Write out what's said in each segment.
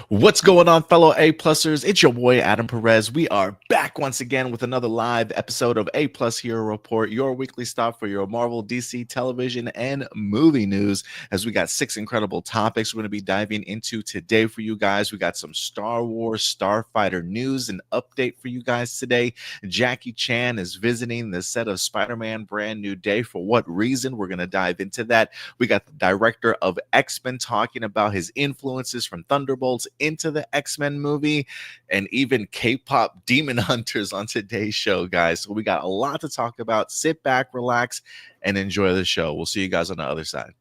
What's going on, fellow A-Plusers? It's your boy, Adam Perez. We are back once again with another live episode of A-Plus Hero Report, your weekly stop for your Marvel, DC, television, and movie news, as we got 6 incredible topics we're going to be diving into today for you guys. We got some Star Wars Starfighter news and update for you guys today. Jackie Chan is visiting the set of Spider-Man Brand New Day. For what reason? We're going to dive into that. We got the director of X-Men talking about his influences from Thunderbolts into the X-Men movie, and even K-pop demon hunters on today's show, guys. So we got a lot to talk about. Sit back, relax, and enjoy the show. We'll see you guys on the other side.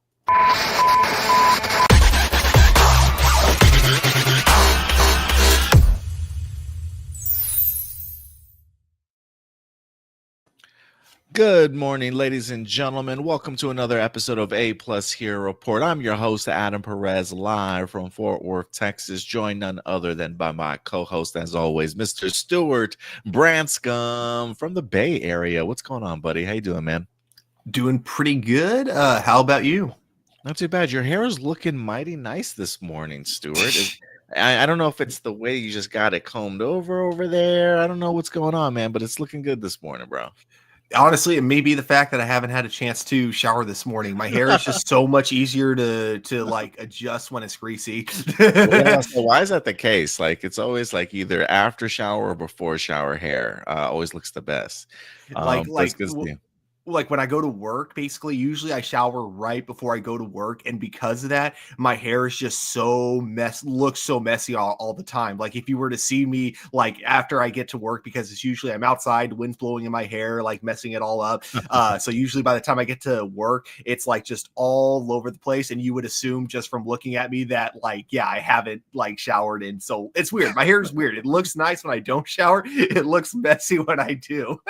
Good morning, ladies and gentlemen. Welcome to another episode of A-Plus Hero Report. I'm your host, Adam Perez, live from Fort Worth, Texas, joined none other than by my co-host, as always, Mr. Stuart Branscombe from the Bay Area. What's going on, buddy? How you doing, man? Doing pretty good. How about you? Not too bad. Your hair is looking mighty nice this morning, Stuart. I don't know if it's the way you just got it combed over there. I don't know what's going on, man, but it's looking good this morning, bro. Honestly, it may be the fact that I haven't had a chance to shower this morning. My hair is just so much easier to like adjust when it's greasy. Yeah, so why is that the case? Like, it's always like either after shower or before shower hair always looks the best. Like when I go to work, basically, usually I shower right before I go to work, and because of that, my hair is just looks so messy all the time. Like if you were to see me like after I get to work, because it's usually I'm outside, wind's blowing in my hair, like messing it all up. So usually by the time I get to work, it's like just all over the place, and you would assume just from looking at me that like, yeah, I haven't like showered, and so it's weird. My hair is weird. It looks nice when I don't shower. It looks messy when I do.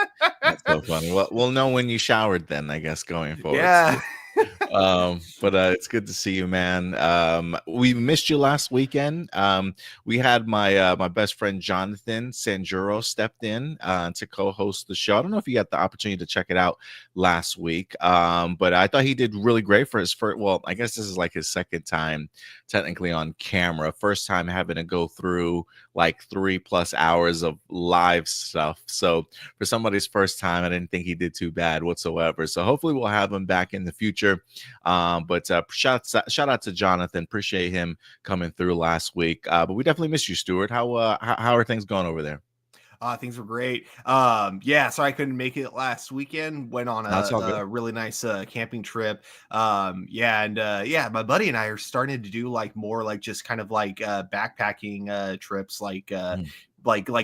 That's so funny. Well, we'll know when you showered then, I guess, going forward. Yeah. But it's good to see you, man. We missed you last weekend. We had my best friend Jonathan Sanjuro stepped in to co-host the show. I don't know if you got the opportunity to check it out last week, but I thought he did really great for his first. Well, I guess this is like his second time technically on camera. First time having to go through like 3+ hours of live stuff. So for somebody's first time, I didn't think he did too bad whatsoever. So hopefully we'll have him back in the future. But shout out to Jonathan. Appreciate him coming through last week. But we definitely miss you, Stuart. How are things going over there? Things were great. Yeah, sorry I couldn't make it last weekend. Went on a really nice camping trip. Yeah, my buddy and I are starting to do like more like just kind of like backpacking trips, like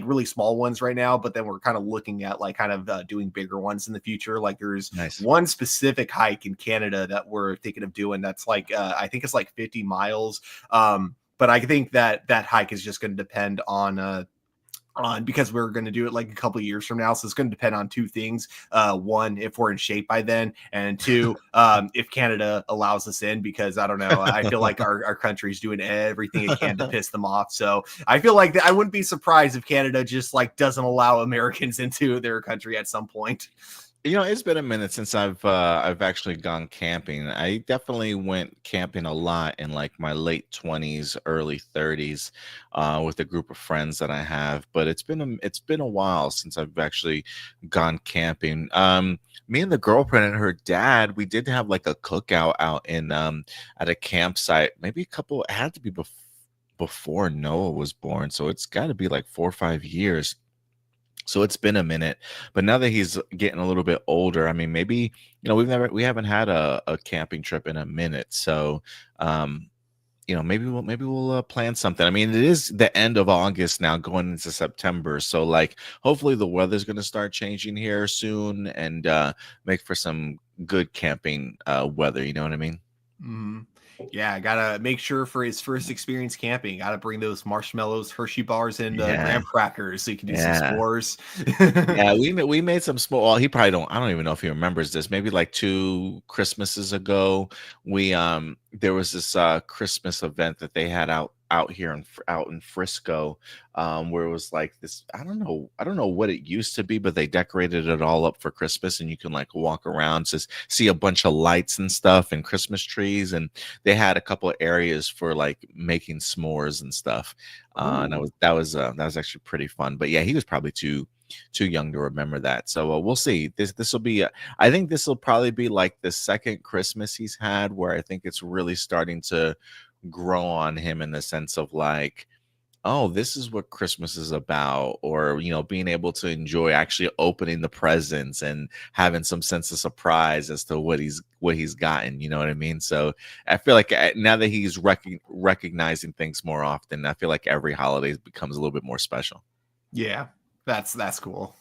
really small ones right now, but then we're kind of looking at like kind of doing bigger ones in the future. Like there's one specific hike in Canada that we're thinking of doing that's like I think it's like 50 miles. But I think that hike is just going to depend on because we're going to do it like a couple of years from now. So it's going to depend on two things. One, if we're in shape by then, and two, if Canada allows us in, because I don't know, I feel like our country's doing everything it can to piss them off. So I feel like I wouldn't be surprised if Canada just like doesn't allow Americans into their country at some point. You know, it's been a minute since I've actually gone camping. I definitely went camping a lot in like my late 20s, early 30s, with a group of friends that I have. But it's been a while since I've actually gone camping. Me and the girlfriend and her dad, we did have like a cookout out in at a campsite. Maybe it had to be before Noah was born, so it's got to be like 4 or 5 years. So it's been a minute, but now that he's getting a little bit older, I mean, maybe, we haven't had a camping trip in a minute. So, maybe we'll plan something. I mean, it is the end of August now, going into September. So like, hopefully the weather's going to start changing here soon and make for some good camping weather. You know what I mean? Mm-hmm. Yeah, gotta make sure for his first experience camping, gotta bring those marshmallows, Hershey bars, and graham crackers so you can do some s'mores. Yeah, we made some small. Well, he probably don't. I don't even know if he remembers this. Maybe like 2 Christmases ago, we there was this Christmas event that they had out out here out in Frisco, where it was like this. I don't know what it used to be, but they decorated it all up for Christmas, and you can like walk around to see a bunch of lights and stuff and Christmas trees, and they had a couple of areas for like making s'mores and stuff. And that was actually pretty fun. But yeah, he was probably too young to remember that. So we'll see. This will be. I think this will probably be like the second Christmas he's had, where I think it's really starting to grow on him in the sense of like, oh, this is what Christmas is about, or being able to enjoy actually opening the presents and having some sense of surprise as to what he's gotten. You know what I mean? So I feel like now that he's recognizing things more often, I feel like every holiday becomes a little bit more special. Yeah, that's cool.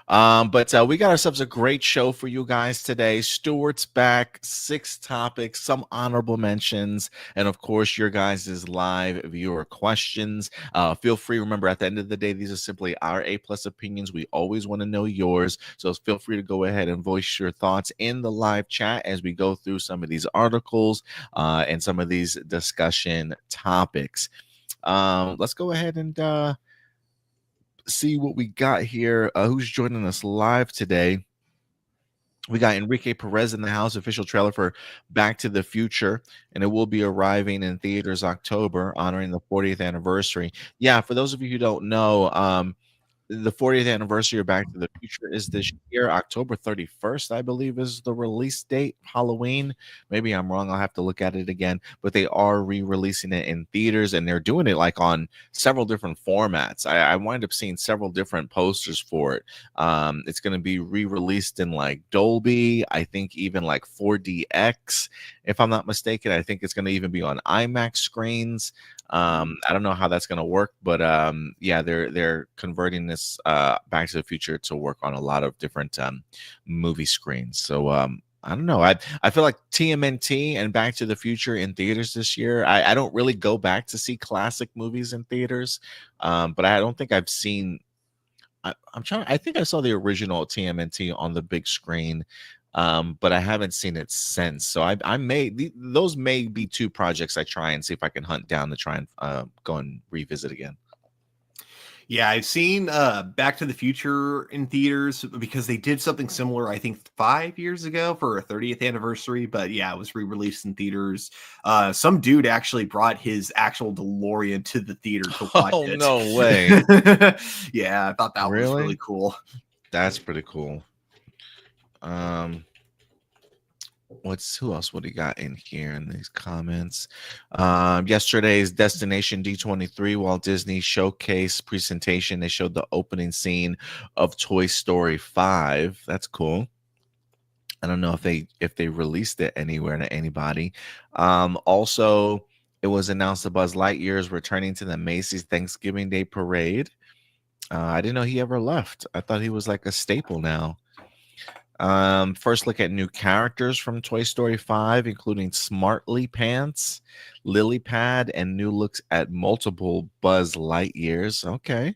But we got ourselves a great show for you guys today. Stuart's back, 6 topics, some honorable mentions, and of course your guys' live viewer questions. Feel free, remember, at the end of the day, these are simply our A+ opinions. We always want to know yours, so feel free to go ahead and voice your thoughts in the live chat as we go through some of these articles and some of these discussion topics. Let's go ahead and see what we got here. Who's joining us live today? We got Enrique Perez in the house. Official trailer for Back to the Future, and it will be arriving in theaters October, honoring the 40th anniversary. Yeah, for those of you who don't know, the 40th anniversary of Back to the Future is this year. October 31st, I believe, is the release date. Halloween. Maybe I'm wrong. I'll have to look at it again. But they are re-releasing it in theaters, and they're doing it like on several different formats. I wind up seeing several different posters for it. It's going to be re-released in like Dolby. I think even like 4DX, if I'm not mistaken. I think it's going to even be on IMAX screens. I don't know how that's going to work, but yeah, they're converting this Back to the Future to work on a lot of different movie screens. So I don't know. I feel like TMNT and Back to the Future in theaters this year. I don't really go back to see classic movies in theaters, but I don't think I've seen. I'm trying. I think I saw the original TMNT on the big screen, but I haven't seen it since. So I may those may be 2 projects I try and see if I can hunt down to try and go and revisit again. Yeah, I've seen Back to the Future in theaters because they did something similar, I think 5 years ago for a 30th anniversary. But yeah, it was re-released in theaters. Some dude actually brought his actual DeLorean to the theater to watch Oh, it. no way. Yeah, I thought that was really cool. That's pretty cool. Who else would he got in here in these comments? Yesterday's Destination D23 Walt Disney Showcase presentation, they showed the opening scene of Toy Story 5. That's cool. I don't know if they released it anywhere to anybody. Also, it was announced that Buzz Lightyear is returning to the Macy's Thanksgiving Day Parade. I didn't know he ever left. I thought he was like a staple now. First look at new characters from Toy Story 5, including Smartly Pants, Lily Pad, and new looks at multiple Buzz Lightyears. Okay.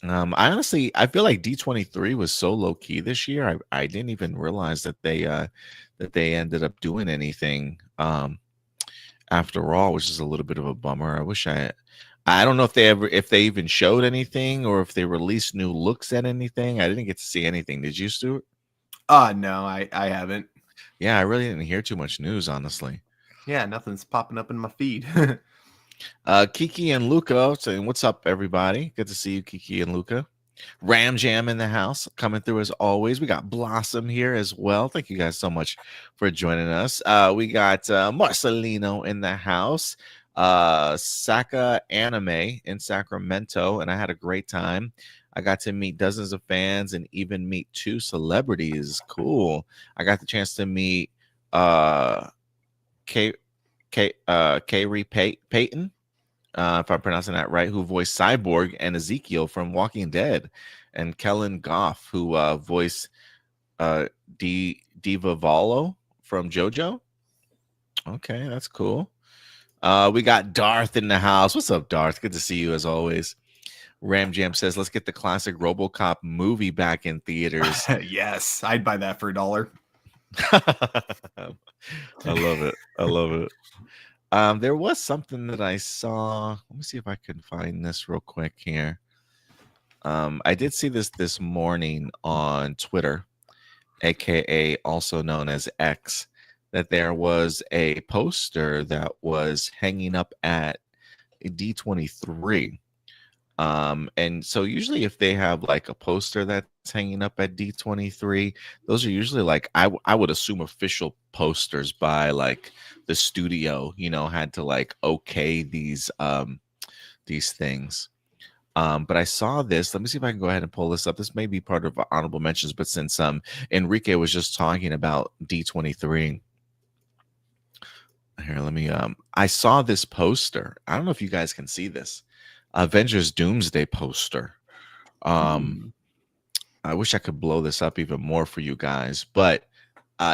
I feel like D23 was so low key this year. I didn't even realize that they ended up doing anything after all, which is a little bit of a bummer. I don't know if they even showed anything or if they released new looks at anything. I didn't get to see anything. Did you, Stuart? No, I haven't. Yeah, I really didn't hear too much news, honestly. Yeah, nothing's popping up in my feed. Kiki and Luca saying, "What's up, everybody? Good to see you, Kiki and Luca." Ram Jam in the house, coming through as always. We got Blossom here as well. Thank you guys so much for joining us. We got Marcelino in the house. Saka Anime in Sacramento, and I had a great time. I got to meet dozens of fans and even meet 2 celebrities. Cool. I got the chance to meet Kari Payton, if I'm pronouncing that right, who voiced Cyborg and Ezekiel from Walking Dead, and Kellen Goff, who voiced Diva Valo from JoJo. Okay, that's cool. We got Darth in the house. What's up, Darth? Good to see you as always. Ram Jam says, "Let's get the classic RoboCop movie back in theaters." Yes, I'd buy that for $1. I love it. There was something that I saw. Let me see if I can find this real quick here. I did see this morning on Twitter, aka also known as X, that there was a poster that was hanging up at D23. And so usually if they have like a poster that's hanging up at D23, those are usually like I would assume official posters by like the studio, had to like okay these things. But I saw this. Let me see if I can go ahead and pull this up. This may be part of honorable mentions, but since Enrique was just talking about D23, here, let me I saw this poster. I don't know if you guys can see this. Avengers Doomsday poster. I wish I could blow this up even more for you guys, but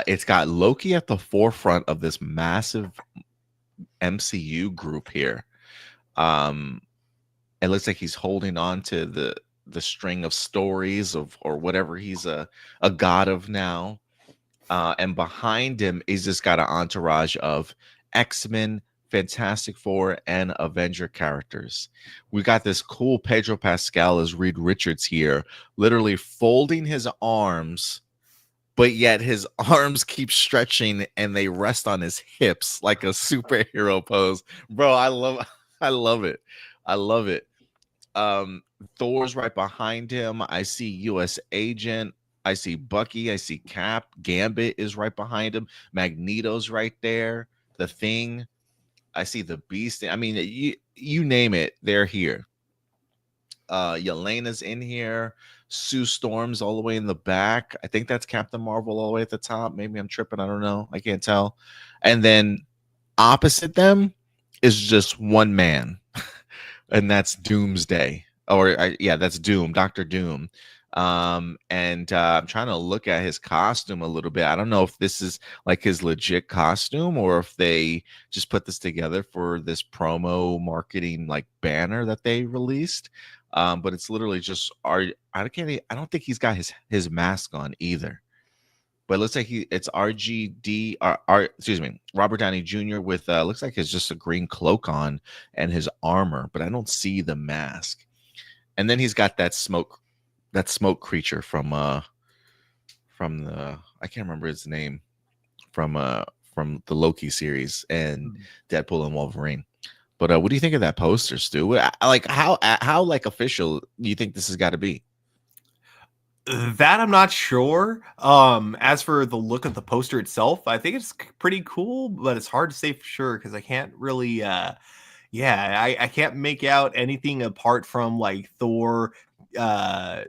it's got Loki at the forefront of this massive MCU group here. It looks like he's holding on to the string of stories of or whatever he's a god of now. And behind him is just got an entourage of X-Men, Fantastic Four, and Avenger characters. We got this cool Pedro Pascal as Reed Richards here, literally folding his arms, but yet his arms keep stretching and they rest on his hips like a superhero pose. Bro, I love it. I love it. Thor's right behind him. I see US Agent. I see Bucky. I see Cap. Gambit is right behind him. Magneto's right there. The Thing. I see the Beast. I mean, you name it, they're here. Yelena's in here. Sue Storm's all the way in the back. I think that's Captain Marvel all the way at the top. Maybe I'm tripping. I don't know. I can't tell. And then opposite them is just one man, and that's Doomsday. That's Doom, Dr. Doom. And I'm trying to look at his costume a little bit. I don't know if this is like his legit costume or if they just put this together for this promo marketing like banner that they released. But it's literally just I don't think he's got his mask on either. But it looks like it's RGD excuse me, Robert Downey Jr. with looks like it's just a green cloak on and his armor, but I don't see the mask. And then he's got that smoke creature from the I can't remember his name from the Loki series and Deadpool and Wolverine. But what do you think of that poster, Stu? Like how like official do you think this has got to be? That I'm not sure. As for the look of the poster itself, I think it's pretty cool, but it's hard to say for sure because I can't really I can't make out anything apart from like Thor,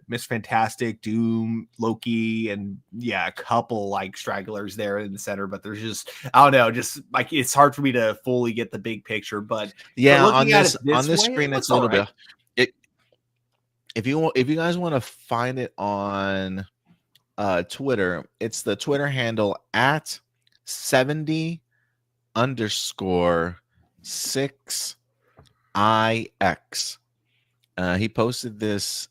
Miss Fantastic, Doom, Loki, and a couple like stragglers there in the center, but there's just I don't know, just like it's hard for me to fully get the big picture. But on this screen, it's a little bit. If you guys want to find it on Twitter, it's the Twitter handle at 70_6IX. He posted this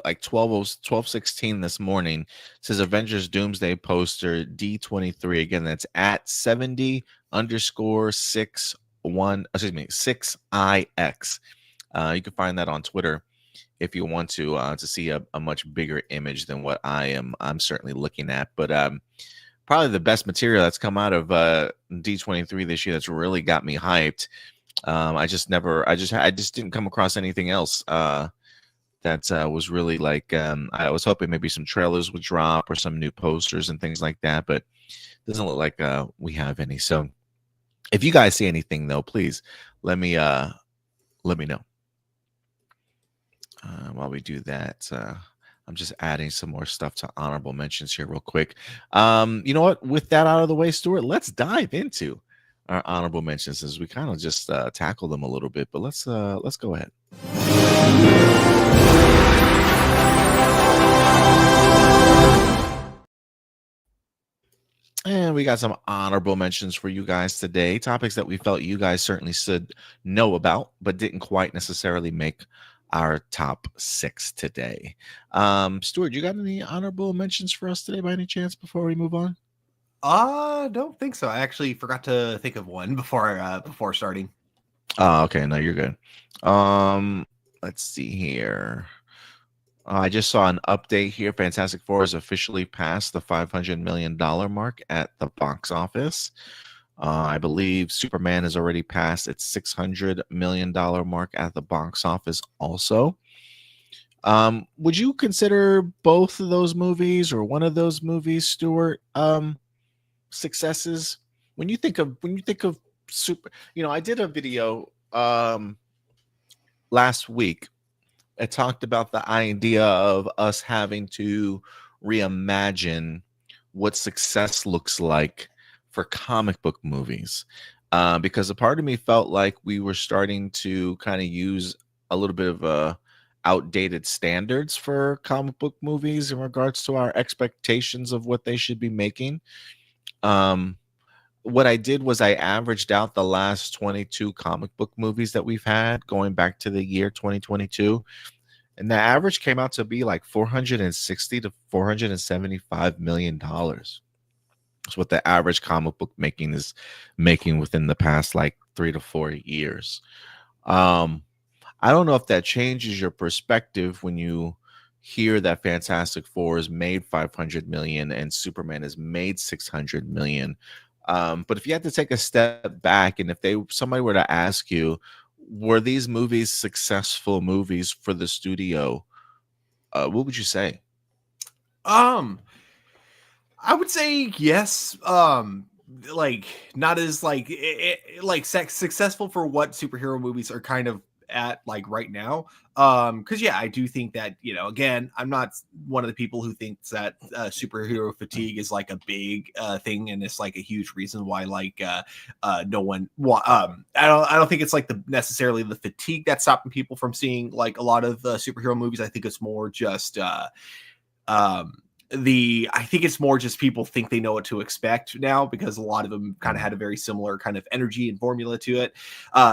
like 12:16 this morning. It says Avengers Doomsday poster D23. Again, that's at 70_6IX. You can find that on Twitter if you want to see a much bigger image than what I'm certainly looking at. But probably the best material that's come out of D23 this year that's really got me hyped. I just didn't come across anything else that was really like I was hoping maybe some trailers would drop or some new posters and things like that, but it doesn't look like we have any. So if you guys see anything though, please let me know. While we do that, I'm just adding some more stuff to honorable mentions here real quick. You know what? With that out of the way, Stuart, let's dive into our honorable mentions as we kind of just tackle them a little bit. But let's go ahead. And we got some honorable mentions for you guys today. Topics that we felt you guys certainly should know about, but didn't quite necessarily make our top 6 today. Stuart, you got any honorable mentions for us today by any chance before we move on? Don't think so. I actually forgot to think of one before starting. Oh, okay. No, you're good. Um, let's see here. I just saw an update here. Fantastic Four has officially passed the $500 million mark at the box office. I believe Superman has already passed its $600 million mark at the box office also. Would you consider both of those movies or one of those movies, Stuart, successes? When you think of super, I did a video last week. It talked about the idea of us having to reimagine what success looks like for comic book movies. Because a part of me felt like we were starting to kind of use a little bit of outdated standards for comic book movies in regards to our expectations of what they should be making. Um, what I did was I averaged out the last 22 comic book movies that we've had going back to the year 2022, and the average came out to be like 460 to 475 million dollars. That's what the average comic book making is making within the past like 3 to 4 years. Um, I don't know if that changes your perspective when you hear that Fantastic Four has made 500 million and Superman has made 600 million. But if you had to take a step back and if somebody were to ask you, were these movies successful movies for the studio? What would you say? Um, I would say yes. Like not as like successful for what superhero movies are kind of at like right now. Because yeah, I do think that again, I'm not one of the people who thinks that superhero fatigue is like a big thing, and it's like a huge reason why no one. I don't think it's like the necessarily the fatigue that's stopping people from seeing like a lot of superhero movies. I think it's more just um I think it's more just people think they know what to expect now because a lot of them kind of Mm. had a very similar kind of energy and formula to it.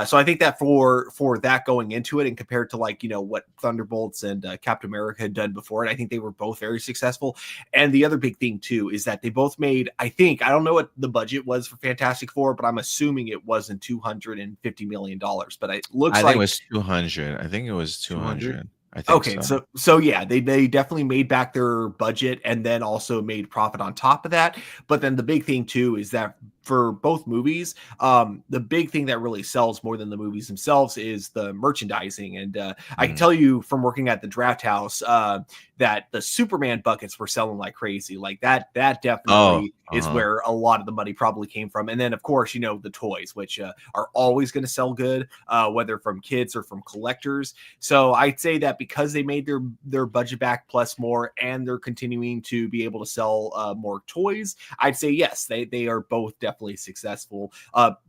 So I think that for that going into it and compared to like what Thunderbolts and Captain America had done before it, I think they were both very successful. And the other big thing too is that they both made, I don't know what the budget was for Fantastic Four, but I'm assuming it wasn't $250 million. But it looks I think it like was 200. I think it was 200. 200. I think Okay, so. so yeah, they definitely made back their budget and then also made profit on top of that. But then the big thing too is that for both movies, the big thing that really sells more than the movies themselves is the merchandising. And I can Mm. tell you from working at the Draft House that the Superman buckets were selling like crazy. Like that Oh, definitely is uh-huh. where a lot of the money probably came from. And then of course the toys, which are always going to sell good, whether from kids or from collectors. So I'd say that because they made their budget back plus more, and they're continuing to be able to sell more toys, I'd say yes, they are both definitely successful.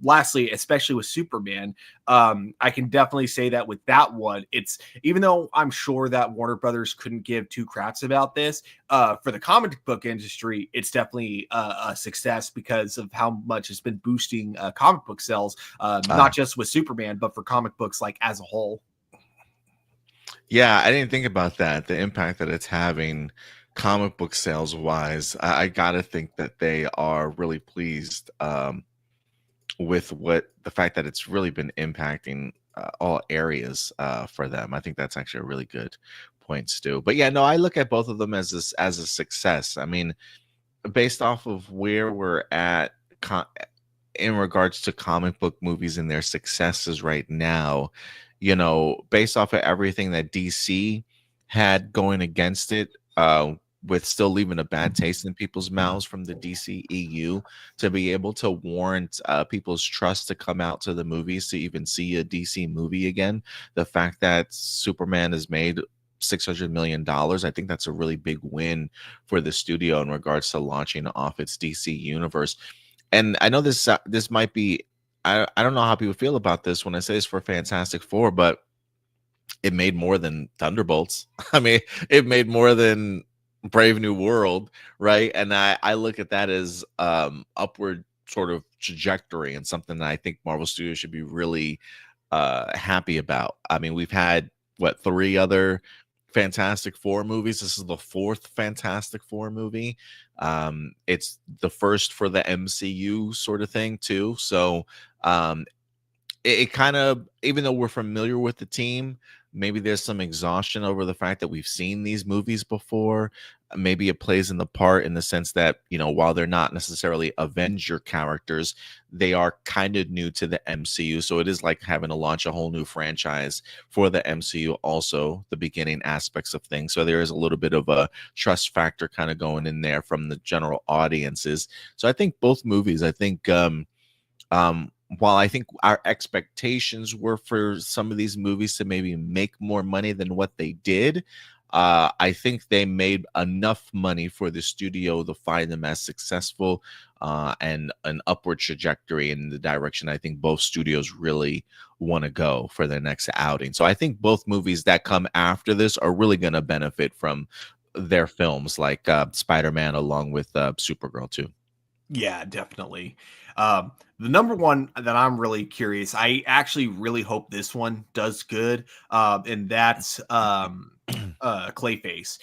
Lastly, especially with Superman, I can definitely say that with that one, it's even though I'm sure that Warner Brothers couldn't give two craps about this, for the comic book industry, it's definitely a success because of how much it's been boosting comic book sales, Ah, not just with Superman, but for comic books like as a whole. yeah, I didn't think about that. The impact that it's having comic book sales wise. I gotta think that they are really pleased with what the fact that it's really been impacting all areas for them. I think that's actually a really good point, Stu. But yeah, no, I look at both of them as as a success. I mean, based off of where we're at in regards to comic book movies and their successes right now, based off of everything that DC had going against it, with still leaving a bad taste in people's mouths from the DCEU, to be able to warrant people's trust to come out to the movies to even see a DC movie again. The fact that Superman has made $600 million, I think that's a really big win for the studio in regards to launching off its DC universe. And I know this might be, I don't know how people feel about this when I say this for Fantastic Four, but it made more than Thunderbolts. I mean, it made more than Brave New World, right? And I look at that as upward sort of trajectory and something that I think Marvel Studios should be really happy about. I mean, we've had what, three other Fantastic Four movies. This is the fourth Fantastic Four movie. It's the first for the MCU sort of thing too. So um, it kind of, even though we're familiar with the team, maybe there's some exhaustion over the fact that we've seen these movies before. Maybe it plays in the part in the sense that, while they're not necessarily Avenger characters, they are kind of new to the MCU. So it is like having to launch a whole new franchise for the MCU, also the beginning aspects of things. So there is a little bit of a trust factor kind of going in there from the general audiences. So I think both movies, while I think our expectations were for some of these movies to maybe make more money than what they did, I think they made enough money for the studio to find them as successful and an upward trajectory in the direction I think both studios really want to go for their next outing. So I think both movies that come after this are really going to benefit from their films, like Spider-Man along with Supergirl too. Yeah, definitely. The number one that I'm really curious, I actually really hope this one does good, and that's Clayface.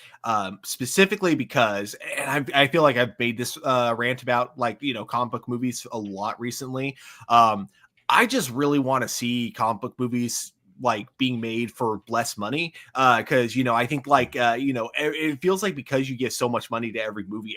Specifically because, and I feel like I've made this rant about like comic book movies a lot recently. I just really want to see comic book movies like being made for less money, because I think like it feels like because you give so much money to every movie,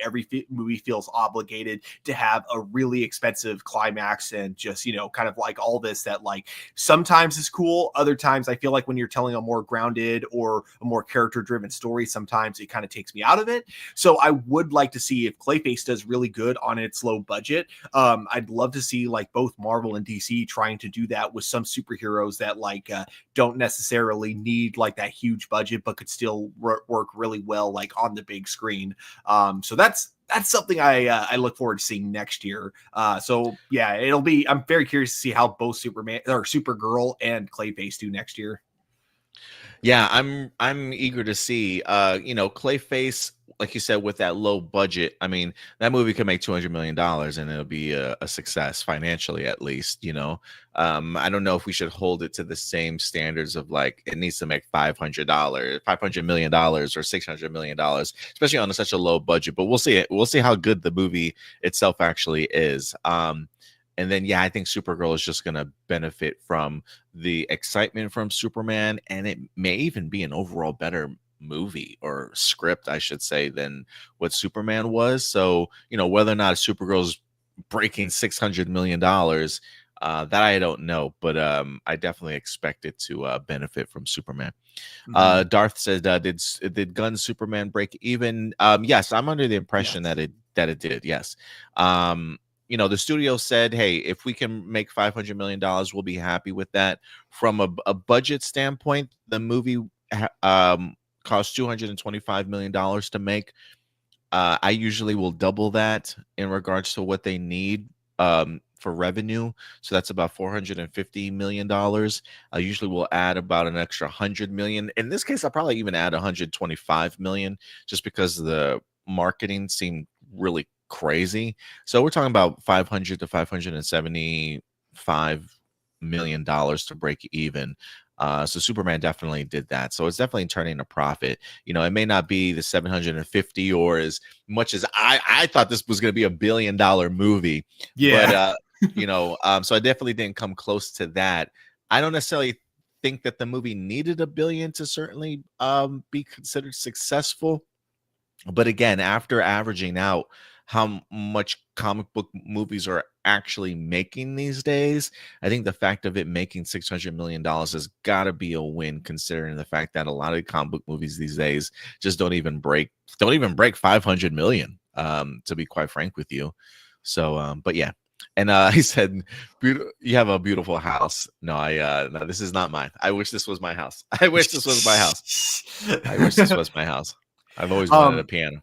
movie feels obligated to have a really expensive climax, and just kind of like all this that like sometimes is cool, other times I feel like when you're telling a more grounded or a more character driven story, sometimes it kind of takes me out of it. So I would like to see if Clayface does really good on its low budget. I'd love to see like both Marvel and DC trying to do that with some superheroes that like don't necessarily need like that huge budget, but could still work really well like on the big screen. So that's something I look forward to seeing next year. So yeah, I'm very curious to see how both Superman or Supergirl and Clayface do next year. Yeah, I'm eager to see. Clayface, like you said, with that low budget. I mean, that movie could make $200 million and it'll be a success financially, at least. I don't know if we should hold it to the same standards of like it needs to make $500 million or $600 million, especially on such a low budget. But we'll see it. We'll see how good the movie itself actually is. And then, yeah, I think Supergirl is just going to benefit from the excitement from Superman, and it may even be an overall better movie or script, I should say, than what Superman was. So, whether or not Supergirl's breaking $600 million, that I don't know, but I definitely expect it to benefit from Superman. Mm-hmm. Darth said, did Gun Superman break even? Yes, I'm under the impression Yes. that it did. Yes. The studio said, hey, if we can make $500 million, we'll be happy with that. From a budget standpoint, the movie cost $225 million to make. I usually will double that in regards to what they need for revenue. So that's about $450 million. I usually will add about an extra 100 million. In this case, I'll probably even add 125 million just because the marketing seemed really crazy. So we're talking about 500 to $575 million to break even. So Superman definitely did that. So it's definitely turning a profit. It may not be the 750 or as much as I thought this was going to be $1 billion movie. Yeah. But so I definitely didn't come close to that. I don't necessarily think that the movie needed $1 billion to certainly be considered successful. But again, after averaging out how much comic book movies are actually making these days, I think the fact of it making $600 million has got to be a win, considering the fact that a lot of comic book movies these days just don't even break 500 million. To be quite frank with you. So, but yeah. And he said, "You have a beautiful house." No, no, this is not mine. I wish this was my house. I wish this was my house. I wish this was my house. I've always wanted a piano.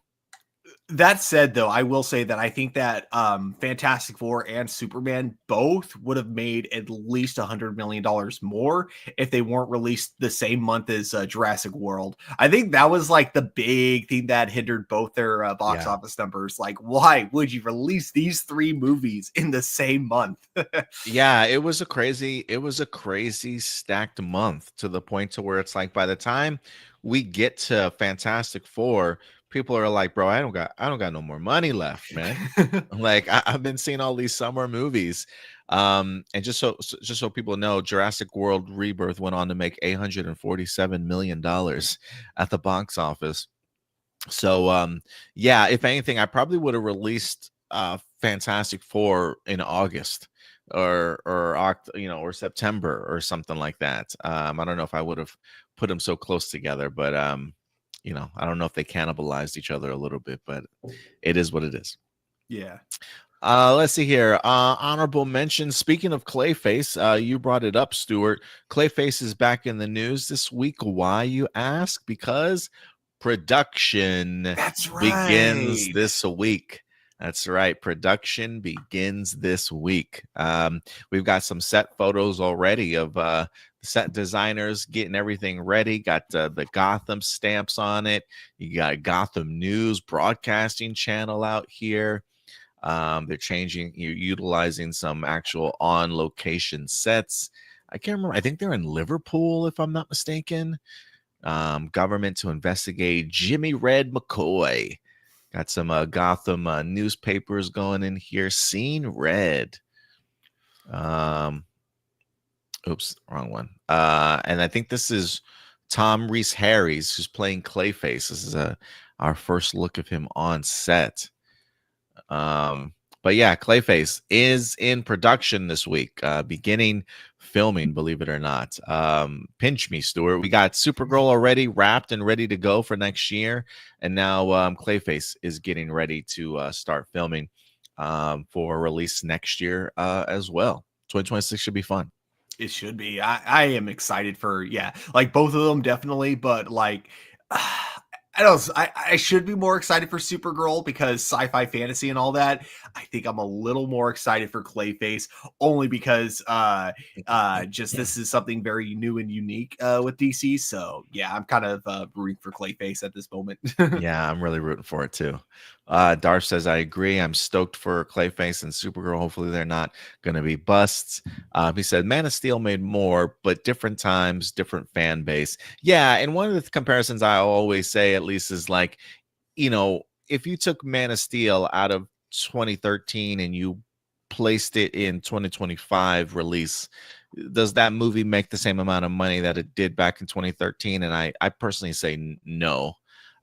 That said, though, I will say that I think that Fantastic Four and Superman both would have made at least $100 million more if they weren't released the same month as Jurassic World. I think that was like the big thing that hindered both their box office numbers. Like, why would you release these three movies in the same month? Yeah, it was a crazy stacked month, to the point to where it's like by the time we get to Fantastic Four, people are like, bro, I don't got no more money left, man. Like I've been seeing all these summer movies. And just so people know, Jurassic World Rebirth went on to make $847 million at the box office. So yeah, if anything, I probably would have released Fantastic Four in August or September or something like that. I don't know if I would have put them so close together, but I don't know if they cannibalized each other a little bit, but it is what it is. Yeah. Let's see here. Honorable mention. Speaking of Clayface, you brought it up, Stuart. Clayface is back in the news this week. Why, you ask? Because production That's begins right. this week. That's right. Production begins this week. We've got some set photos already of set designers getting everything ready. Got the Gotham stamps on it. You got Gotham News broadcasting channel out here. They're utilizing some actual on location sets. I can't remember. I think they're in Liverpool, if I'm not mistaken. Government to investigate Jimmy Red McCoy. Got some Gotham newspapers going in here. Scene Red. Oops, wrong one. And I think this is Tom Reese Harris, who's playing Clayface. This is our first look of him on set. But yeah, Clayface is in production this week, beginning filming, believe it or not. Pinch me, Stuart. We got Supergirl already wrapped and ready to go for next year, and now Clayface is getting ready to start filming for release next year as well. 2026 should be fun. It should be. I am excited for, like both of them definitely, but like I should be more excited for Supergirl because sci-fi fantasy and all that. I think I'm a little more excited for Clayface only because this is something very new and unique with DC. So yeah, I'm kind of rooting for Clayface at this moment. Yeah, I'm really rooting for it too. Darth says, I agree. I'm stoked for Clayface and Supergirl. Hopefully they're not going to be busts. He said, Man of Steel made more, but different times, different fan base. Yeah, and one of the comparisons I always say, at least, is like, if you took Man of Steel out of 2013 and you placed it in 2025 release, does that movie make the same amount of money that it did back in 2013? And I personally say no.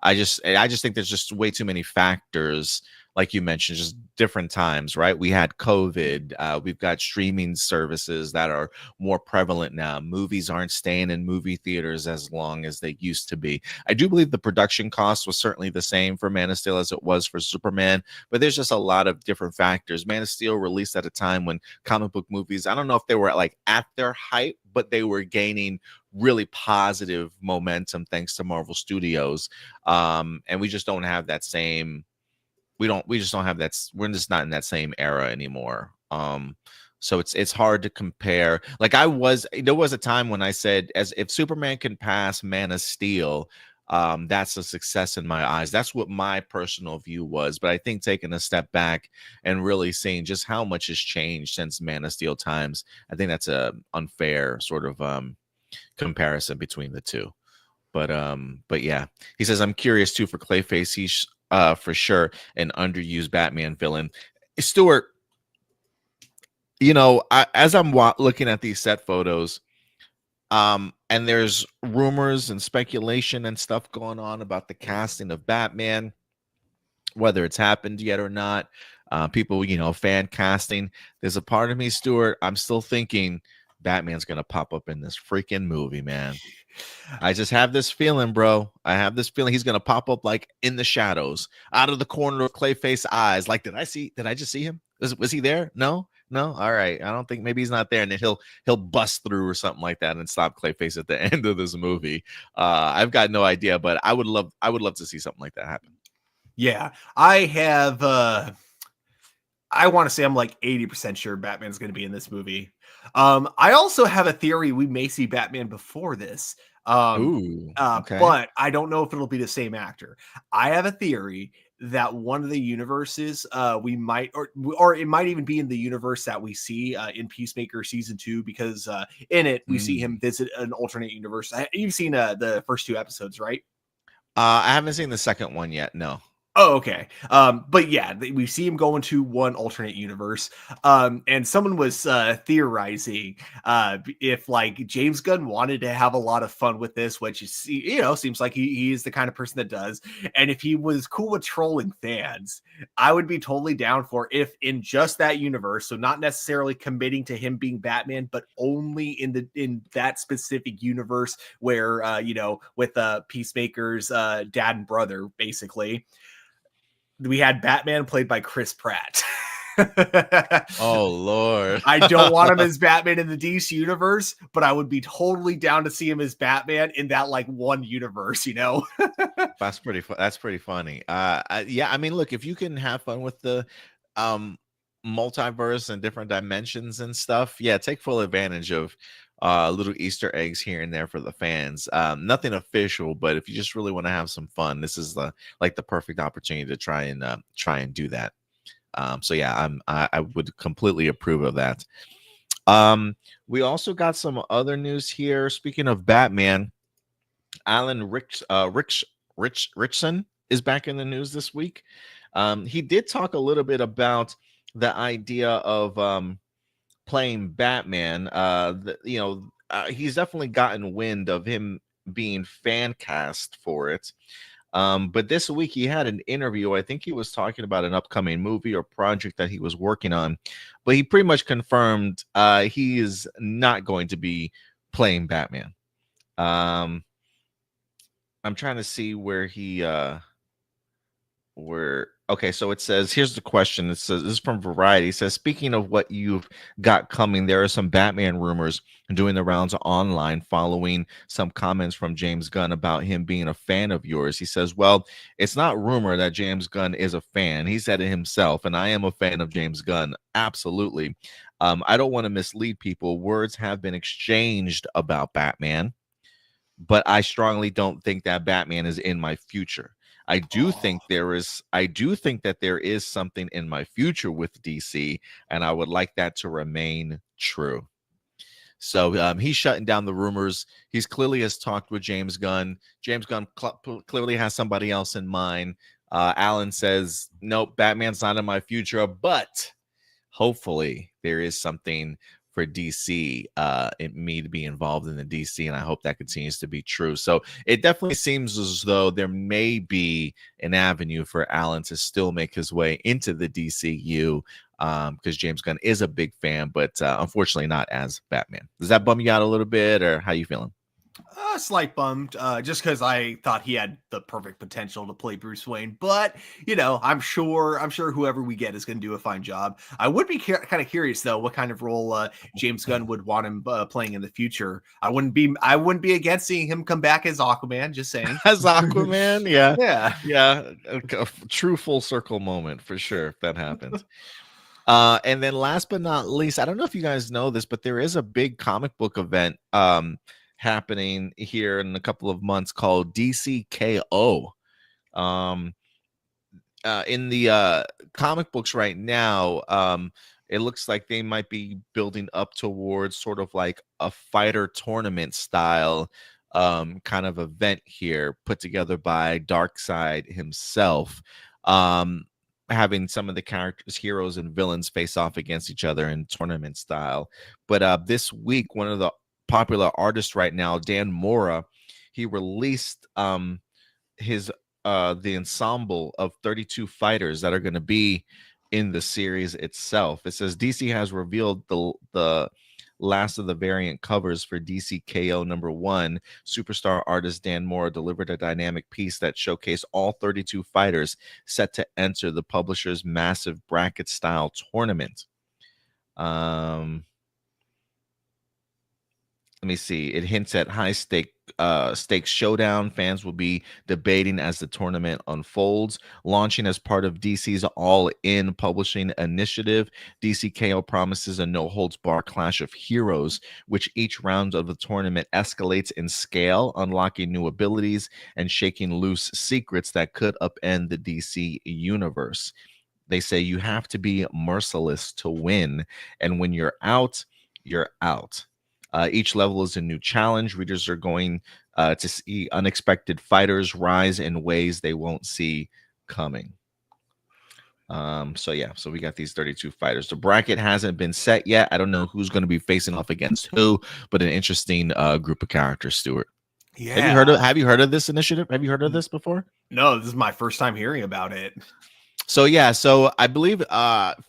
I just think there's just way too many factors, like you mentioned, just different times, right? We had COVID. We've got streaming services that are more prevalent now. Movies aren't staying in movie theaters as long as they used to be. I do believe the production cost was certainly the same for Man of Steel as it was for Superman, but there's just a lot of different factors. Man of Steel released at a time when comic book movies, I don't know if they were like at their height, but they were gaining really positive momentum thanks to Marvel Studios. And we just don't have that same, we just don't have that. We're just not in that same era anymore. So it's hard to compare. Like there was a time when I said, as if Superman can pass Man of Steel, that's a success in my eyes. That's what my personal view was. But I think taking a step back and really seeing just how much has changed since Man of Steel times, I think that's a unfair sort of comparison between the two. But yeah, he says, I'm curious too for Clayface. He's for sure an underused Batman villain. Stuart, as I'm looking at these set photos, and there's rumors and speculation and stuff going on about the casting of Batman, whether it's happened yet or not. People, fan casting. There's a part of me, Stuart, I'm still thinking Batman's gonna pop up in this freaking movie, man. I just have this feeling, bro. I have this feeling he's gonna pop up like in the shadows, out of the corner of Clayface eyes. Like, did I just see him? Was he there? No. All right. I don't think, maybe he's not there, and then he'll bust through or something like that and stop Clayface at the end of this movie. I've got no idea, but I would love to see something like that happen. Yeah, I have. I want to say I'm like 80% sure Batman's going to be in this movie. I also have a theory we may see Batman before this. Okay. But I don't know if it'll be the same actor. I have a theory that one of the universes we might, or it might even be in the universe that we see in Peacemaker season 2, because in it we see him visit an alternate universe. You've seen the first 2 episodes, right? I haven't seen the second one yet. No. Oh, okay. But yeah, we see him go into one alternate universe. And someone was theorizing if like James Gunn wanted to have a lot of fun with this, which is, you know, seems like he is the kind of person that does. And if he was cool with trolling fans, I would be totally down for if in just that universe, so not necessarily committing to him being Batman, but only in that specific universe where you know, with Peacemaker's dad and brother, basically we had Batman played by Chris Pratt. Oh Lord. I don't want him as Batman in the DC universe, but I would be totally down to see him as Batman in that like one universe, you know. That's pretty funny. Yeah, I mean, look, if you can have fun with the multiverse and different dimensions and stuff, yeah, take full advantage of little Easter eggs here and there for the fans. Nothing official, but if you just really want to have some fun, this is the perfect opportunity to try and do that. So yeah, I would completely approve of that. We also got some other news here. Speaking of Batman, Alan Richson is back in the news this week. He did talk a little bit about the idea of playing Batman. He's definitely gotten wind of him being fan cast for it. But this week he had an interview. I think he was talking about an upcoming movie or project that he was working on, but he pretty much confirmed he is not going to be playing Batman. I'm trying to see where he okay, so it says, here's the question. It says, this is from Variety. It says, speaking of what you've got coming, there are some Batman rumors doing the rounds online following some comments from James Gunn about him being a fan of yours. He says, well, it's not rumor that James Gunn is a fan. He said it himself, and I am a fan of James Gunn. Absolutely. I don't want to mislead people. Words have been exchanged about Batman, but I strongly don't think that Batman is in my future. I do think that there is something in my future with DC, and I would like that to remain true. So he's shutting down the rumors. He's clearly has talked with James Gunn. James Gunn clearly has somebody else in mind. Alan says, nope, Batman's not in my future, but hopefully there is something for DC, me to be involved in the DC, and I hope that continues to be true. So it definitely seems as though there may be an avenue for Alan to still make his way into the DCU, because James Gunn is a big fan, but unfortunately not as Batman. Does that bum you out a little bit, or how you feeling? A slight bummed, just because I thought he had the perfect potential to play Bruce Wayne. But you know, I'm sure whoever we get is going to do a fine job. I would be kind of curious though, what kind of role James Gunn would want him playing in the future. I wouldn't be against seeing him come back as Aquaman. Just saying, as Aquaman, yeah, yeah, a true full circle moment for sure if that happens. And then last but not least, I don't know if you guys know this, but there is a big comic book event happening here in a couple of months called DCKO. In the comic books right now, it looks like they might be building up towards sort of like a fighter tournament style kind of event here, put together by Darkseid himself, having some of the characters, heroes and villains face off against each other in tournament style. But this week, one of the popular artists right now, Dan Mora, he released his the ensemble of 32 fighters that are going to be in the series itself. It says DC has revealed the last of the variant covers for DCKO #1. Superstar artist Dan Mora delivered a dynamic piece that showcased all 32 fighters set to enter the publisher's massive bracket style tournament. Let me see. It hints at high stake stakes showdown. Fans will be debating as the tournament unfolds. Launching as part of DC's All In publishing initiative, DCKO promises a no holds bar clash of heroes, which each round of the tournament escalates in scale, unlocking new abilities and shaking loose secrets that could upend the DC universe. They say you have to be merciless to win, and when you're out, you're out. Each level is a new challenge. Readers are going to see unexpected fighters rise in ways they won't see coming. So we got these 32 fighters. The bracket hasn't been set yet. I don't know who's going to be facing off against who, but an interesting group of characters, Stuart. Yeah. Have you heard of this initiative? Have you heard of this before? No, this is my first time hearing about it. So yeah, so I believe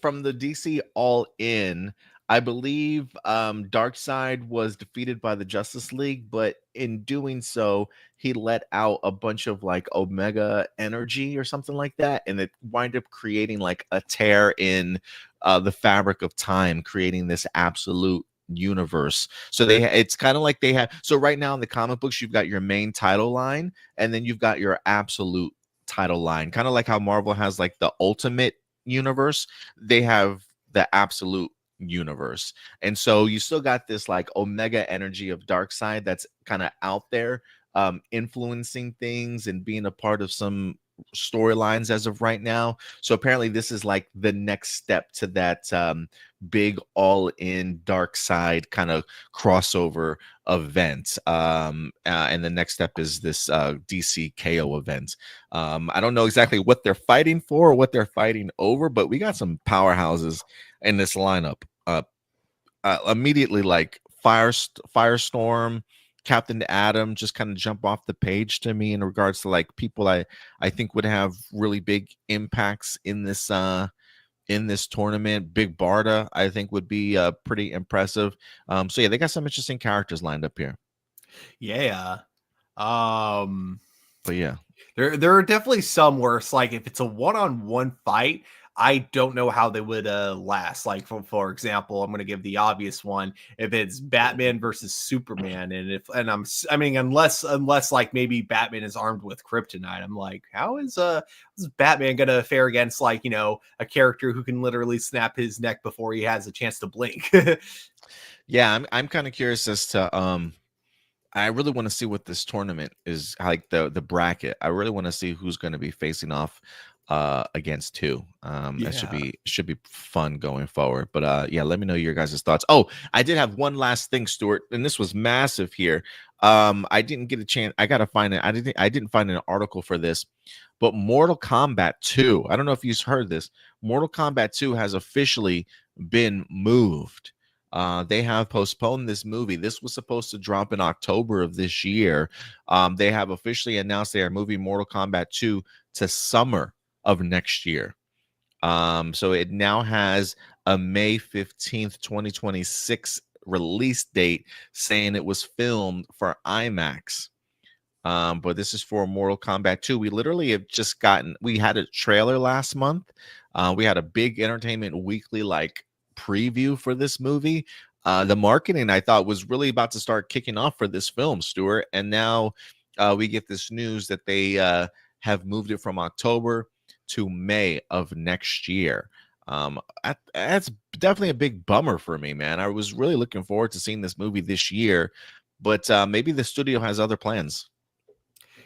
from the DC All In, I believe Darkseid was defeated by the Justice League, but in doing so, he let out a bunch of like Omega energy or something like that, and it wind up creating like a tear in the fabric of time, creating this absolute universe. So it's kind of like they have, so right now in the comic books you've got your main title line, and then you've got your absolute title line, kind of like how Marvel has like the ultimate universe. They have the absolute universe, and so you still got this like Omega energy of Darkseid that's kind of out there, influencing things and being a part of some storylines as of right now. So apparently this is like the next step to that big all-in Darkseid kind of crossover event, and the next step is this DC KO event. I don't know exactly what they're fighting for or what they're fighting over, but we got some powerhouses in this lineup. Immediately, like Firestorm, Captain Atom just kind of jump off the page to me in regards to like people I think would have really big impacts in this tournament. Big Barda, I think, would be pretty impressive. So yeah, they got some interesting characters lined up here. Yeah. But yeah, there are definitely some where it's like if it's a one-on-one fight, I don't know how they would last. Like for example, I'm going to give the obvious one. If it's Batman versus Superman, I mean unless like maybe Batman is armed with kryptonite, I'm like, how is Batman going to fare against like, you know, a character who can literally snap his neck before he has a chance to blink? Yeah, I'm kind of curious as to I really want to see what this tournament is like, the bracket. I really want to see who's going to be facing off against who. That should be fun going forward. But yeah, let me know your guys' thoughts. Oh, I did have one last thing, Stuart, and this was massive here. I didn't get a chance. I gotta find it. I didn't find an article for this, but Mortal Kombat 2. I don't know if you've heard this. Mortal Kombat 2 has officially been moved. They have postponed this movie. This was supposed to drop in October of this year. They have officially announced they are moving Mortal Kombat 2 to summer of next year. So it now has a May 15th, 2026 release date, saying it was filmed for IMAX. But this is for Mortal Kombat 2. We literally have just we had a trailer last month. We had a big Entertainment Weekly like preview for this movie. The marketing, I thought, was really about to start kicking off for this film, Stuart. And now we get this news that they have moved it from October to May of next year. That's definitely a big bummer for me, man. I was really looking forward to seeing this movie this year, but maybe the studio has other plans.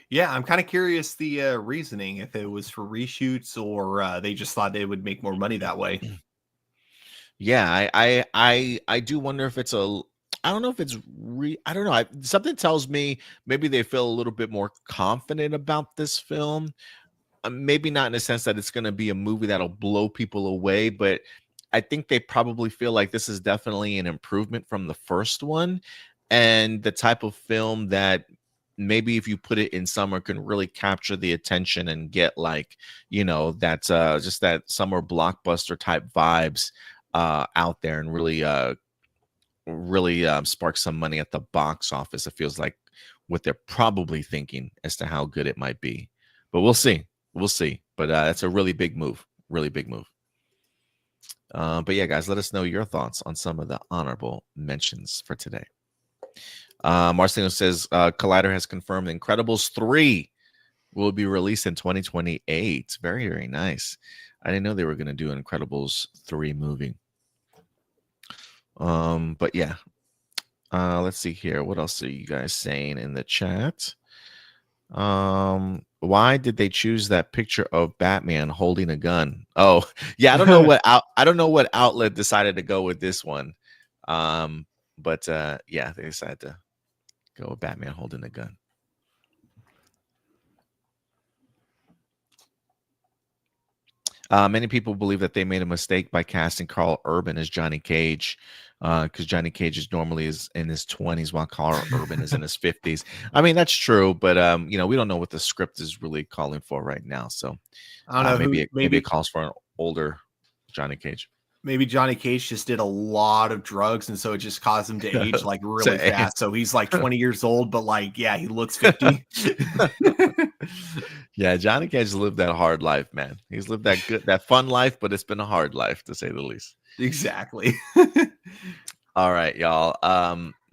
Yeah, I'm kind of curious the reasoning, if it was for reshoots or they just thought they would make more money that way. Yeah, I do wonder if it's a. I don't know if it's I don't know. Something tells me maybe they feel a little bit more confident about this film. Maybe not in the sense that it's going to be a movie that'll blow people away, but I think they probably feel like this is definitely an improvement from the first one, and the type of film that maybe if you put it in summer can really capture the attention and get like, you know, that's just that summer blockbuster type vibes out there, and really spark some money at the box office. It feels like what they're probably thinking as to how good it might be, but we'll see. But that's a really big move. But yeah, guys, let us know your thoughts on some of the honorable mentions for today. Marcelino says Collider has confirmed Incredibles 3 will be released in 2028. Very, very nice. I didn't know they were going to do an Incredibles 3 movie. But yeah. Let's see here. What else are you guys saying in the chat? Why did they choose that picture of Batman holding a gun? Oh, yeah, I don't know what outlet decided to go with this one. But yeah, they decided to go with Batman holding a gun. Many people believe that they made a mistake by casting Carl Urban as Johnny Cage, because Johnny Cage is normally in his 20s while Carl Urban is in his 50s. I mean, that's true, but we don't know what the script is really calling for right now. So I don't know maybe it calls for an older Johnny Cage. Maybe Johnny Cage just did a lot of drugs, and so it just caused him to age like really fast. So he's like 20 years old, but like, yeah, he looks 50. Yeah, Johnny Cage lived that hard life, man. He's lived that fun life, but it's been a hard life to say the least. Exactly. All right, y'all.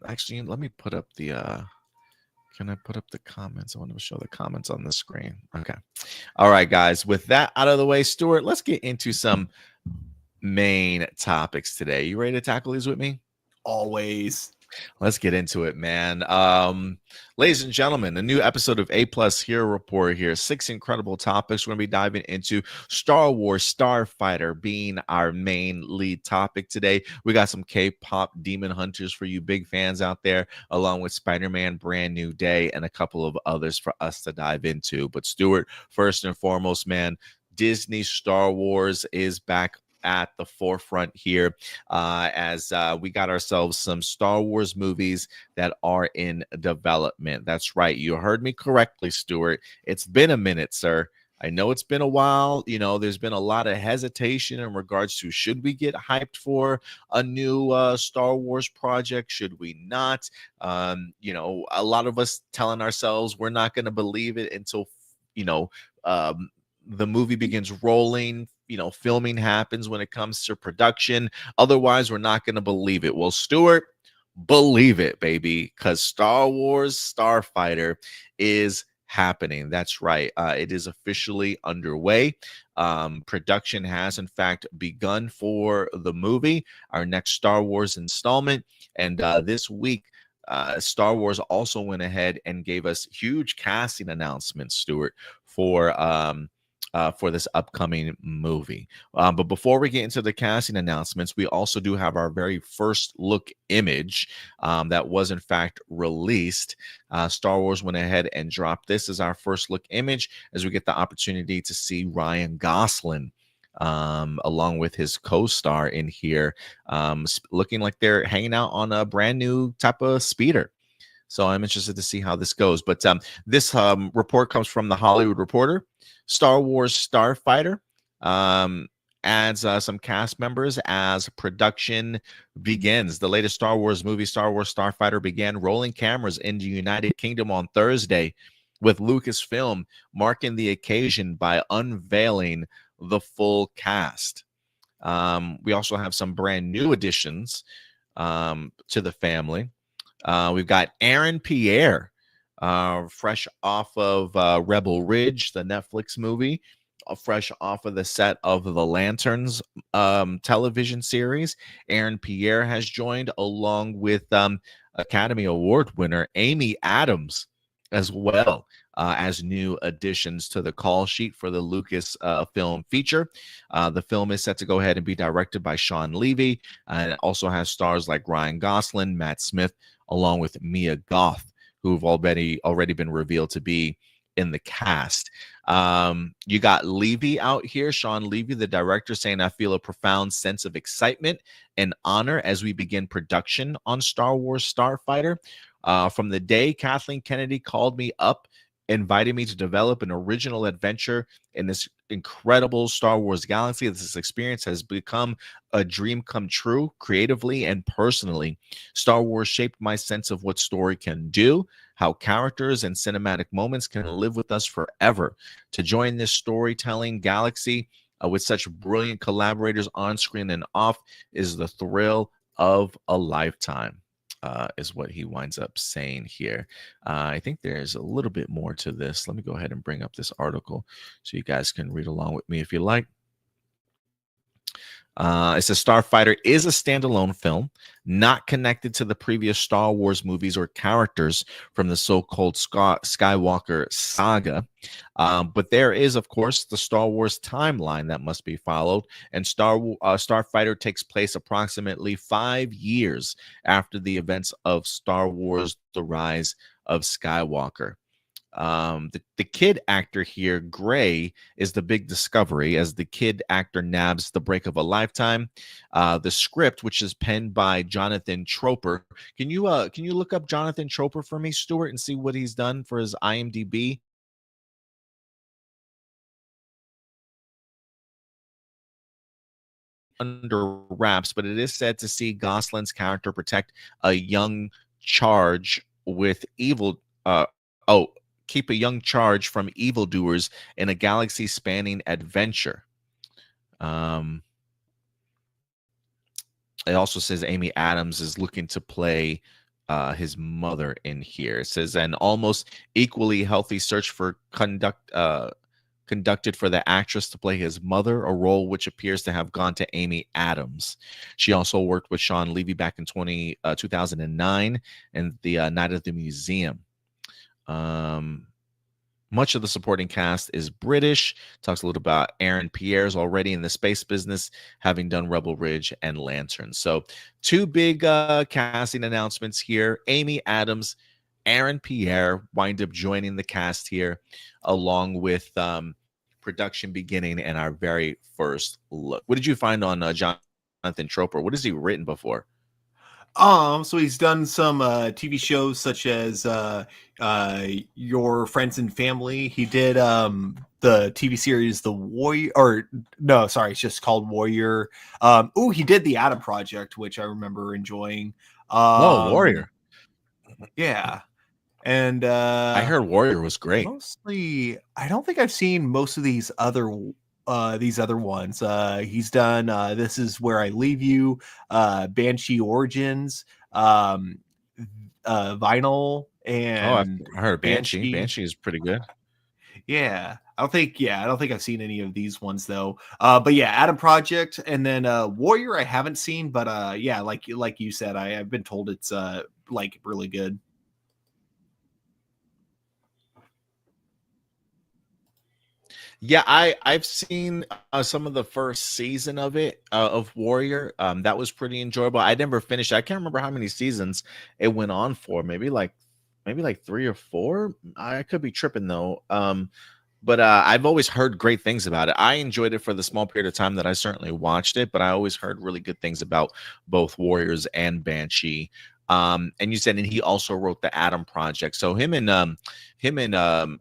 Actually, let me put up the can I put up the comments? I want to show the comments on the screen. Okay. All right, guys. With that out of the way, Stuart, let's get into some main topics today. You ready to tackle these with me? Always. Let's get into it, man. Ladies and gentlemen, a new episode of A+ Hero Report here. 6 incredible topics. We're going to be diving into Star Wars Starfighter being our main lead topic today. We got some K-pop demon hunters for you big fans out there, along with Spider-Man Brand New Day and a couple of others for us to dive into. But Stuart, first and foremost, man, Disney Star Wars is back at the forefront here, as we got ourselves some Star Wars movies that are in development. That's right. You heard me correctly, Stuart. It's been a minute, sir. I know it's been a while. There's been a lot of hesitation in regards to should we get hyped for a new Star Wars project? Should we not? A lot of us telling ourselves we're not going to believe it until, the movie begins rolling, filming happens when it comes to production. Otherwise, we're not going to believe it. Well, Stuart, believe it, baby, because Star Wars Starfighter is happening. That's right. It is officially underway. Production has, in fact, begun for the movie, our next Star Wars installment. And this week, Star Wars also went ahead and gave us huge casting announcements, Stuart, for this upcoming movie. But before we get into the casting announcements, we also do have our very first look image that was in fact released. Star Wars went ahead and dropped this as our first look image as we get the opportunity to see Ryan Gosling along with his co-star in here, looking like they're hanging out on a brand new type of speeder. So I'm interested to see how this goes. But this report comes from The Hollywood Reporter. Star Wars Starfighter adds some cast members as production begins. The latest Star Wars movie, Star Wars Starfighter, began rolling cameras in the United Kingdom on Thursday, with Lucasfilm marking the occasion by unveiling the full cast. We also have some brand new additions to the family. We've got Aaron Pierre, fresh off of Rebel Ridge, the Netflix movie, fresh off of the set of the Lanterns television series. Aaron Pierre has joined, along with Academy Award winner Amy Adams as well, as new additions to the call sheet for the Lucas film feature. The film is set to go ahead and be directed by Sean Levy, and it also has stars like Ryan Gosling, Matt Smith, along with Mia Goth, who've already been revealed to be in the cast. You got Levy out here, Sean Levy, the director, saying, "I feel a profound sense of excitement and honor as we begin production on Star Wars Starfighter. From the day Kathleen Kennedy called me up, invited me to develop an original adventure in this incredible Star Wars galaxy, this experience has become a dream come true, creatively and personally. Star Wars shaped my sense of what story can do, how characters and cinematic moments can live with us forever. To join this storytelling galaxy with such brilliant collaborators on screen and off is the thrill of a lifetime." is what he winds up saying here. I think there's a little bit more to this. Let me go ahead and bring up this article so you guys can read along with me if you like. It says Starfighter is a standalone film, not connected to the previous Star Wars movies or characters from the so-called Skywalker saga. But there is, of course, the Star Wars timeline that must be followed, and Starfighter takes place approximately 5 years after the events of Star Wars: The Rise of Skywalker. The kid actor here, Gray, is the big discovery as the kid actor nabs the break of a lifetime. The script, which is penned by Jonathan Troper, can you look up Jonathan Troper for me, Stuart, and see what he's done for his IMDb? Under wraps, but it is said to see Gosling's character protect a young charge with evil. Oh, keep a young charge from evildoers in a galaxy-spanning adventure. It also says Amy Adams is looking to play his mother in here. It says an almost equally healthy search for conducted for the actress to play his mother, a role which appears to have gone to Amy Adams. She also worked with Sean Levy back in 2009 and the Night of the Museum. Much of the supporting cast is British. Talks a little about Aaron Pierre's already in the space business, having done Rebel Ridge and Lantern. So 2 big casting announcements here. Amy Adams, Aaron Pierre wind up joining the cast here, along with production beginning and our very first look. What did you find on Jonathan Troper? What has he written before? So he's done some TV shows such as Your Friends and Family. He did the TV series The Warrior, or no, sorry, it's just called Warrior. He did the Adam Project, which I remember enjoying. Warrior. Yeah. And I heard Warrior was great. Mostly, I don't think I've seen most of these other ones. He's done This Is Where I Leave You, Banshee Origins, Vinyl, and I heard Banshee. Banshee is pretty good. Yeah. I don't think I've seen any of these ones though. But yeah, Adam Project and then Warrior I haven't seen, but yeah, like you said, I've been told it's like really good. Yeah, I've seen some of the first season of it of Warrior. That was pretty enjoyable. I never finished. I can't remember how many seasons it went on for. Maybe like 3 or 4. I could be tripping though. But I've always heard great things about it. I enjoyed it for the small period of time that I certainly watched it, but I always heard really good things about both Warriors and Banshee. And you said, and he also wrote the Adam Project. So him and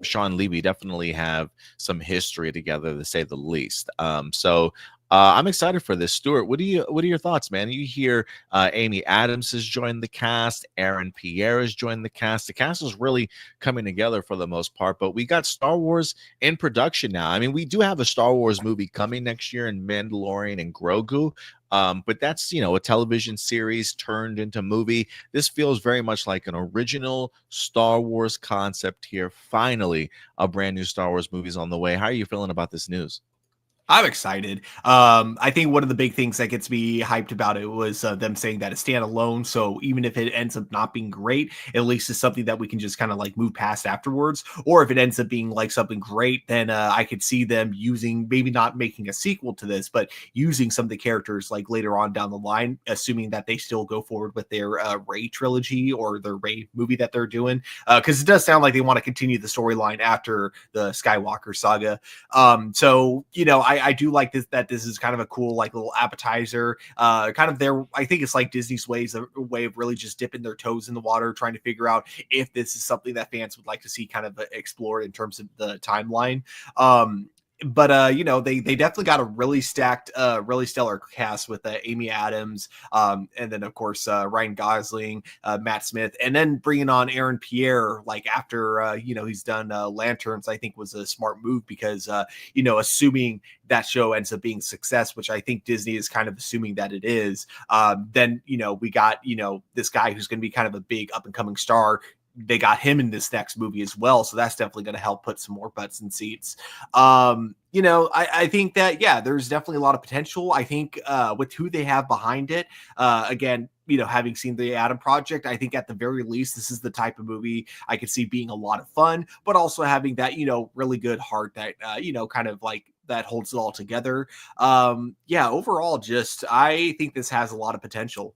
Sean Levy definitely have some history together, to say the least. So I'm excited for this. Stuart, what are your thoughts, man? You hear Amy Adams has joined the cast, Aaron Pierre has joined the cast. The cast is really coming together for the most part, but we got Star Wars in production now. I mean, we do have a Star Wars movie coming next year in Mandalorian and Grogu. But that's, a television series turned into movie. This feels very much like an original Star Wars concept here. Finally, a brand new Star Wars movie is on the way. How are you feeling about this news? I'm excited. I think one of the big things that gets me hyped about it was them saying that it's standalone. So even if it ends up not being great, at least it's something that we can just kind of like move past afterwards. Or if it ends up being like something great, then I could see them using, maybe not making a sequel to this, but using some of the characters like later on down the line, assuming that they still go forward with their Rey trilogy or their Rey movie that they're doing. Because it does sound like they want to continue the storyline after the Skywalker saga. So, I do like this, that this is kind of a cool, like little appetizer, kind of I think it's like Disney's way of really just dipping their toes in the water, trying to figure out if this is something that fans would like to see kind of explored in terms of the timeline. but they definitely got a really stacked really stellar cast with Amy Adams, and then of course Ryan Gosling, Matt Smith, and then bringing on Aaron Pierre like after he's done Lanterns. I think was a smart move because assuming that show ends up being success, which I think Disney is kind of assuming that it is, then we got this guy who's going to be kind of a big up and coming star. They got him in this next movie as well, so that's definitely going to help put some more butts in seats. I think that there's definitely a lot of potential. I think with who they have behind it, again, having seen the Adam Project, I think at the very least this is the type of movie I could see being a lot of fun, but also having that really good heart that kind of like that holds it all together. Overall, just I think this has a lot of potential.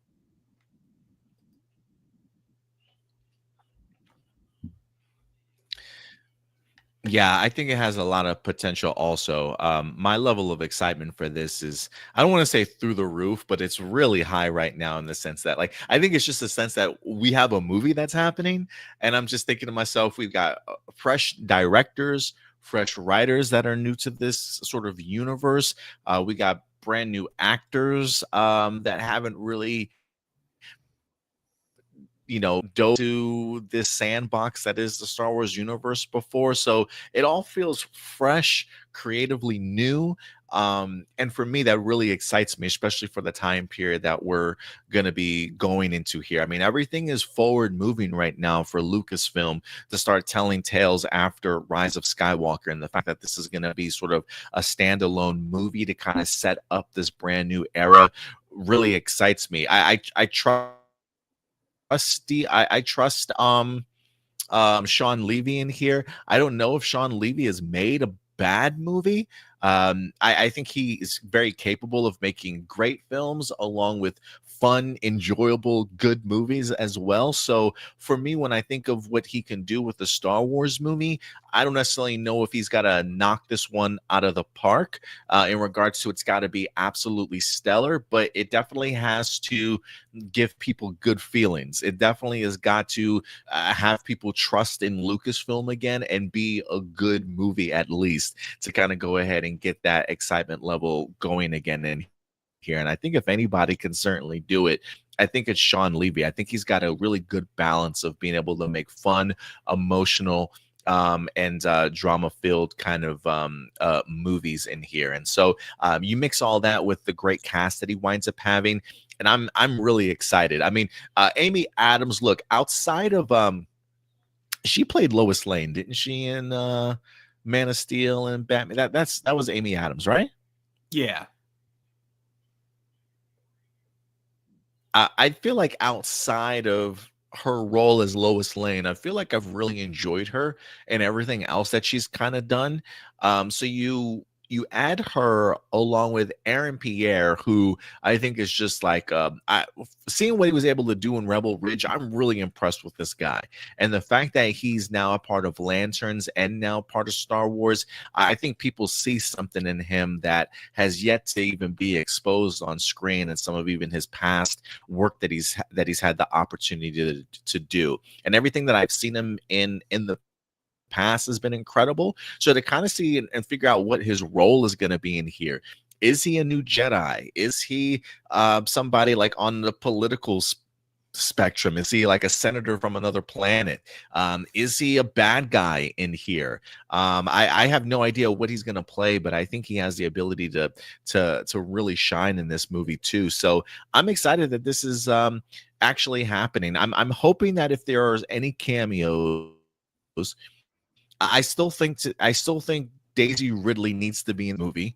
Yeah, I think it has a lot of potential also. My level of excitement for this is, I don't want to say through the roof, but it's really high right now in the sense that, like, I think it's just a sense that we have a movie that's happening. And I'm just thinking to myself, we've got fresh directors, fresh writers that are new to this sort of universe. We got brand new actors that haven't really dove to this sandbox that is the Star Wars universe before. So it all feels fresh, creatively new. And for me, that really excites me, especially for the time period that we're going to be going into here. I mean, everything is forward moving right now for Lucasfilm to start telling tales after Rise of Skywalker. And the fact that this is going to be sort of a standalone movie to kind of set up this brand new era really excites me. I I trust Sean Levy in here. I don't know if Sean Levy has made a bad movie. I think he is very capable of making great films along with fun, enjoyable, good movies as well. So for me, when I think of what he can do with the Star Wars movie, I don't necessarily know if he's got to knock this one out of the park in regards to it's got to be absolutely stellar, but it definitely has to give people good feelings. It definitely has got to have people trust in Lucasfilm again and be a good movie at least to kind of go ahead and get that excitement level going again in here. And I think if anybody can certainly do it, I think it's Sean Levy. I think he's got a really good balance of being able to make fun, emotional, and drama-filled kind of movies in here. And so you mix all that with the great cast that he winds up having, and I'm really excited. I mean, Amy Adams, look, outside of she played Lois Lane, didn't she, in Man of Steel and Batman? That was Amy Adams, right? Yeah. I feel like outside of her role as Lois Lane, I feel like I've really enjoyed her and everything else that she's kind of done. So you add her along with Aaron Pierre, who I think is just like seeing what he was able to do in Rebel Ridge. I'm really impressed with this guy, and the fact that he's now a part of Lanterns and now part of Star Wars. I think people see something in him that has yet to even be exposed on screen, and some of even his past work that he's had the opportunity to do, and everything that I've seen him in the past has been incredible. So to kind of see and figure out what his role is going to be in here. Is he a new Jedi? Is he somebody like on the political spectrum? Is he like a senator from another planet? Is he a bad guy in here? I have no idea what he's going to play, but I think he has the ability to really shine in this movie too. So I'm excited that this is actually happening. I'm hoping that if there are any cameos, I still think Daisy Ridley needs to be in the movie.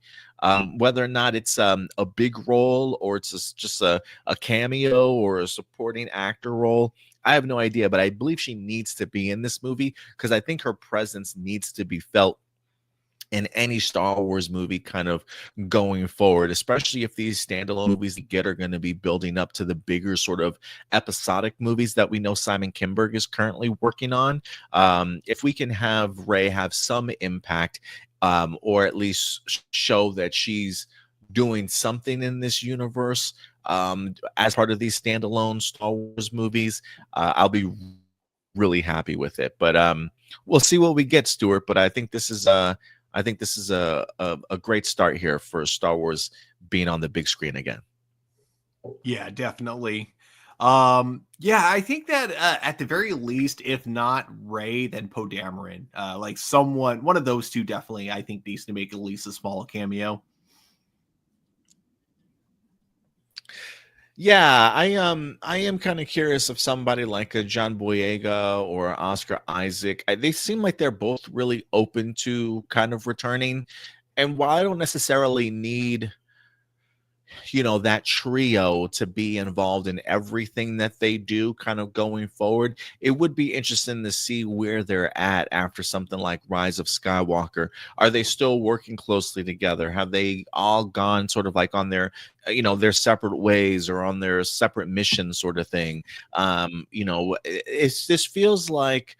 Whether or not it's a big role or it's just a cameo or a supporting actor role, I have no idea. But I believe she needs to be in this movie because I think her presence needs to be felt in any Star Wars movie kind of going forward, especially if these standalone movies you get are going to be building up to the bigger sort of episodic movies that we know Simon Kinberg is currently working on. If we can have Rey have some impact, or at least show that she's doing something in this universe as part of these standalone Star Wars movies, I'll be really happy with it. But we'll see what we get, Stuart. But I think this is I think this is a great start here for Star Wars being on the big screen again. Yeah, definitely. Yeah, I think that at the very least, if not Ray, then Poe Dameron, like one of those two, definitely, I think needs to make at least a small cameo. Yeah, I am kind of curious of somebody like a John Boyega or Oscar Isaac. They seem like they're both really open to kind of returning. And while I don't necessarily need, that trio to be involved in everything that they do kind of going forward, it would be interesting to see where they're at after something like Rise of Skywalker. Are they still working closely together? Have they all gone sort of like on their their separate ways or on their separate missions sort of thing? This feels like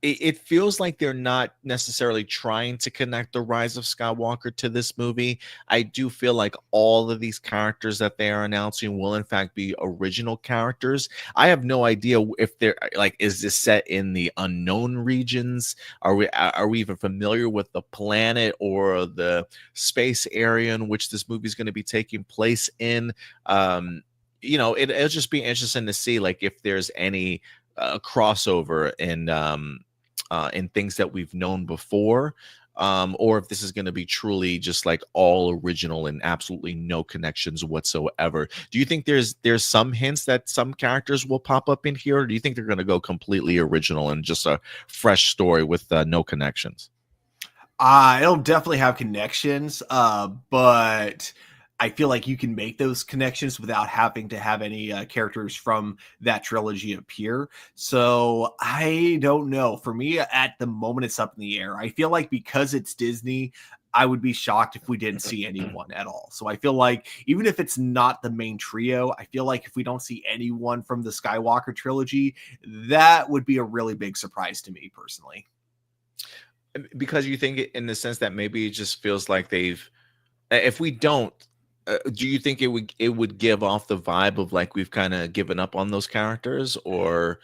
it feels like they're not necessarily trying to connect the Rise of Skywalker to this movie. I do feel like all of these characters that they are announcing will in fact be original characters. I have no idea if they're like, is this set in the unknown regions? Are we even familiar with the planet or the space area in which this movie is going to be taking place in? It'll just be interesting to see like if there's any crossover in things that we've known before, or if this is going to be truly just like all original and absolutely no connections whatsoever. Do you think there's some hints that some characters will pop up in here, or do you think they're going to go completely original and just a fresh story with no connections? It'll definitely have connections, but I feel like you can make those connections without having to have any characters from that trilogy appear. So I don't know. For me, at the moment, it's up in the air. I feel like because it's Disney, I would be shocked if we didn't see anyone at all. So I feel like even if it's not the main trio, I feel like if we don't see anyone from the Skywalker trilogy, that would be a really big surprise to me personally. Because you think in the sense that maybe it just feels like if we don't, do you think it would give off the vibe of like we've kind of given up on those characters, or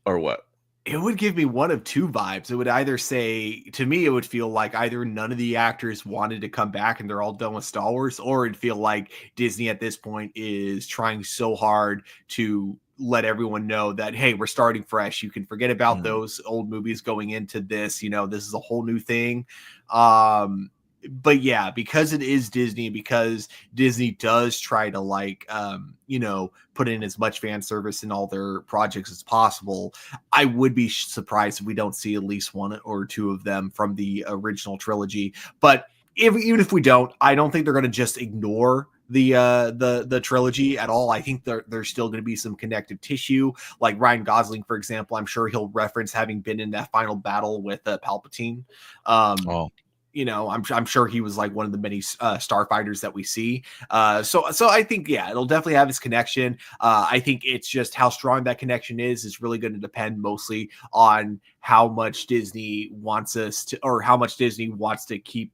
what? It would give me one of two vibes. It would either say, to me, it would feel like either none of the actors wanted to come back and they're all done with Star Wars, or it'd feel like Disney at this point is trying so hard to let everyone know that, hey, we're starting fresh. You can forget about Mm. those old movies going into this. This is a whole new thing. But yeah, because it is Disney, because Disney does try to put in as much fan service in all their projects as possible, I would be surprised if we don't see at least one or two of them from the original trilogy. But even if we don't, I don't think they're going to just ignore the trilogy at all. I think there's still going to be some connective tissue. Like Ryan Gosling, for example, I'm sure he'll reference having been in that final battle with Palpatine. Oh, I'm sure he was like one of the many starfighters that we see. So I think, yeah, it'll definitely have its connection. I think it's just how strong that connection is really going to depend mostly on how much Disney wants us to, or how much Disney wants to keep,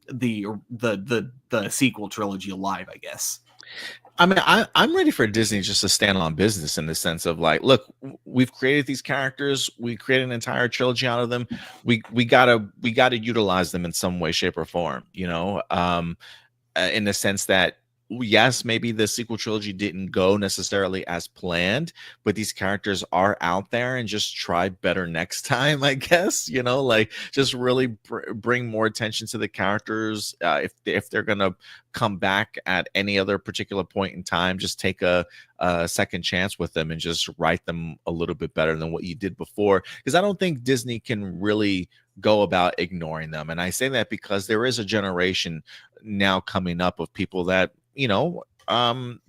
the sequel trilogy alive, I guess. I mean, I'm ready for Disney just to stand on business in the sense of like, look, we've created these characters, we created an entire trilogy out of them. We gotta utilize them in some way, shape, or form. In the sense that yes, maybe the sequel trilogy didn't go necessarily as planned, but these characters are out there, and just try better next time, I guess. Like just really bring more attention to the characters. If they're gonna come back at any other particular point in time, just take a second chance with them and just write them a little bit better than what you did before. Because I don't think Disney can really go about ignoring them. And I say that because there is a generation now coming up of people that,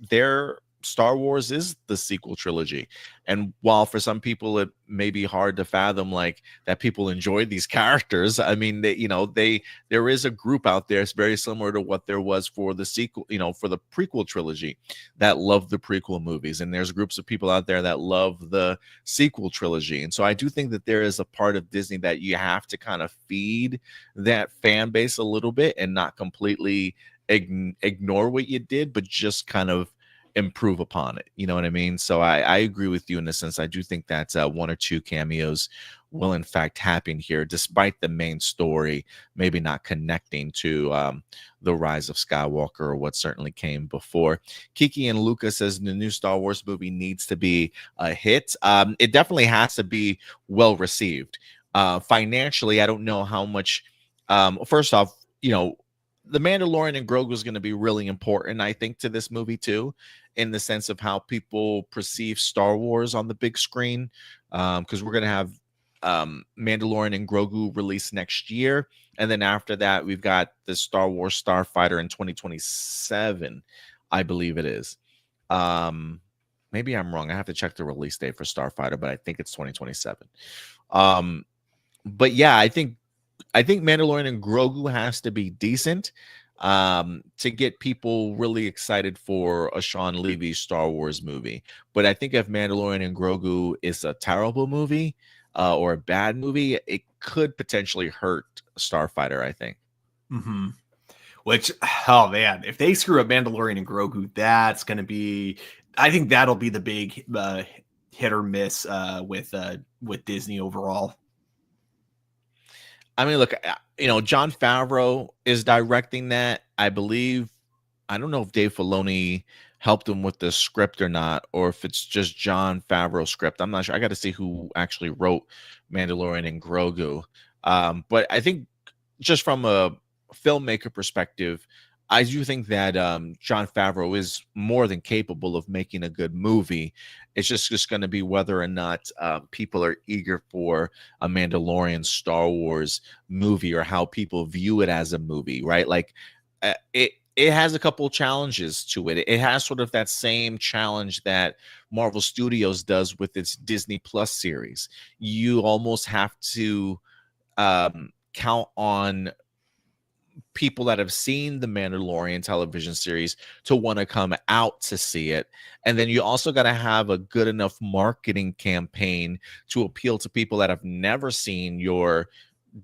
their Star Wars is the sequel trilogy. And while for some people it may be hard to fathom like that people enjoy these characters, I mean, there is a group out there, it's very similar to what there was for the sequel, for the prequel trilogy, that love the prequel movies. And there's groups of people out there that love the sequel trilogy. And so I do think that there is a part of Disney that you have to kind of feed that fan base a little bit and not completely ignore what you did, but just kind of improve upon it. You know what I mean? So I agree with you in the sense. I do think that one or two cameos will in fact happen here, despite the main story maybe not connecting to the rise of Skywalker or what certainly came before. Kiki and Lucas says the new Star Wars movie needs to be a hit. It definitely has to be well received. Financially, I don't know how much. First off, the Mandalorian and Grogu is going to be really important, I think, to this movie too, in the sense of how people perceive Star Wars on the big screen. Because we're going to have Mandalorian and Grogu released next year, and then after that, we've got the Star Wars Starfighter in 2027, I believe it is. Maybe I'm wrong. I have to check the release date for Starfighter, but I think it's 2027. But yeah, I think Mandalorian and Grogu has to be decent to get people really excited for a Sean Levy Star Wars movie. But I think if Mandalorian and Grogu is a terrible movie or a bad movie, it could potentially hurt Starfighter, I think. Mm-hmm. Which, oh man, if they screw up Mandalorian and Grogu, that's going to be, I think that'll be the big hit or miss with Disney overall. I mean, look, Jon Favreau is directing that. I believe, I don't know if Dave Filoni helped him with the script or not, or if it's just Jon Favreau's script. I'm not sure. I got to see who actually wrote Mandalorian and Grogu. But I think just from a filmmaker perspective, I do think that Jon Favreau is more than capable of making a good movie. It's just going to be whether or not people are eager for a Mandalorian Star Wars movie or how people view it as a movie, right? Like it has a couple challenges to it. It has sort of that same challenge that Marvel Studios does with its Disney Plus series. You almost have to count on people that have seen the Mandalorian television series to want to come out to see it. And then you also got to have a good enough marketing campaign to appeal to people that have never seen your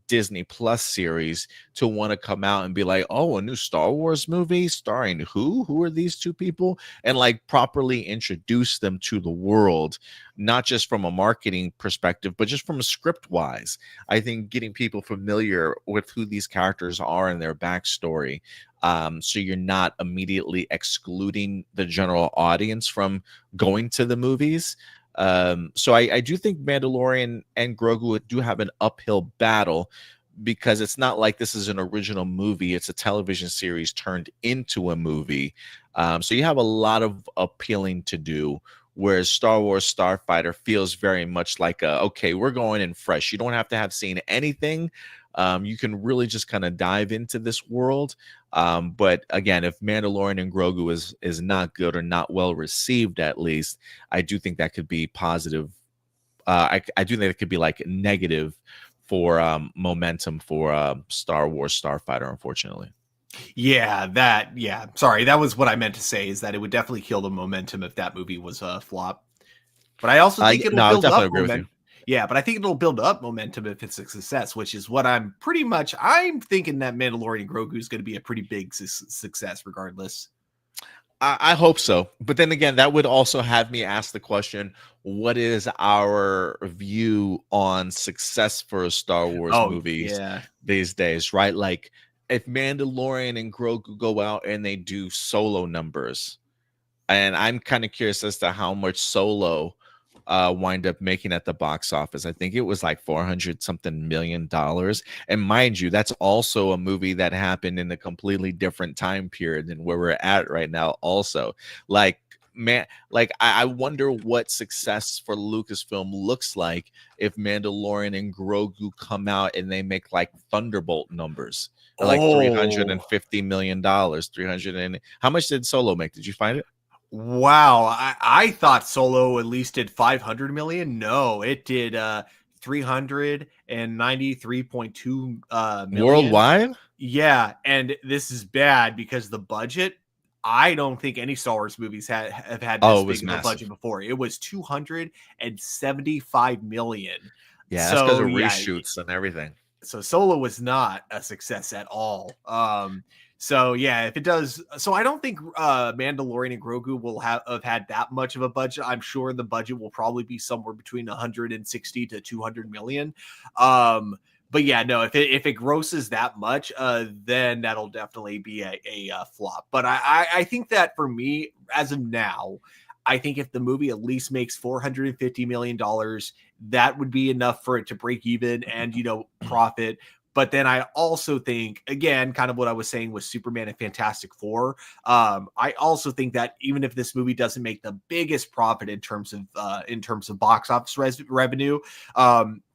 Disney Plus series to want to come out and be like, oh, a new Star Wars movie starring who are these two people, and like properly introduce them to the world, not just from a marketing perspective but just from a script wise. I think getting people familiar with who these characters are and their backstory, so you're not immediately excluding the general audience from going to the movies. So I do think Mandalorian and Grogu do have an uphill battle, because it's not like this is an original movie. It's a television series turned into a movie. So you have a lot of appealing to do, whereas Star Wars Starfighter feels very much like okay, we're going in fresh. You don't have to have seen anything. You can really just kind of dive into this world. But again, if Mandalorian and Grogu is not good or not well received, at least, I do think that could be positive. I do think it could be like negative for momentum for Star Wars Starfighter, unfortunately. Yeah. Sorry, that was what I meant to say, is that it would definitely kill the momentum if that movie was a flop. But I also think it'll build up momentum. Yeah, but I think it'll build up momentum if it's a success, which is what I'm thinking that Mandalorian Grogu is going to be a pretty big success regardless. I hope so. But then again, that would also have me ask the question, what is our view on success for Star Wars movies these days, right? Like if Mandalorian and Grogu go out and they do Solo numbers, and I'm kind of curious as to how much Solo wind up making at the box office. I think it was like 400 something million dollars. And mind you, that's also a movie that happened in a completely different time period than where we're at right now. Also, like, man, like I wonder what success for Lucasfilm looks like if Mandalorian and Grogu come out and they make like Thunderbolt numbers. Like $350 million. 300 and how much did Solo make? Did you find it? Wow, I thought Solo at least did 500 million. No, it did 393.2 million worldwide. Yeah, and this is bad because the budget, I don't think any Star Wars movies have had this big of a budget before. It was 275 million. Yeah, that's because of reshoots and everything. So Solo was not a success at all. So yeah, if it does, so I don't think Mandalorian and Grogu will have had that much of a budget. I'm sure the budget will probably be somewhere between 160 to 200 million. But yeah, no, if it grosses that much, then that'll definitely be a flop. But I think that for me, as of now, I think if the movie at least makes $450 million, that would be enough for it to break even and profit. But then I also think, again, kind of what I was saying with Superman and Fantastic Four. I also think that even if this movie doesn't make the biggest profit in terms of box office revenue,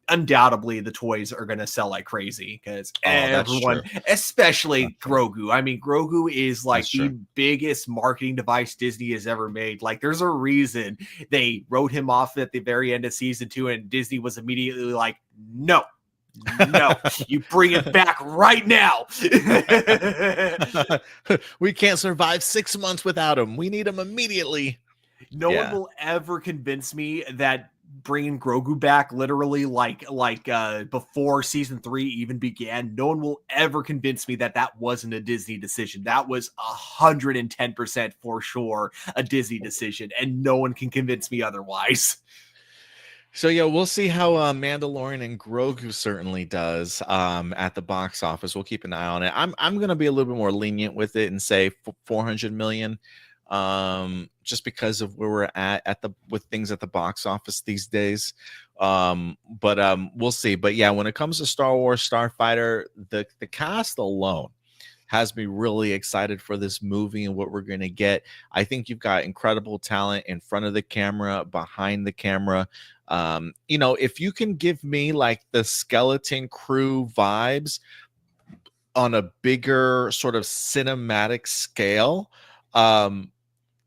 undoubtedly the toys are going to sell like crazy because everyone, especially Grogu. I mean, Grogu is like the biggest marketing device Disney has ever made. Like, there's a reason they wrote him off at the very end of season 2, and Disney was immediately like, no, you bring it back right now. We can't survive 6 months without him. We need him immediately. No one will ever convince me that bringing Grogu back literally like before season 3 even began, no one will ever convince me that that wasn't a Disney decision. That was 110% for sure a Disney decision, and no one can convince me otherwise. So yeah, we'll see how Mandalorian and Grogu certainly does at the box office. We'll keep an eye on it. I'm going to be a little bit more lenient with it and say 400 million, just because of where we're at with things at the box office these days. But we'll see. But yeah, when it comes to Star Wars Starfighter, the cast alone has me really excited for this movie and what we're going to get. I think you've got incredible talent in front of the camera, behind the camera. If you can give me like the Skeleton Crew vibes on a bigger sort of cinematic scale,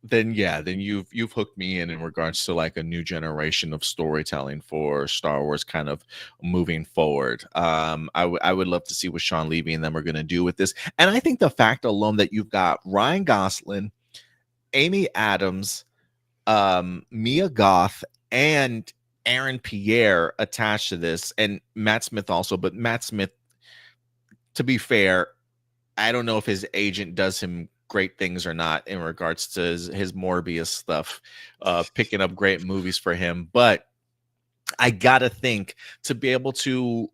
then you've hooked me in regards to like a new generation of storytelling for Star Wars kind of moving forward. I would love to see what Sean Levy and them are going to do with this. And I think the fact alone that you've got Ryan Gosling, Amy Adams, Mia Goth, and Aaron Pierre attached to this, and Matt Smith also. But Matt Smith, to be fair, I don't know if his agent does him great things or not in regards to his Morbius stuff, picking up great movies for him. But I gotta think, to be able to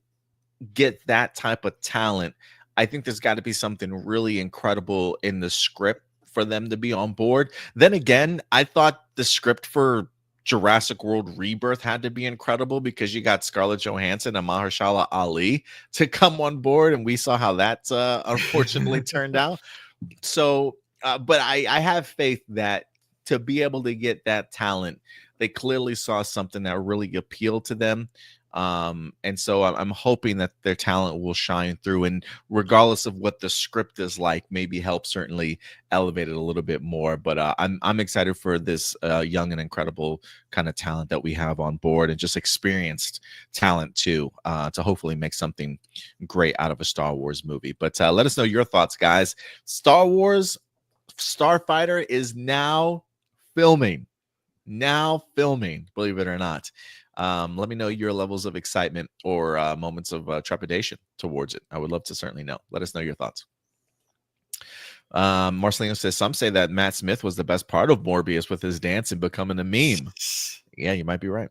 get that type of talent, I think there's got to be something really incredible in the script for them to be on board. Then again, I thought the script for Jurassic World Rebirth had to be incredible because you got Scarlett Johansson and Mahershala Ali to come on board, and we saw how that unfortunately turned out. So, but I have faith that to be able to get that talent, they clearly saw something that really appealed to them. And so I'm hoping that their talent will shine through, and regardless of what the script is like, maybe help certainly elevate it a little bit more. But I'm excited for this young and incredible kind of talent that we have on board, and just experienced talent too, to hopefully make something great out of a Star Wars movie. But let us know your thoughts, guys. Star Wars Starfighter is now filming, believe it or not. Let me know your levels of excitement or moments of trepidation towards it. I would love to certainly know. Let us know your thoughts. Marcelino says, some say that Matt Smith was the best part of Morbius with his dance and becoming a meme. Yeah, you might be right.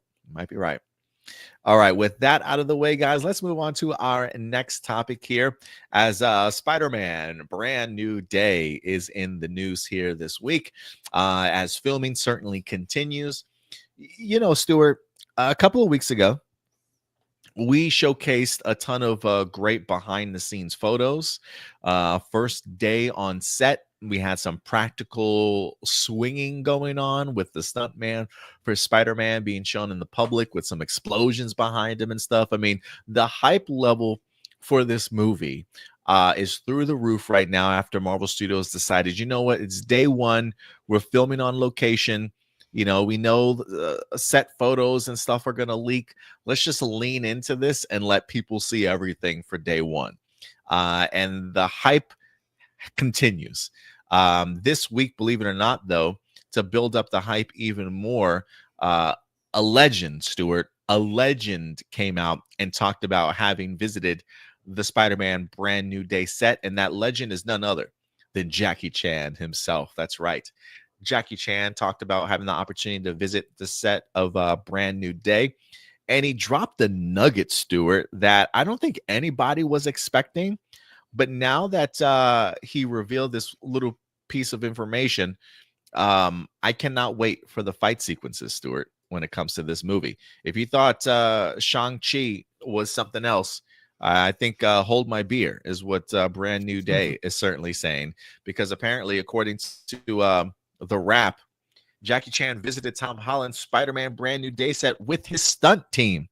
All right, with that out of the way, guys, let's move on to our next topic here. As Spider-Man Brand New Day is in the news here this week, as filming certainly continues. Stuart, a couple of weeks ago, we showcased a ton of great behind-the-scenes photos. First day on set, we had some practical swinging going on with the stuntman for Spider-Man being shown in the public with some explosions behind him and stuff. I mean, the hype level for this movie is through the roof right now after Marvel Studios decided, you know what, it's day one. We're filming on location. We know set photos and stuff are going to leak. Let's just lean into this and let people see everything for day one. And the hype continues. This week, believe it or not, though, to build up the hype even more, a legend, Stuart, came out and talked about having visited the Spider-Man Brand New Day set. And that legend is none other than Jackie Chan himself. That's right. Jackie Chan talked about having the opportunity to visit the set of Brand New Day, and he dropped the nugget, Stuart, that I don't think anybody was expecting. But now that he revealed this little piece of information, I cannot wait for the fight sequences, Stuart, when it comes to this movie. If you thought Shang-Chi was something else, I think Hold My Beer is what Brand New Day is certainly saying, because apparently, according to The Wrap, Jackie Chan visited Tom Holland's Spider-Man Brand New Day set with his stunt team.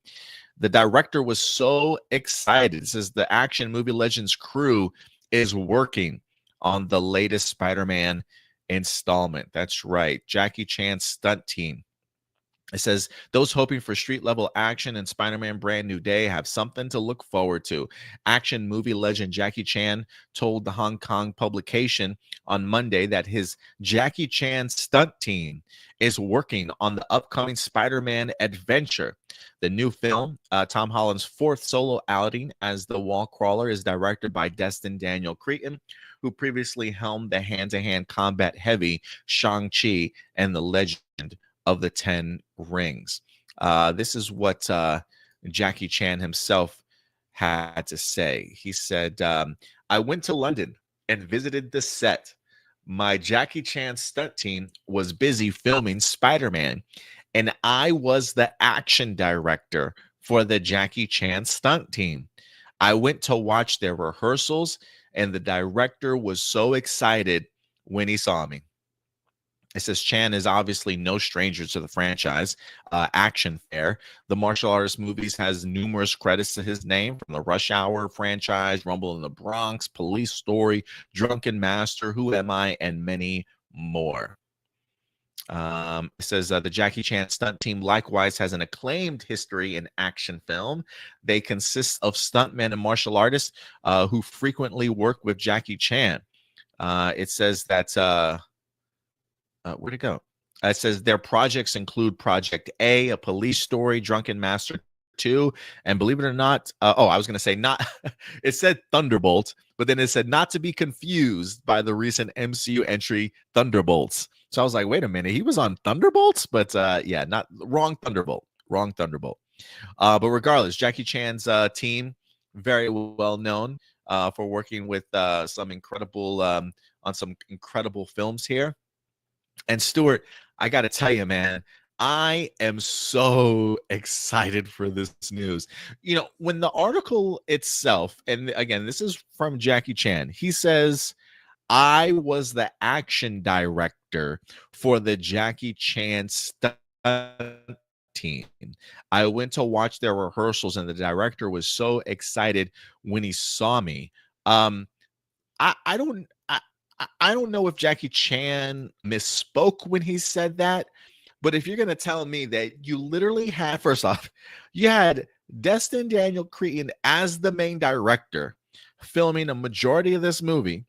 The director was so excited. It says the action movie Legends crew is working on the latest Spider-Man installment. That's right. Jackie Chan's stunt team. It says those hoping for street level action in Spider-Man Brand New Day have something to look forward to. Action movie legend Jackie Chan told the Hong Kong publication on Monday that his Jackie Chan stunt team is working on the upcoming Spider-Man adventure. The new film, Tom Holland's fourth solo outing as the wall crawler, is directed by Destin Daniel Cretton, who previously helmed the hand-to-hand combat heavy Shang-Chi and the Legend of the Ten Rings. This is what Jackie Chan himself had to say. He said, I went to London and visited the set. My Jackie Chan stunt team was busy filming Spider-Man, and I was the action director for the Jackie Chan stunt team. I went to watch their rehearsals, and the director was so excited when he saw me. It says Chan is obviously no stranger to the franchise. Action Fair, the martial artist movies, has numerous credits to his name, from the Rush Hour franchise, Rumble in the Bronx, Police Story, Drunken Master, Who Am I, and many more. It says the Jackie Chan stunt team likewise has an acclaimed history in action film. They consist of stuntmen and martial artists who frequently work with Jackie Chan. It says that... where'd it go? It says their projects include Project A Police Story, Drunken Master 2, and believe it or not, I was going to say not, it said Thunderbolt, but then it said not to be confused by the recent MCU entry Thunderbolts. So I was like, wait a minute, he was on Thunderbolts? But yeah, not wrong Thunderbolt, wrong Thunderbolt. But regardless, Jackie Chan's team, very well known for working with some incredible, on some incredible films here. And Stuart, I got to tell you, man, I am so excited for this news. You know, when the article itself, and again, this is from Jackie Chan, he says, I was the action director for the Jackie Chan stunt team. I went to watch their rehearsals, and the director was so excited when he saw me. I don't know if Jackie Chan misspoke when he said that, but if you're going to tell me that you literally had, first off, you had Destin Daniel Cretton as the main director filming a majority of this movie,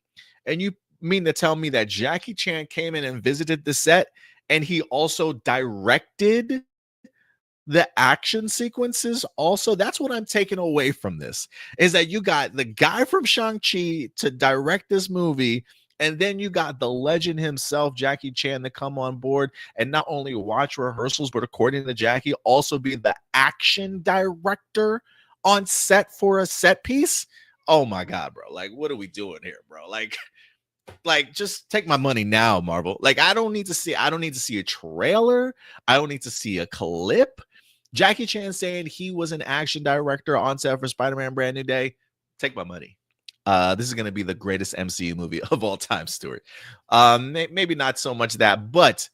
and you mean to tell me that Jackie Chan came in and visited the set and he also directed the action sequences also? That's what I'm taking away from this, is that you got the guy from Shang-Chi to direct this movie, and then you got the legend himself, Jackie Chan, to come on board and not only watch rehearsals, but according to Jackie, also be the action director on set for a set piece. Oh my God, bro. Like, what are we doing here, bro? Like just take my money now, Marvel. Like, I don't need to see a trailer. I don't need to see a clip. Jackie Chan saying he was an action director on set for Spider-Man Brand New Day. Take my money. This is going to be the greatest MCU movie of all time, Stuart. Maybe not so much that, but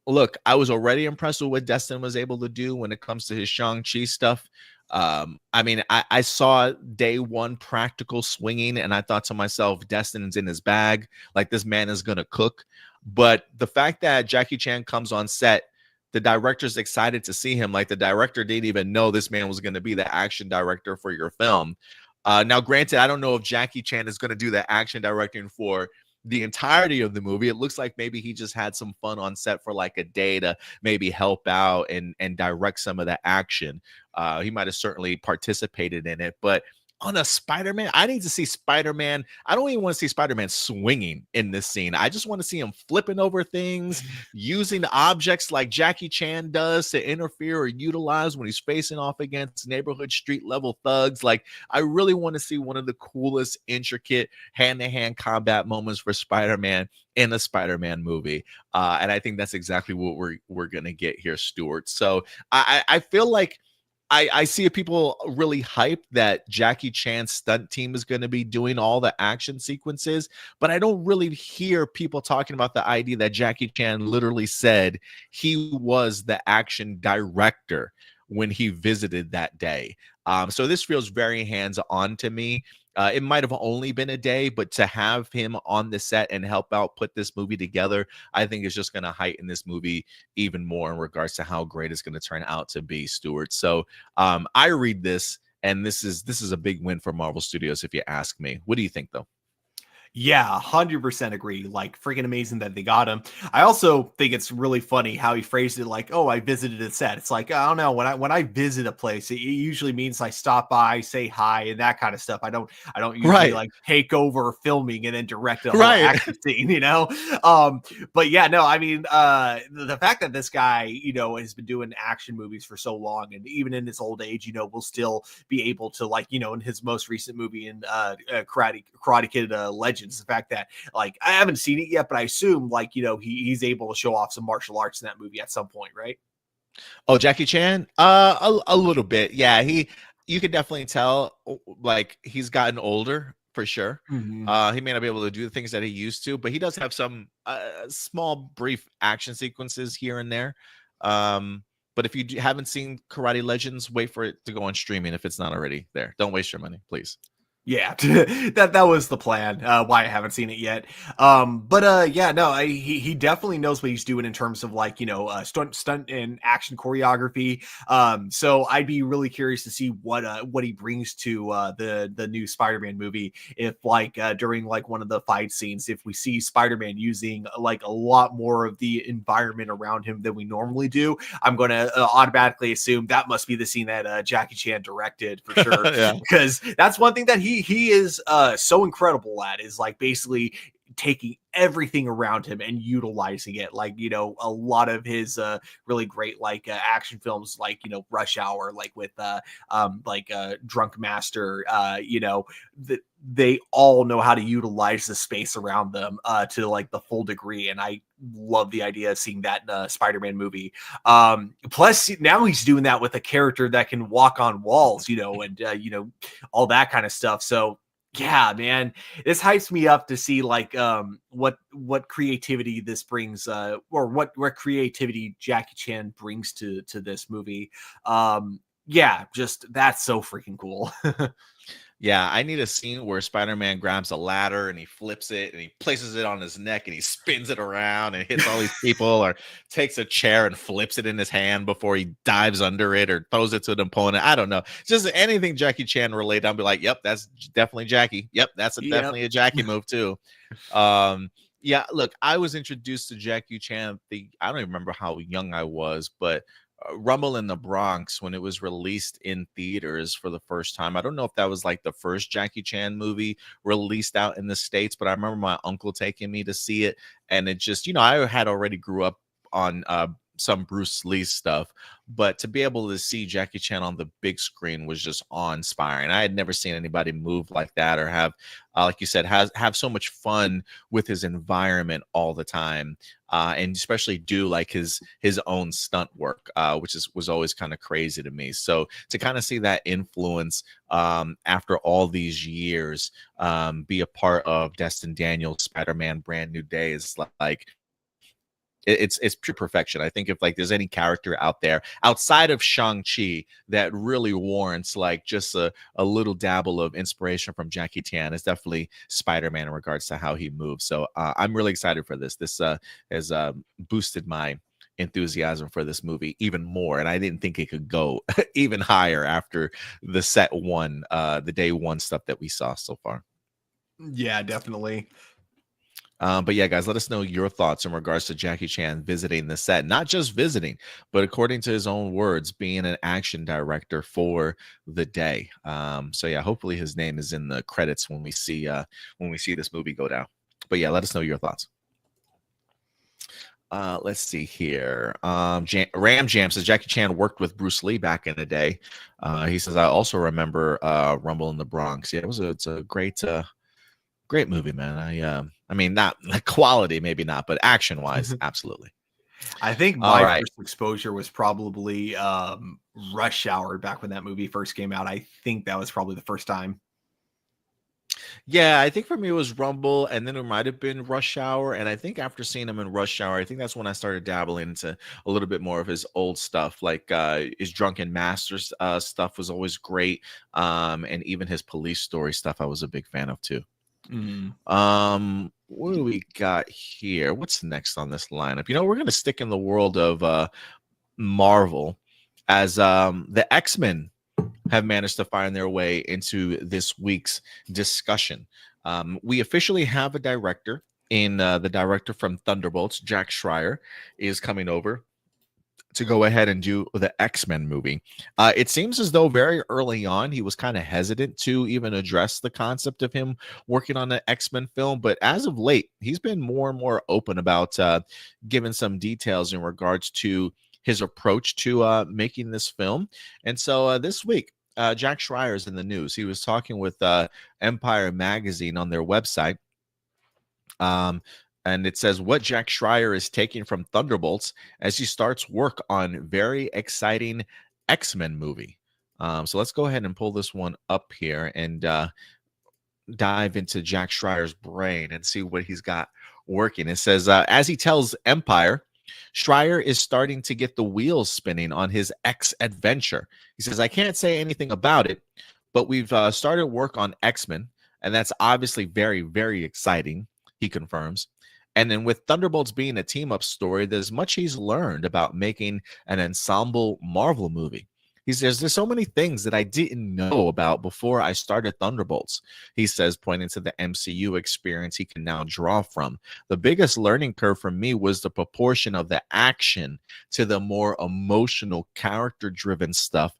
look, I was already impressed with what Destin was able to do when it comes to his Shang-Chi stuff. I mean, I saw day one practical swinging, and I thought to myself, Destin's in his bag. Like, this man is going to cook. But the fact that Jackie Chan comes on set, the director's excited to see him. Like, the director didn't even know this man was going to be the action director for your film. Now, granted, I don't know if Jackie Chan is going to do the action directing for the entirety of the movie. It looks like maybe he just had some fun on set for like a day to maybe help out and direct some of the action. He might have certainly participated in it, but on a Spider-Man. I need to see Spider-Man. I don't even want to see Spider-Man swinging in this scene. I just want to see him flipping over things, using objects like Jackie Chan does to interfere or utilize when he's facing off against neighborhood street level thugs. Like, I really want to see one of the coolest, intricate hand-to-hand combat moments for Spider-Man in a Spider-Man movie. And I think that's exactly what we're gonna get here, Stuart. So I feel like I see people really hyped that Jackie Chan's stunt team is going to be doing all the action sequences, but I don't really hear people talking about the idea that Jackie Chan literally said he was the action director when he visited that day. So this feels very hands-on to me. It might have only been a day, but to have him on the set and help out put this movie together, I think is just going to heighten this movie even more in regards to how great it's going to turn out to be, Stuart. So I read this, and this is a big win for Marvel Studios, if you ask me. What do you think, though? Yeah, 100% agree. Like, freaking amazing that they got him. I also think it's really funny how he phrased it like, "Oh, I visited a set." It's like, I don't know, when I visit a place, it usually means I stop by, say hi, and that kind of stuff. I don't usually Right. like take over filming and then direct a whole Right. action scene, you know? But yeah, no, I mean, the fact that this guy, has been doing action movies for so long, and even in his old age, will still be able to, like, in his most recent movie in Karate Kid Legends, the fact that, like, I haven't seen it yet, but I assume, like, he's able to show off some martial arts in that movie at some point, right? Oh, Jackie Chan? A little bit. Yeah, you could definitely tell like he's gotten older for sure. Mhm. He may not be able to do the things that he used to, but he does have some small brief action sequences here and there. But if you haven't seen Karate Legends, wait for it to go on streaming if it's not already there. Don't waste your money, please. Yeah, that was the plan. Why I haven't seen it yet. But yeah, no, he definitely knows what he's doing in terms of, like, stunt and action choreography. So I'd be really curious to see what he brings to the new Spider-Man movie. If, like, during, like, one of the fight scenes, if we see Spider-Man using, like, a lot more of the environment around him than we normally do, I'm going to automatically assume that must be the scene that Jackie Chan directed for sure, Yeah. because that's one thing that he is so incredible at, is, like, basically taking everything around him and utilizing it. Like, a lot of his really great, like, action films, like, Rush Hour, like with Drunk Master, they all know how to utilize the space around them to, like, the full degree, and I love the idea of seeing that in a Spider-Man movie. Plus, now he's doing that with a character that can walk on walls, and all that kind of stuff. So yeah, man, this hypes me up to see, like, what creativity this brings, or what creativity Jackie Chan brings to this movie. Yeah, just that's so freaking cool. Yeah, I need a scene where Spider-Man grabs a ladder and he flips it and he places it on his neck and he spins it around and hits all these people, or takes a chair and flips it in his hand before he dives under it or throws it to an opponent. I don't know. Just anything Jackie Chan related, I'll be like, yep, that's definitely Jackie. Yep, that's Yep. definitely a Jackie move too. Yeah, look, I was introduced to Jackie Chan. I don't even remember how young I was, but Rumble in the Bronx, when it was released in theaters for the first time. I don't know if that was like the first Jackie Chan movie released out in the States, but I remember my uncle taking me to see it. And it just, I had already grew up on some Bruce Lee stuff, but to be able to see Jackie Chan on the big screen was just awe-inspiring. I had never seen anybody move like that, or have, like you said, have so much fun with his environment all the time, and especially do like his own stunt work, which was always kind of crazy to me. So to kind of see that influence after all these years, be a part of Destin Daniels' Spider-Man Brand New Day is like it's pure perfection. I think if like there's any character out there outside of Shang-Chi that really warrants like just a little dabble of inspiration from Jackie Chan, it's definitely Spider-Man in regards to how he moves. So I'm really excited for this. This has boosted my enthusiasm for this movie even more, and I didn't think it could go even higher after the day one stuff that we saw so far. Yeah, definitely. But yeah, guys, let us know your thoughts in regards to Jackie Chan visiting the set. Not just visiting, but according to his own words, being an action director for the day. So yeah, hopefully his name is in the credits when we see this movie go down. But yeah, let us know your thoughts. Let's see here. Ram Jam says Jackie Chan worked with Bruce Lee back in the day. He says I also remember Rumble in the Bronx. Yeah, it's a great movie, man. I mean, not like quality, maybe not, but action wise, absolutely. I think my first exposure was probably Rush Hour back when that movie first came out. I think that was probably the first time. Yeah, I think for me it was Rumble, and then it might have been Rush Hour. And I think after seeing him in Rush Hour, I think that's when I started dabbling into a little bit more of his old stuff, like his Drunken Masters stuff was always great, and even his Police Story stuff I was a big fan of too. What do we got here? What's next on this lineup? We're gonna stick in the world of Marvel, as the X-Men have managed to find their way into this week's discussion. We officially have a director in the director from Thunderbolts, Jack Schreier, is coming over to go ahead and do the X-Men movie. It seems as though very early on he was kind of hesitant to even address the concept of him working on an X-Men film, but as of late, he's been more and more open about giving some details in regards to his approach to making this film. And so this week, Jack Schreier is in the news. He was talking with Empire Magazine on their website. And it says what Jack Schreier is taking from Thunderbolts as he starts work on very exciting X-Men movie. So let's go ahead and pull this one up here and dive into Jack Schreier's brain and see what he's got working. It says, as he tells Empire, Schreier is starting to get the wheels spinning on his X adventure. He says, I can't say anything about it, but we've started work on X-Men, and that's obviously very, very exciting, he confirms. And then with Thunderbolts being a team-up story, there's much he's learned about making an ensemble Marvel movie. He says, there's so many things that I didn't know about before I started Thunderbolts. He says, pointing to the MCU experience he can now draw from. The biggest learning curve for me was the proportion of the action to the more emotional, character-driven stuff,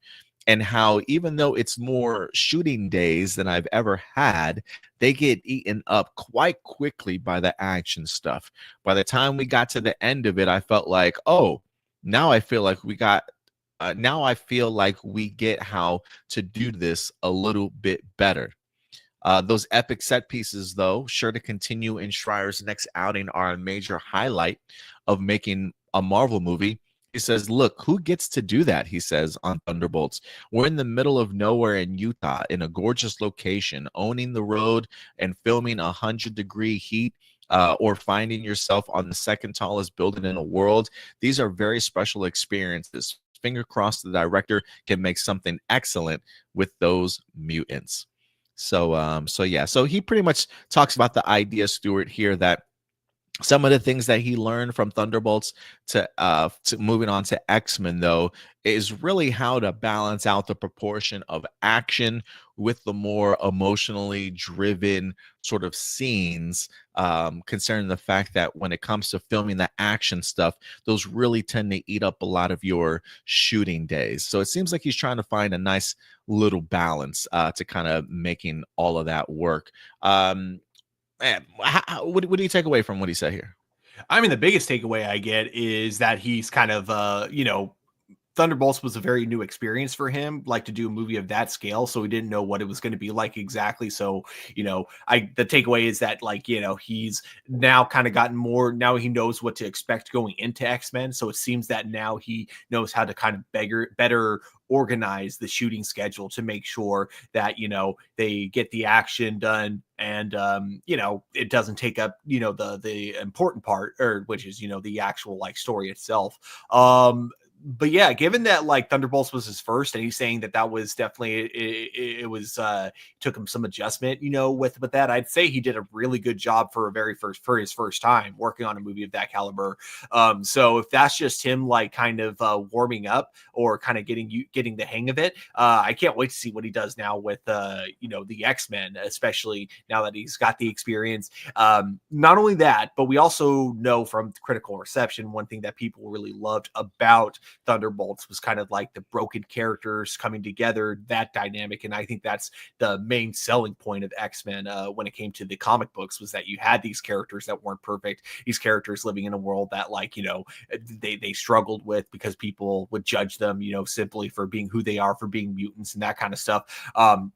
and how even though it's more shooting days than I've ever had, they get eaten up quite quickly by the action stuff. By the time we got to the end of it, I felt like, oh, now I feel like we got now I feel like we get how to do this a little bit better. Those epic set pieces, though, sure to continue in Schreier's next outing, are a major highlight of making a Marvel movie. He says, look, who gets to do that? He says on Thunderbolts. We're in the middle of nowhere in Utah in a gorgeous location, owning the road and filming 100-degree heat, or finding yourself on the second tallest building in the world. These are very special experiences. Finger crossed the director can make something excellent with those mutants. So he pretty much talks about the idea, Stuart, here, that some of the things that he learned from Thunderbolts to moving on to X-Men, though, is really how to balance out the proportion of action with the more emotionally driven sort of scenes, concerning the fact that when it comes to filming the action stuff, those really tend to eat up a lot of your shooting days. So it seems like he's trying to find a nice little balance to kind of making all of that work. Man, what do you take away from what he said here? I mean, the biggest takeaway I get is that he's kind of, Thunderbolts was a very new experience for him, like to do a movie of that scale. So he didn't know what it was going to be like exactly. So, the takeaway is that, he's now kind of gotten more, now he knows what to expect going into X-Men. So it seems that now he knows how to kind of better organize the shooting schedule to make sure that, they get the action done and, it doesn't take up, the important part, or which is, the actual story itself. but yeah, given that like Thunderbolts was his first, and he's saying that that was definitely it was took him some adjustment, you know, with that. I'd say he did a really good job for his first time working on a movie of that caliber. So if that's just him like kind of warming up or kind of getting the hang of it, I can't wait to see what he does now with you know, the X-Men, especially now that he's got the experience. Not only that, but we also know from critical reception, one thing that people really loved about Thunderbolts was kind of like the broken characters coming together, that dynamic. And I think that's the main selling point of X-Men when it came to the comic books, was that you had these characters that weren't perfect, these characters living in a world that, like, you know, they struggled with because people would judge them, you know, simply for being who they are, for being mutants and that kind of stuff.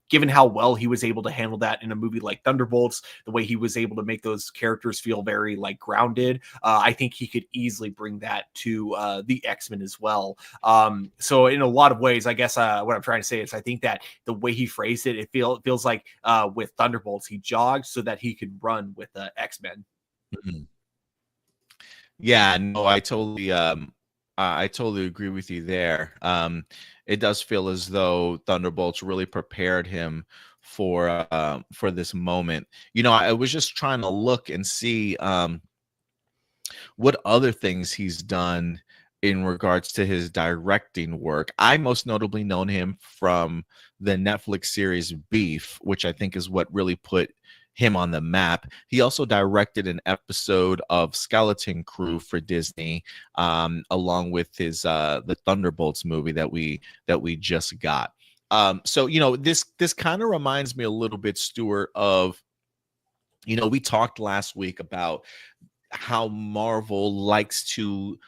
Given how well he was able to handle that in a movie like Thunderbolts, the way he was able to make those characters feel very like grounded, I think he could easily bring that to the X-Men as well. So in a lot of ways, I guess what I'm trying to say is I think that the way he phrased it, it feels like with Thunderbolts, he jogged so that he could run with X-Men. Mm-hmm. Yeah, no, I totally agree with you there. It does feel as though Thunderbolts really prepared him for this moment. You know, I was just trying to look and see what other things he's done in regards to his directing work. I most notably known him from the Netflix series Beef, which I think is what really put him on the map. He also directed an episode of Skeleton Crew for Disney, along with his the Thunderbolts movie that we just got. So you know, this kind of reminds me a little bit, Stuart, of, you know, we talked last week about how Marvel likes to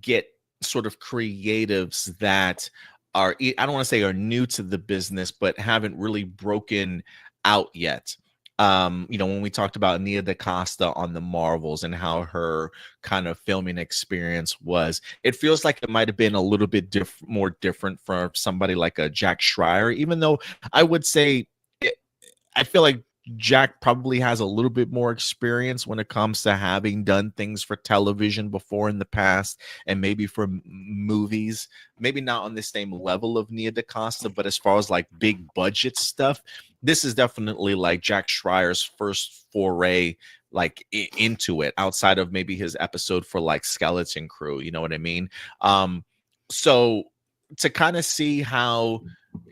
get sort of creatives that are, I don't want to say are new to the business, but haven't really broken out yet. You know, when we talked about Nia DaCosta on the Marvels and how her kind of filming experience was, it feels like it might have been a little bit more different for somebody like a Jack Schreier, even though I would say I feel like Jack probably has a little bit more experience when it comes to having done things for television before in the past, and maybe for movies, maybe not on the same level of Nia DaCosta, but as far as like big budget stuff, this is definitely like Jack Schreier's first foray like into it, outside of maybe his episode for like Skeleton Crew, you know what I mean? So to kind of see how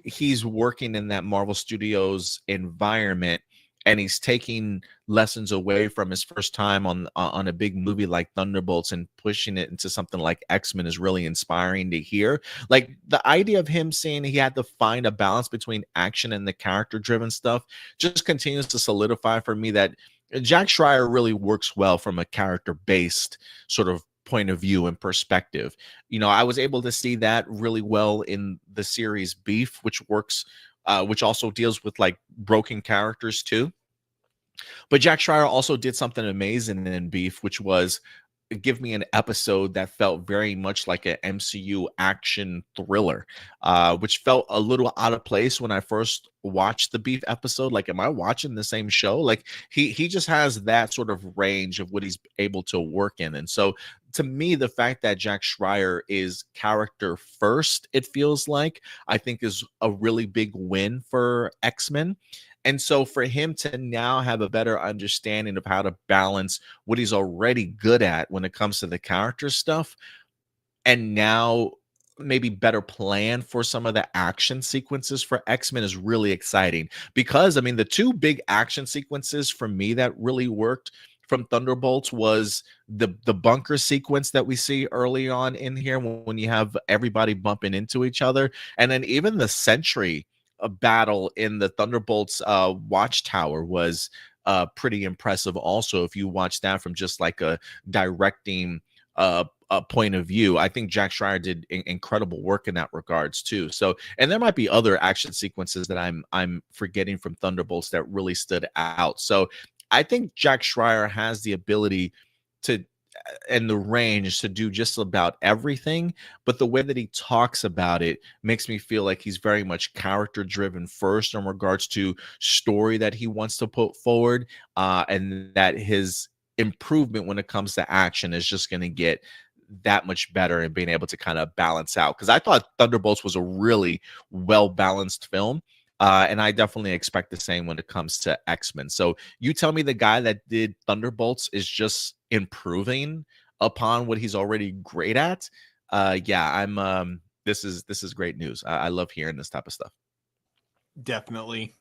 he's working in that Marvel Studios environment, and he's taking lessons away from his first time on a big movie like Thunderbolts and pushing it into something like X-Men, is really inspiring to hear. Like the idea of him saying he had to find a balance between action and the character-driven stuff just continues to solidify for me that Jack Schreier really works well from a character-based sort of point of view and perspective. You know, I was able to see that really well in the series Beef, which works, which also deals with like broken characters too. But Jack Schreier also did something amazing in Beef, which was give me an episode that felt very much like an MCU action thriller, which felt a little out of place when I first watched the Beef episode. Like, am I watching the same show? Like, he just has that sort of range of what he's able to work in. And so to me, the fact that Jack Schreier is character first, it feels like, I think is a really big win for X-Men. And so for him to now have a better understanding of how to balance what he's already good at when it comes to the character stuff, and now maybe better plan for some of the action sequences for X-Men, is really exciting. Because I mean, the two big action sequences for me that really worked from Thunderbolts was the bunker sequence that we see early on in here when you have everybody bumping into each other, and then even the Sentry battle in the Thunderbolts watchtower was pretty impressive also, if you watch that from just like a directing a point of view. I think Jack Schreier did incredible work in that regards too. So, and there might be other action sequences that I'm forgetting from Thunderbolts that really stood out. So I think Jack Schreier has the ability to and the range to do just about everything, but the way that he talks about it makes me feel like he's very much character driven first in regards to story that he wants to put forward, and that his improvement when it comes to action is just going to get that much better and being able to kind of balance out. Because I thought Thunderbolts was a really well balanced film. And I definitely expect the same when it comes to X-Men. So you tell me the guy that did Thunderbolts is just improving upon what he's already great at. Yeah, I'm this is great news. I love hearing this type of stuff. Definitely.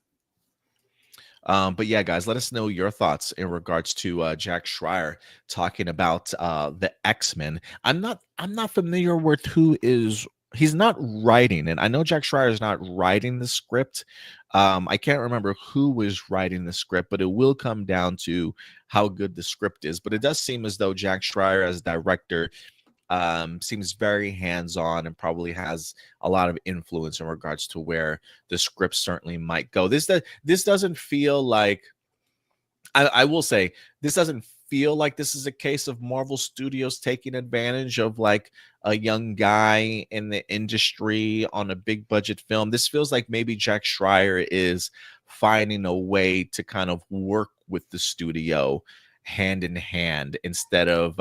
But yeah, guys, let us know your thoughts in regards to Jack Schreier talking about the X-Men. I'm not familiar with who is he's not writing it. I know Jack Schreier is not writing the script. I can't remember who was writing the script, but it will come down to how good the script is. But it does seem as though Jack Schreier as director seems very hands-on and probably has a lot of influence in regards to where the script certainly might go. This doesn't feel like I will say this doesn't feel like this is a case of Marvel Studios taking advantage of like a young guy in the industry on a big budget film. This feels like maybe Jack Schreier is finding a way to kind of work with the studio hand in hand instead of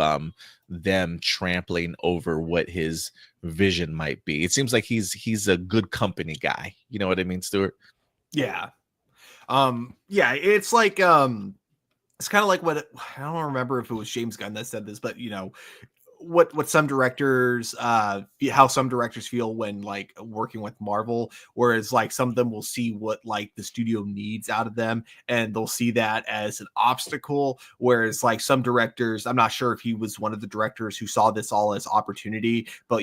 them trampling over what his vision might be. It seems like he's a good company guy. You know what I mean, Stuart? Yeah. Yeah, it's like it's kind of like what I don't remember if it was James Gunn that said this, but what some directors how some directors feel when like working with Marvel, whereas like some of them will see what like the studio needs out of them and they'll see that as an obstacle, whereas like some directors, I'm not sure if he was one of the directors who saw this all as opportunity, but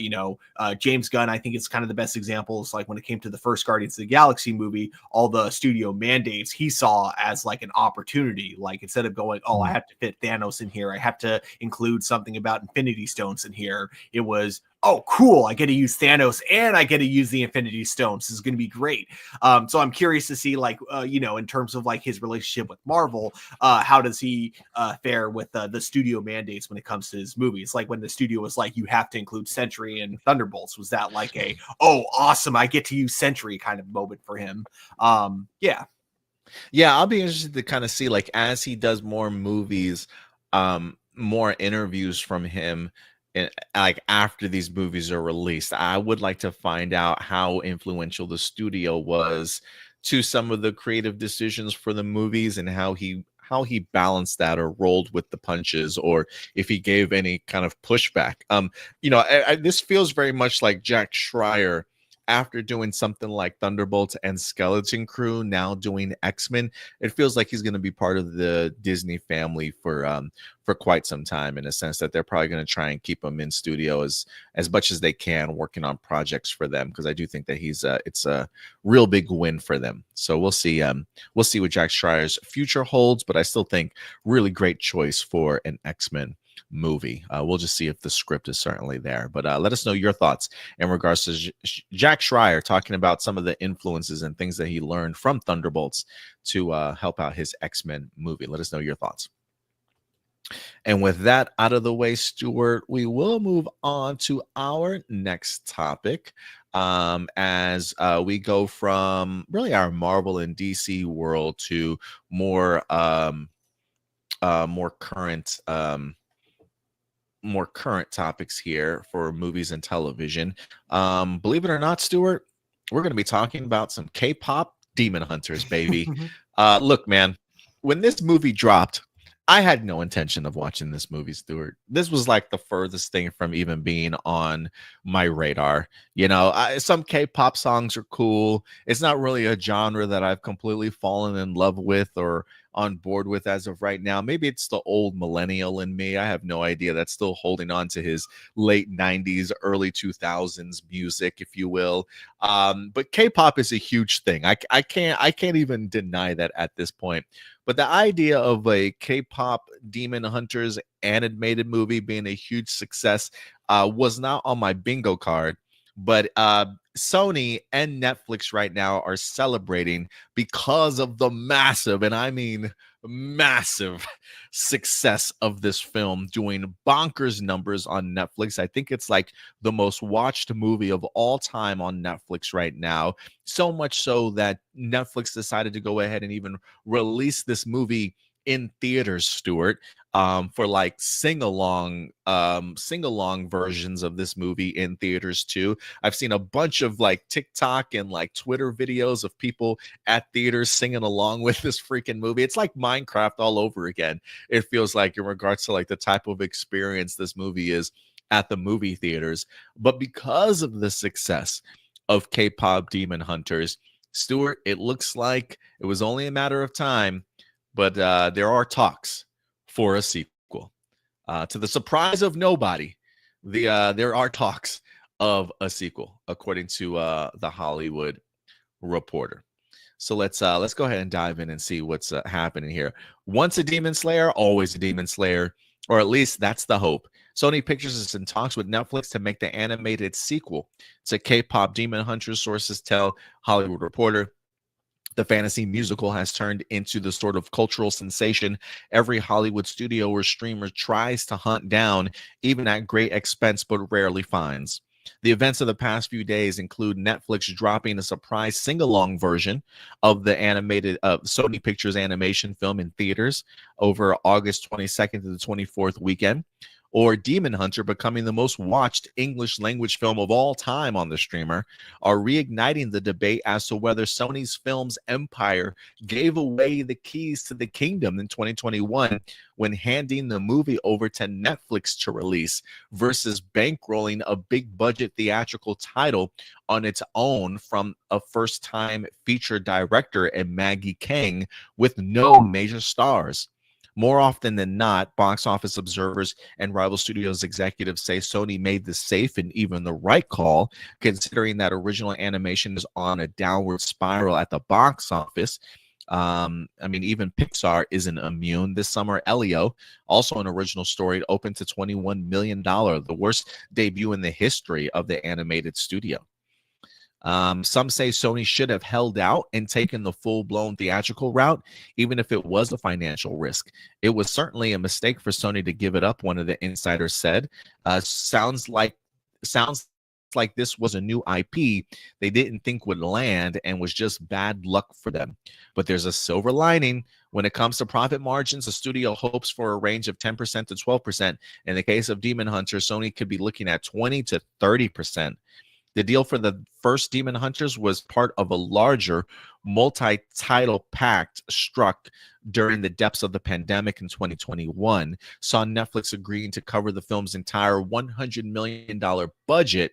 James Gunn, I think it's kind of the best examples, like when it came to the first Guardians of the Galaxy movie, all the studio mandates he saw as like an opportunity. Like instead of going, oh, I have to fit Thanos in here, I have to include something about Infinity Stones in here, it was, oh cool, I get to use Thanos and I get to use the Infinity Stones. This is going to be great. So I'm curious to see like in terms of like his relationship with Marvel, how does he fare with the studio mandates when it comes to his movies? Like when the studio was like, you have to include Sentry and Thunderbolts, was that like a, oh awesome, I get to use Sentry kind of moment for him? Yeah, I'll be interested to kind of see like as he does more movies, more interviews from him, and like after these movies are released. I would like to find out how influential the studio was to some of the creative decisions for the movies and how he balanced that or rolled with the punches, or if he gave any kind of pushback. This feels very much like Jack Schreier after doing something like Thunderbolts and Skeleton Crew, now doing X-Men. It feels like he's going to be part of the Disney family for quite some time, in a sense that they're probably going to try and keep him in studio as much as they can, working on projects for them, because I do think that it's a real big win for them. So we'll see what Jack Schreier's future holds, but I still think really great choice for an X-Men movie. We'll just see if the script is certainly there, but let us know your thoughts in regards to Jack Schreier talking about some of the influences and things that he learned from Thunderbolts to help out his X-Men movie. Let us know your thoughts. And with that out of the way, Stuart, we will move on to our next topic, as we go from really our Marvel and DC world to more more current topics here for movies and television. Believe it or not, Stuart, we're going to be talking about some K-pop Demon Hunters, baby. Look, man, when this movie dropped, I had no intention of watching this movie, Stuart. This was like the furthest thing from even being on my radar. Some K-pop songs are cool. It's not really a genre that I've completely fallen in love with or on board with as of right now. Maybe it's the old millennial in me. I have no idea. That's still holding on to his late 90s, early 2000s music, if you will. But K-pop is a huge thing. I can't even deny that at this point. But the idea of a K-pop Demon Hunters animated movie being a huge success was not on my bingo card. But Sony and Netflix right now are celebrating because of the massive, and I mean massive, success of this film, doing bonkers numbers on Netflix. I think it's like the most watched movie of all time on Netflix right now. So much so that Netflix decided to go ahead and even release this movie in theaters, Stuart, for like sing along versions of this movie in theaters too. I've seen a bunch of like TikTok and like Twitter videos of people at theaters singing along with this freaking movie. It's like Minecraft all over again. It feels like, in regards to like the type of experience this movie is at the movie theaters. But because of the success of K-pop Demon Hunters, Stuart, it looks like it was only a matter of time, but there are talks for a sequel. To the surprise of nobody, there are talks of a sequel, according to the Hollywood Reporter. So let's go ahead and dive in and see what's happening here. Once a Demon Slayer, always a Demon Slayer, or at least that's the hope. Sony Pictures is in talks with Netflix to make the animated sequel to K-pop Demon Hunters, sources tell Hollywood Reporter. The fantasy musical has turned into the sort of cultural sensation every Hollywood studio or streamer tries to hunt down, even at great expense, but rarely finds. The events of the past few days include Netflix dropping a surprise sing-along version of the animated Sony Pictures animation film in theaters over August 22nd to the 24th weekend, or Demon Hunter becoming the most watched English language film of all time on the streamer, are reigniting the debate as to whether Sony's film's empire gave away the keys to the kingdom in 2021 when handing the movie over to Netflix to release, versus bankrolling a big budget theatrical title on its own from a first-time feature director in Maggie Kang with no major stars. More often than not, box office observers and rival studios executives say Sony made the safe and even the right call, considering that original animation is on a downward spiral at the box office. I mean, even Pixar isn't immune. This summer, Elio, also an original story, opened to $21 million, the worst debut in the history of the animated studio. Some say Sony should have held out and taken the full-blown theatrical route, even if it was a financial risk. It was certainly a mistake for Sony to give it up, one of the insiders said. Sounds like this was a new IP they didn't think would land and was just bad luck for them. But there's a silver lining. When it comes to profit margins, the studio hopes for a range of 10% to 12%. In the case of Demon Hunter, Sony could be looking at 20 to 30%. The deal for the first Demon Hunters was part of a larger multi-title pact struck during the depths of the pandemic in 2021, saw Netflix agreeing to cover the film's entire $100 million budget,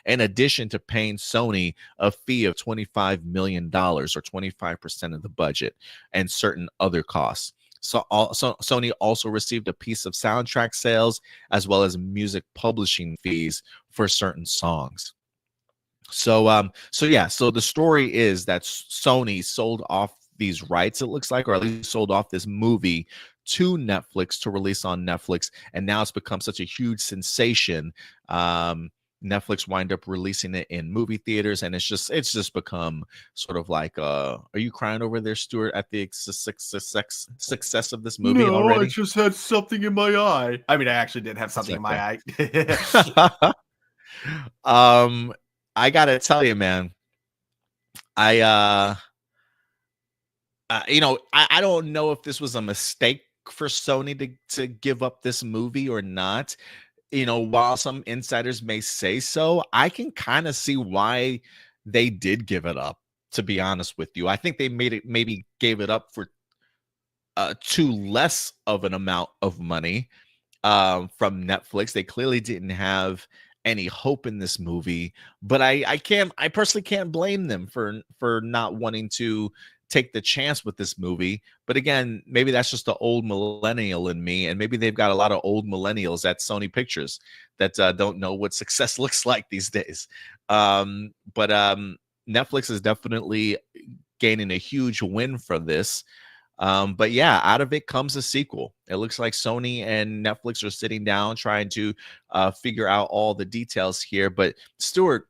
in addition to paying Sony a fee of $25 million, or 25% of the budget, and certain other costs. So Sony also received a piece of soundtrack sales, as well as music publishing fees for certain songs. So yeah, so the story is that Sony sold off these rights, it looks like, or at least sold off this movie to Netflix to release on Netflix, and now it's become such a huge sensation. Netflix wind up releasing it in movie theaters, and it's just become sort of like are you crying over there, Stuart, at the success of this movie already? No, I just had something in my eye. I mean, I actually did have something in my eye. I gotta tell you, man, I don't know if this was a mistake for Sony to give up this movie or not. While some insiders may say so, I can kind of see why they did give it up, to be honest with you. I think they maybe gave it up for too less of an amount of money from Netflix. They clearly didn't have any hope in this movie, but I personally can't blame them for not wanting to take the chance with this movie. But again, maybe that's just the old millennial in me, and maybe they've got a lot of old millennials at Sony Pictures that don't know what success looks like these days. But Netflix is definitely gaining a huge win for this. But yeah, out of it comes a sequel. It looks like Sony and Netflix are sitting down trying to figure out all the details here. But Stuart,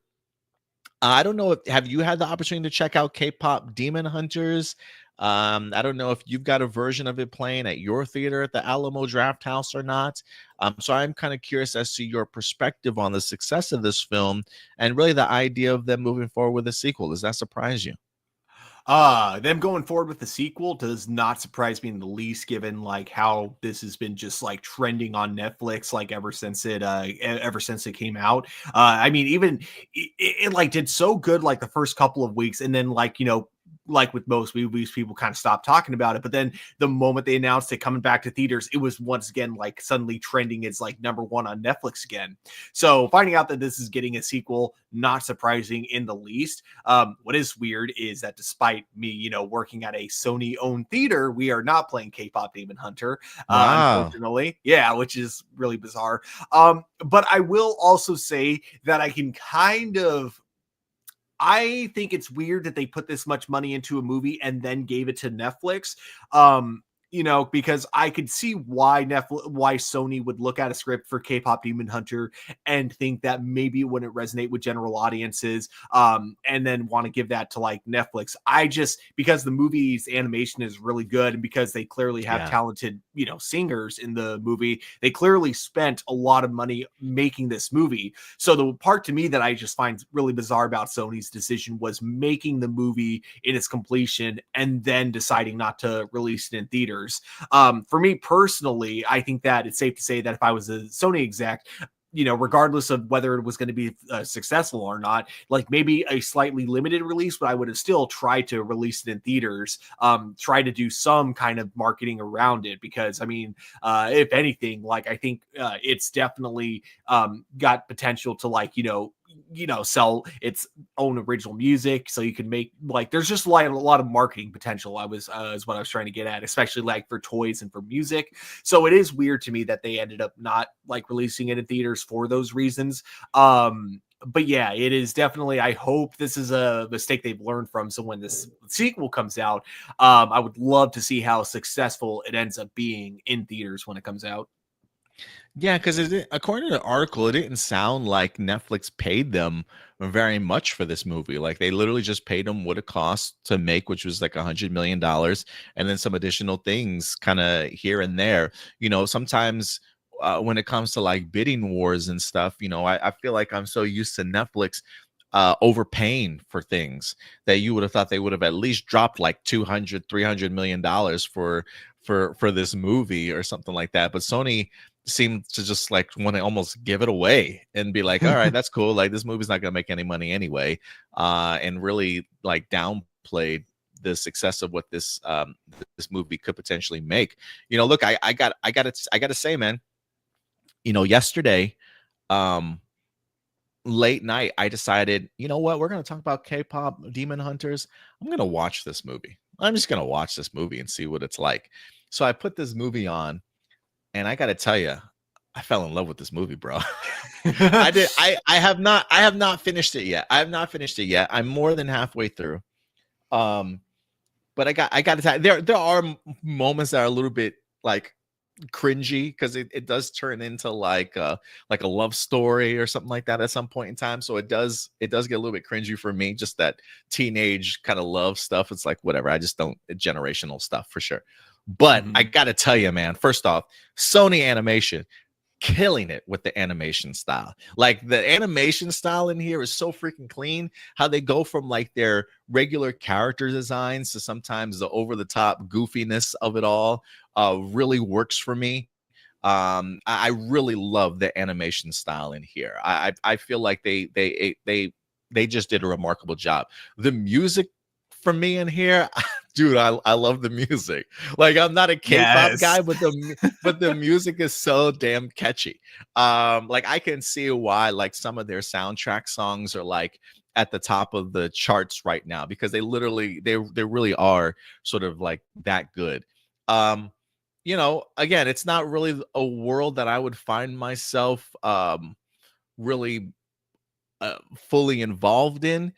I don't know have you had the opportunity to check out K-pop Demon Hunters? I don't know if you've got a version of it playing at your theater at the Alamo Draft House or not. So I'm kind of curious as to your perspective on the success of this film and really the idea of them moving forward with a sequel. Does that surprise you? Them going forward with the sequel does not surprise me in the least, given like how this has been just like trending on Netflix like ever since it came out. I mean, even it like did so good like the first couple of weeks, and then like like with most movies, people kind of stopped talking about it. But then the moment they announced it coming back to theaters, it was once again like suddenly trending as like #1 on Netflix again. So finding out that this is getting a sequel, not surprising in the least. What is weird is that despite me, working at a Sony-owned theater, we are not playing K-pop Demon Hunter, Wow. unfortunately. Yeah, which is really bizarre. But I will also say that I think it's weird that they put this much money into a movie and then gave it to Netflix. Because I could see why Sony would look at a script for K-pop Demon Hunter and think that maybe it wouldn't resonate with general audiences, and then want to give that to like Netflix. Because the movie's animation is really good and because they clearly have Yeah. talented, singers in the movie, they clearly spent a lot of money making this movie. So the part to me that I just find really bizarre about Sony's decision was making the movie in its completion and then deciding not to release it in theaters. For me personally, I think that it's safe to say that if I was a Sony exec, regardless of whether it was going to be successful or not, like maybe a slightly limited release, but I would have still tried to release it in theaters, try to do some kind of marketing around it. Because I mean, if anything, like I think it's definitely got potential to like, sell its own original music. So you can make like, there's just a lot of marketing potential. Is what I was trying to get at, especially like for toys and for music. So it is weird to me that they ended up not like releasing it in theaters for those reasons. But yeah, it is definitely, I hope this is a mistake they've learned from. So when this sequel comes out, I would love to see how successful it ends up being in theaters when it comes out. Yeah, because according to the article, it didn't sound like Netflix paid them very much for this movie. Like they literally just paid them what it cost to make, which was like $100 million, and then some additional things kind of here and there. Sometimes when it comes to like bidding wars and stuff, I feel like I'm so used to Netflix overpaying for things that you would have thought they would have at least dropped like 200, $300 million for this movie or something like that. But Sony seemed to just like want to almost give it away and be like, all right, that's cool, like this movie's not gonna make any money anyway, and really like downplayed the success of what this movie could potentially make. Look, I gotta say, man, yesterday, um late night, I decided, you know what, we're gonna talk about K-pop Demon Hunters. I'm gonna watch this movie. I'm just gonna watch this movie and see what it's like. So I put this movie on, and I gotta tell you, I fell in love with this movie, bro. I did. I have not finished it yet. I have not finished it yet. I'm more than halfway through. Um, but I got to tell you, there are moments that are a little bit like cringy because it does turn into like a love story or something like that at some point in time. So it does get a little bit cringy for me. Just that teenage kind of love stuff. It's like whatever. I just don't generational stuff for sure. But I Mhm. gotta tell you, man, first off, Sony Animation killing it with the animation style. Like the animation style in here is so freaking clean. How they go from like their regular character designs to sometimes the over the top goofiness of it all really works for me. I really love the animation style in here. I feel like they just did a remarkable job. The music for me in here, dude, I love the music. Like I'm not a K-pop Yes. guy, but the music is so damn catchy. Like I can see why like some of their soundtrack songs are like at the top of the charts right now because they really are sort of like that good. Um, again, it's not really a world that I would find myself really fully involved in,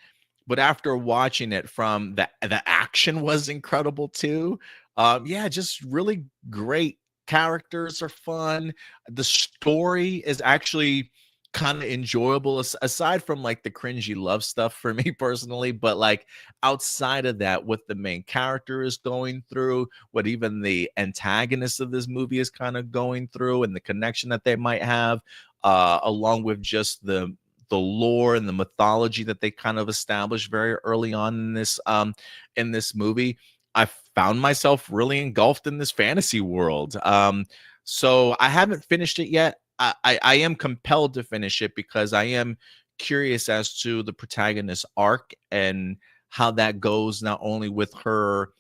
but after watching it, from the action was incredible too. Yeah, just really great. Characters are fun. The story is actually kind of enjoyable, aside from like the cringy love stuff for me personally. But like outside of that, what the main character is going through, what even the antagonist of this movie is kind of going through, and the connection that they might have, along with just lore and the mythology that they kind of established very early on in this movie, I found myself really engulfed in this fantasy world. So I haven't finished it yet. I am compelled to finish it because I am curious as to the protagonist's arc and how that goes, not only with her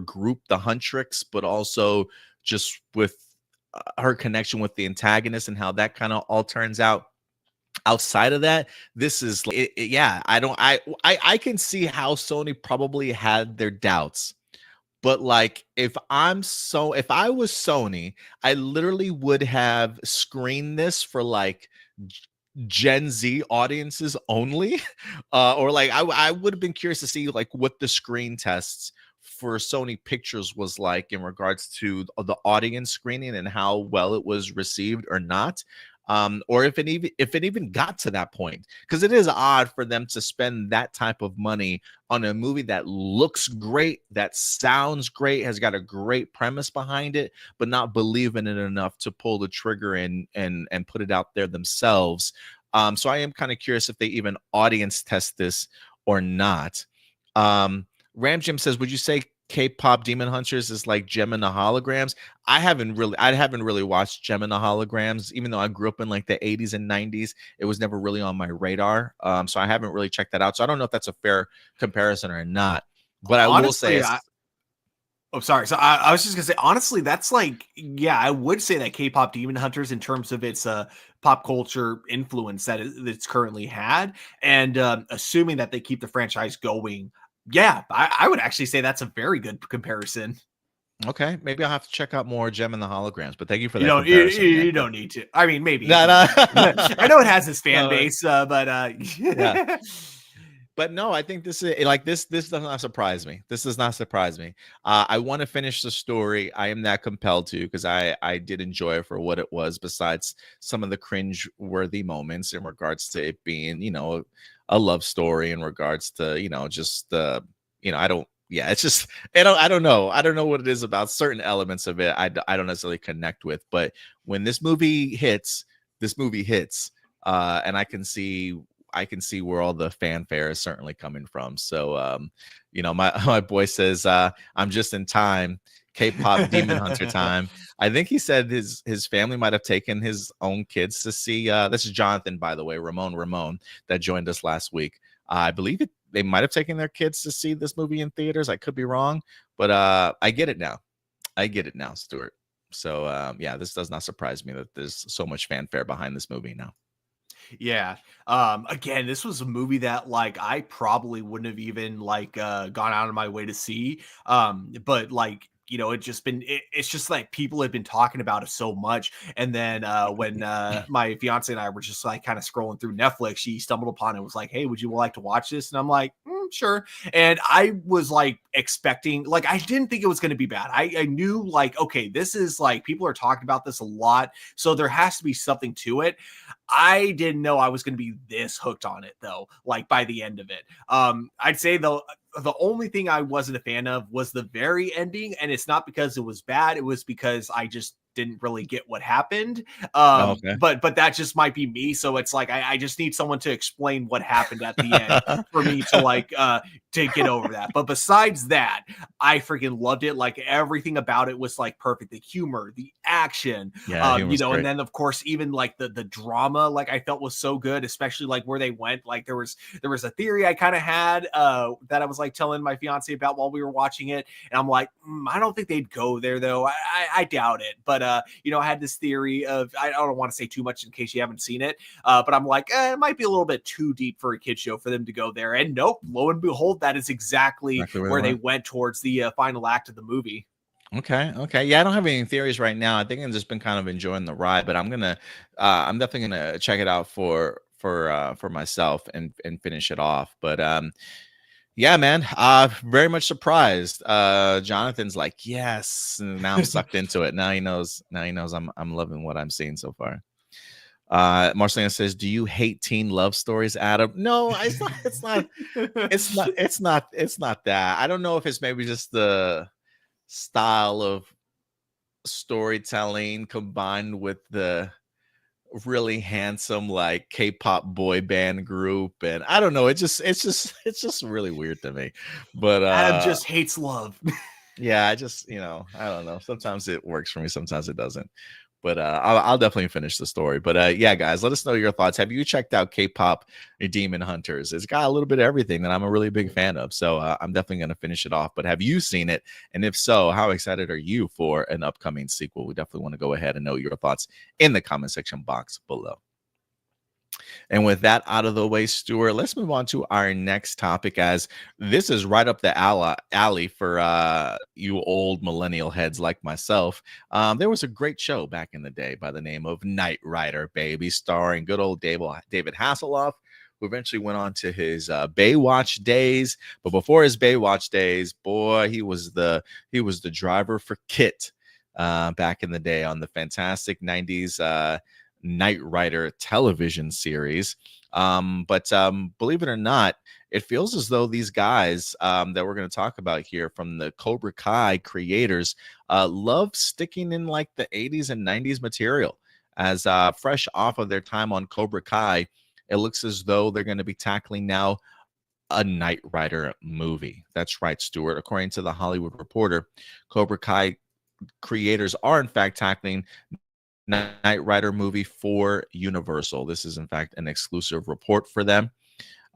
group, the Huntrix, but also just with her connection with the antagonist and how that kind of all turns out. Outside of that, this is yeah, I can see how Sony probably had their doubts, but like if I was Sony, I literally would have screened this for like Gen Z audiences only, or like I would have been curious to see like what the screen tests for Sony Pictures was like in regards to the audience screening and how well it was received or not. Or if it even got to that point, because it is odd for them to spend that type of money on a movie that looks great, that sounds great, has got a great premise behind it, but not believe in it enough to pull the trigger and put it out there themselves. So I am kind of curious if they even audience test this or not. Ram Jim says, would you say K-pop Demon Hunters is like Gem and the Holograms? I haven't really watched Gem and the Holograms, even though I grew up in like the 80s and 90s. It was never really on my radar. So I haven't really checked that out. So I don't know if that's a fair comparison or not. But I will say, oh, sorry. So I was just gonna say, honestly, that's like, yeah, I would say that K-pop Demon Hunters in terms of its pop culture influence that it's currently had, and assuming that they keep the franchise going, yeah, I would actually say that's a very good comparison. Okay, maybe I'll have to check out more Gem and the Holograms, but thank you for that comparison. You don't need to. I mean, maybe. No, no. I know it has its fan base, but yeah. But no, I think this is like this does not surprise me. This does not surprise me. I want to finish the story. I am that compelled to, because I did enjoy it for what it was, besides some of the cringe-worthy moments in regards to it being, a love story, in regards to, just I don't, yeah, it's just I don't know what it is about certain elements of it I don't necessarily connect with, but when this movie hits, and I can see where all the fanfare is certainly coming from. So my boy says I'm just in time. K-pop Demon Hunter time. I think he said his family might have taken his own kids to see this is Jonathan, by the way, Ramon that joined us last week. I believe they might have taken their kids to see this movie in theaters. I could be wrong, but I get it now. Stuart. So yeah, this does not surprise me that there's so much fanfare behind this movie now. Yeah. Again, this was a movie that like I probably wouldn't have even like gone out of my way to see. But like, it's just like people had been talking about it so much. And then when my fiance and I were just like kind of scrolling through Netflix, she stumbled upon it and was like, hey, would you like to watch this? And I'm like, sure. And I was like expecting, like, I didn't think it was going to be bad. I knew like, okay, this is like, people are talking about this a lot, so there has to be something to it. I didn't know I was going to be this hooked on it though, like by the end of it. I'd say though, the only thing I wasn't a fan of was the very ending, and it's not because it was bad. It was because I just didn't really get what happened. Okay. But that just might be me. So it's like, I just need someone to explain what happened at the end for me to like, to get over that. But besides that, I freaking loved it. Like everything about it was like perfect. The humor, the action, great. And then of course, even like the drama, like I felt was so good, especially like where they went. Like there was a theory I kind of had that I was like telling my fiance about while we were watching it. And I'm like, I don't think they'd go there though. I doubt it. But I had this theory of, I don't want to say too much in case you haven't seen it, but I'm like, it might be a little bit too deep for a kid show for them to go there. And nope, lo and behold, that is exactly where they went towards the final act of the movie. Okay. Yeah, I don't have any theories right now. I think I've just been kind of enjoying the ride, but I'm definitely gonna check it out for myself and finish it off. But yeah, man, very much surprised. Jonathan's like, yes, and now I'm sucked into it. Now he knows I'm loving what I'm seeing so far. Marcelina says, do you hate teen love stories, Adam? No, it's not that. I don't know if it's maybe just the style of storytelling combined with the really handsome like K-pop boy band group, and I don't know, it's just really weird to me. But Adam just hates love. yeah, I don't know. Sometimes it works for me, sometimes it doesn't. But I'll definitely finish the story. But yeah, guys, let us know your thoughts. Have you checked out K-pop Demon Hunters? It's got a little bit of everything that I'm a really big fan of. So I'm definitely going to finish it off. But have you seen it? And if so, how excited are you for an upcoming sequel? We definitely want to go ahead and know your thoughts in the comment section box below. And with that out of the way, Stuart, let's move on to our next topic, as this is right up the alley for you old millennial heads like myself. There was a great show back in the day by the name of Knight Rider, baby, starring good old David Hasselhoff, who eventually went on to his Baywatch days. But before his Baywatch days, boy, he was the driver for Kit back in the day on the fantastic 90s Knight Rider television series. But believe it or not, it feels as though these guys that we're going to talk about here from the Cobra Kai creators love sticking in like the 80s and 90s material. As fresh off of their time on Cobra Kai, it looks as though they're going to be tackling now a Knight Rider movie. That's right, Stuart. According to the Hollywood Reporter, Cobra Kai creators are in fact tackling Knight Rider movie for Universal. This is in fact an exclusive report for them.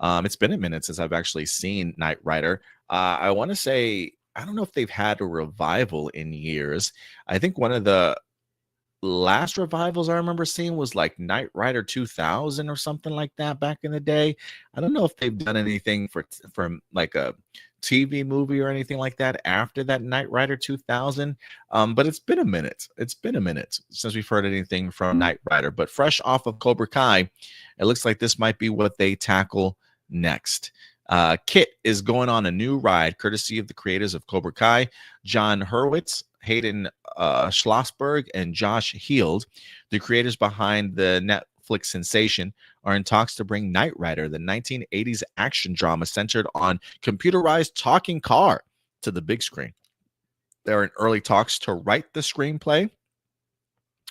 It's been a minute since I've actually seen Knight Rider. I want to say, I don't know if they've had a revival in years. I think one of the last revivals I remember seeing was like Knight Rider 2000 or something like that back in the day. I don't know if they've done anything for like a TV movie or anything like that after that Knight Rider 2000. But it's been a minute. It's been a minute since we've heard anything from Knight Rider. But fresh off of Cobra Kai, it looks like this might be what they tackle next. Kit is going on a new ride courtesy of the creators of Cobra Kai, John Hurwitz, Hayden Schlossberg, and Josh Heald. The creators behind the Netflix sensation are in talks to bring Knight Rider, the 1980s action drama centered on computerized talking car, to the big screen. They're in early talks to write the screenplay,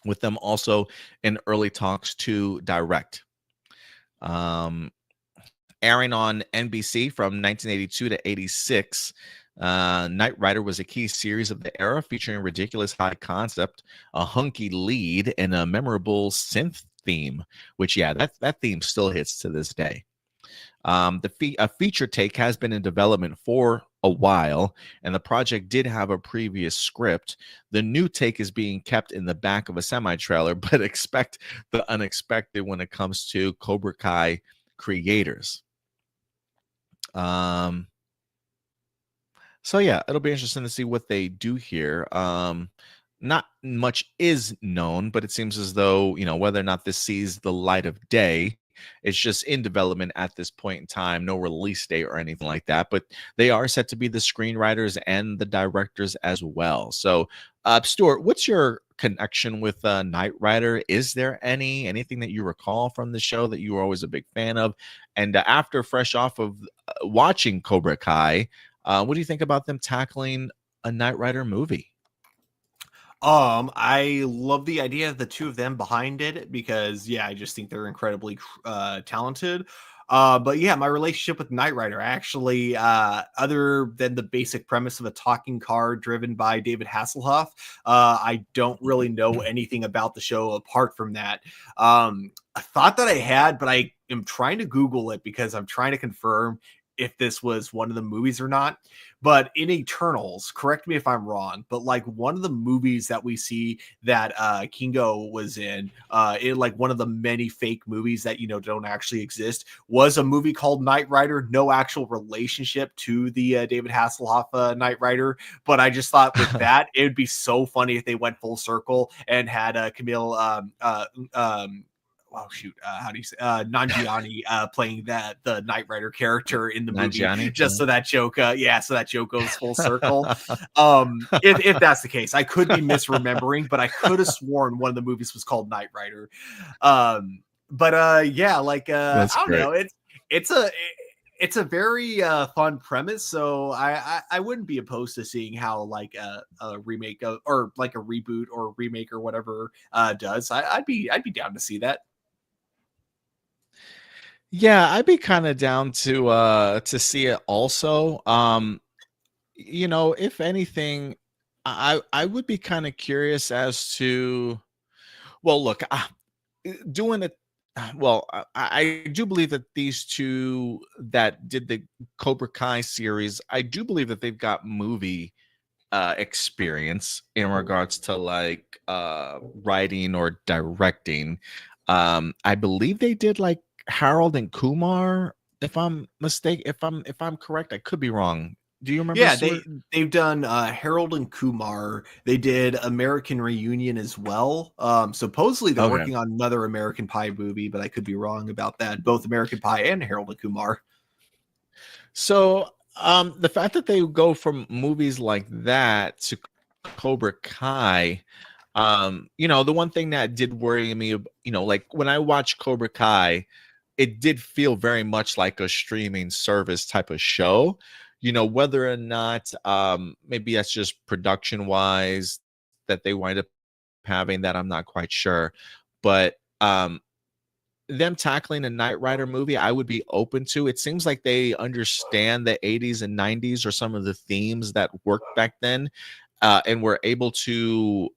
with them also in early talks to direct. Airing on NBC from 1982 to 86, Knight Rider was a key series of the era, featuring ridiculous high concept, a hunky lead, and a memorable synth theme, which, yeah, that theme still hits to this day. A feature take has been in development for a while, and the project did have a previous script. The new take is being kept in the back of a semi-trailer, but expect the unexpected when it comes to Cobra Kai creators. So yeah, it'll be interesting to see what they do here. Not much is known, but it seems as though, whether or not this sees the light of day, it's just in development at this point in time. No release date or anything like that, but they are set to be the screenwriters and the directors as well. So, Stuart, what's your connection with Knight Rider? Is there anything that you recall from the show that you were always a big fan of? And after fresh off of watching Cobra Kai, what do you think about them tackling a Knight Rider movie? I love the idea of the two of them behind it because, yeah, I just think they're incredibly talented. But yeah, my relationship with Knight Rider actually, other than the basic premise of a talking car driven by David Hasselhoff, I don't really know anything about the show apart from that. I thought that I had, but I am trying to Google it because I'm trying to confirm if this was one of the movies or not. But in Eternals, correct me if I'm wrong, but like one of the movies that we see that Kingo was in like one of the many fake movies that don't actually exist, was a movie called Knight Rider. No actual relationship to the David Hasselhoff Knight Rider, but I just thought with that it would be so funny if they went full circle and had Camille how do you say Nanjiani playing the Knight Rider character in the movie, just so that joke so that joke goes full circle. If that's the case, I could be misremembering, but I could have sworn one of the movies was called Knight Rider. I don't know, it's a very fun premise, so I wouldn't be opposed to seeing how like a remake or like a reboot or remake or whatever does. I'd be down to see that. Yeah, I'd be kind of down to see it also. If anything, I would be kind of curious as to, well, look, doing it. Well, I do believe that these two that did the Cobra Kai series, I do believe that they've got movie experience in regards to like writing or directing. I believe they did like Harold and Kumar, if I'm mistaken, if I'm correct. I could be wrong. Do you remember, Yeah, Stuart? they've done Harold and Kumar. They did American Reunion as well. Supposedly they're Okay. working on another American Pie movie, but I could be wrong about that. Both American Pie and Harold and Kumar. So the fact that they go from movies like that to Cobra Kai, the one thing that did worry me, like when I watched Cobra Kai, it did feel very much like a streaming service type of show. Whether or not maybe that's just production wise that they wind up having, that I'm not quite sure. But them tackling a Knight Rider movie, I would be open to. It seems like they understand the 80s and 90s or some of the themes that worked back then, and were able to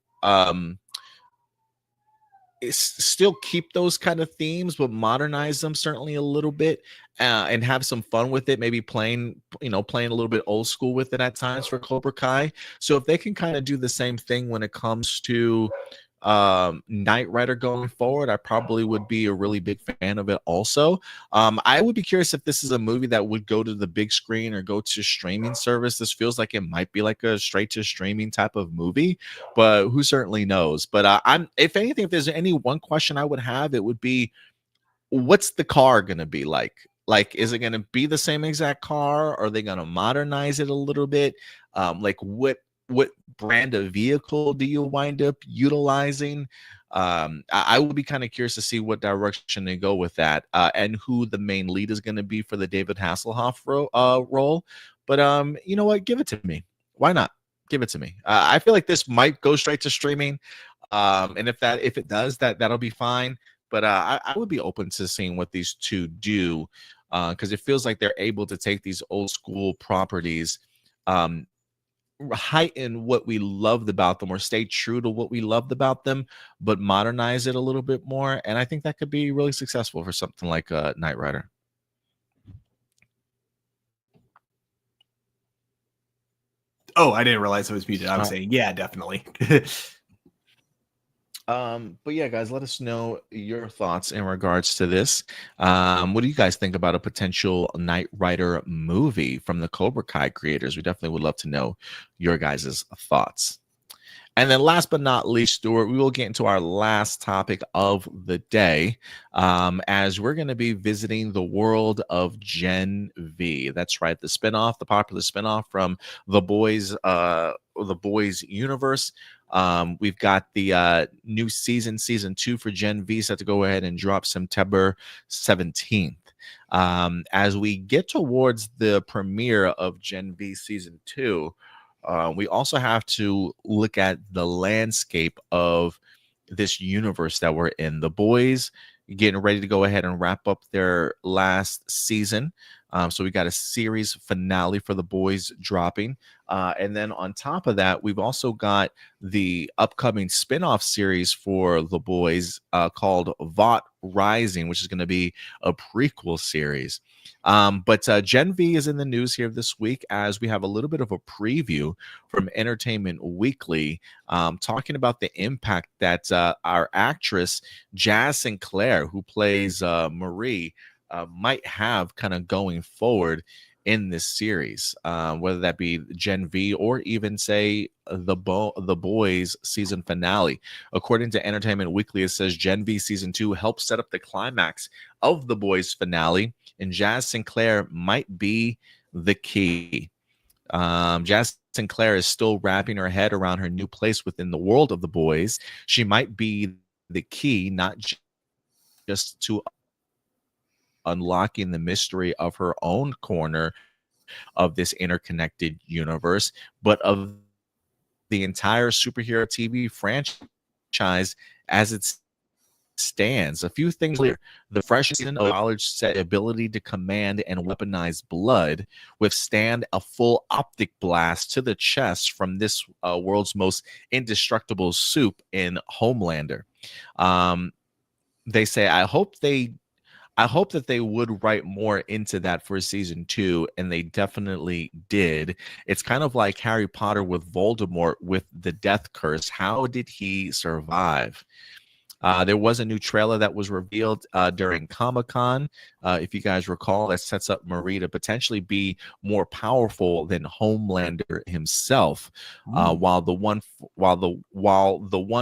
still keep those kind of themes, but modernize them certainly a little bit, and have some fun with it. Maybe playing a little bit old school with it at times for Cobra Kai. So if they can kind of do the same thing when it comes to Knight Rider going forward, I probably would be a really big fan of it also. I would be curious if this is a movie that would go to the big screen or go to streaming service. This feels like it might be like a straight to streaming type of movie, but who certainly knows. But if anything, if there's any one question I would have, it would be, what's the car going to be like? Like, is it going to be the same exact car? Are they going to modernize it a little bit? Like, what brand of vehicle do you wind up utilizing? I would be kind of curious to see what direction they go with that, and who the main lead is going to be for the David Hasselhoff role. But you know what? Give it to me. Why not? Give it to me. I feel like this might go straight to streaming, and if it does, that'll be fine. But I would be open to seeing what these two do, because it feels like they're able to take these old school properties, um, heighten what we loved about them, or stay true to what we loved about them, but modernize it a little bit more. And I think that could be really successful for something like Knight Rider. Oh, I didn't realize I was muted. I was saying, yeah, definitely. But yeah, guys, let us know your thoughts in regards to this. What do you guys think about a potential Knight Rider movie from the Cobra Kai creators? We definitely would love to know your guys' thoughts. And then last but not least, Stuart, we will get into our last topic of the day, as we're going to be visiting the world of Gen V. That's right, the popular spinoff from the Boys universe. We've got the new season 2 for Gen V set to go ahead and drop September 17th. As we get towards the premiere of Gen V season 2, we also have to look at the landscape of this universe that we're in. The Boys getting ready to go ahead and wrap up their last season. So we got a series finale for The Boys dropping. And then on top of that, we've also got the upcoming spin-off series for The Boys, called Vought Rising, which is going to be a prequel series. But Gen V is in the news here this week, as we have a little bit of a preview from Entertainment Weekly, talking about the impact that our actress Jazz Sinclair, who plays Marie, might have kind of going forward in this series, whether that be Gen V or even say the Boys season finale. According to Entertainment Weekly, it says Gen V season 2 helps set up the climax of the Boys finale, and Jazz Sinclair might be the key. Jazz Sinclair is still wrapping her head around her new place within the world of the Boys. She might be the key, not just to unlocking the mystery of her own corner of this interconnected universe, but of the entire superhero TV franchise as it stands. A few things later, the fresh season of Knowledge set ability to command and weaponize blood, withstand a full optic blast to the chest from this world's most indestructible soup in Homelander. They say, I hope that they would write more into that for season 2, and they definitely did. It's kind of like Harry Potter with Voldemort with the death curse. How did he survive? There was a new trailer that was revealed during Comic-Con. If you guys recall, that sets up Marie to potentially be more powerful than Homelander himself. While the one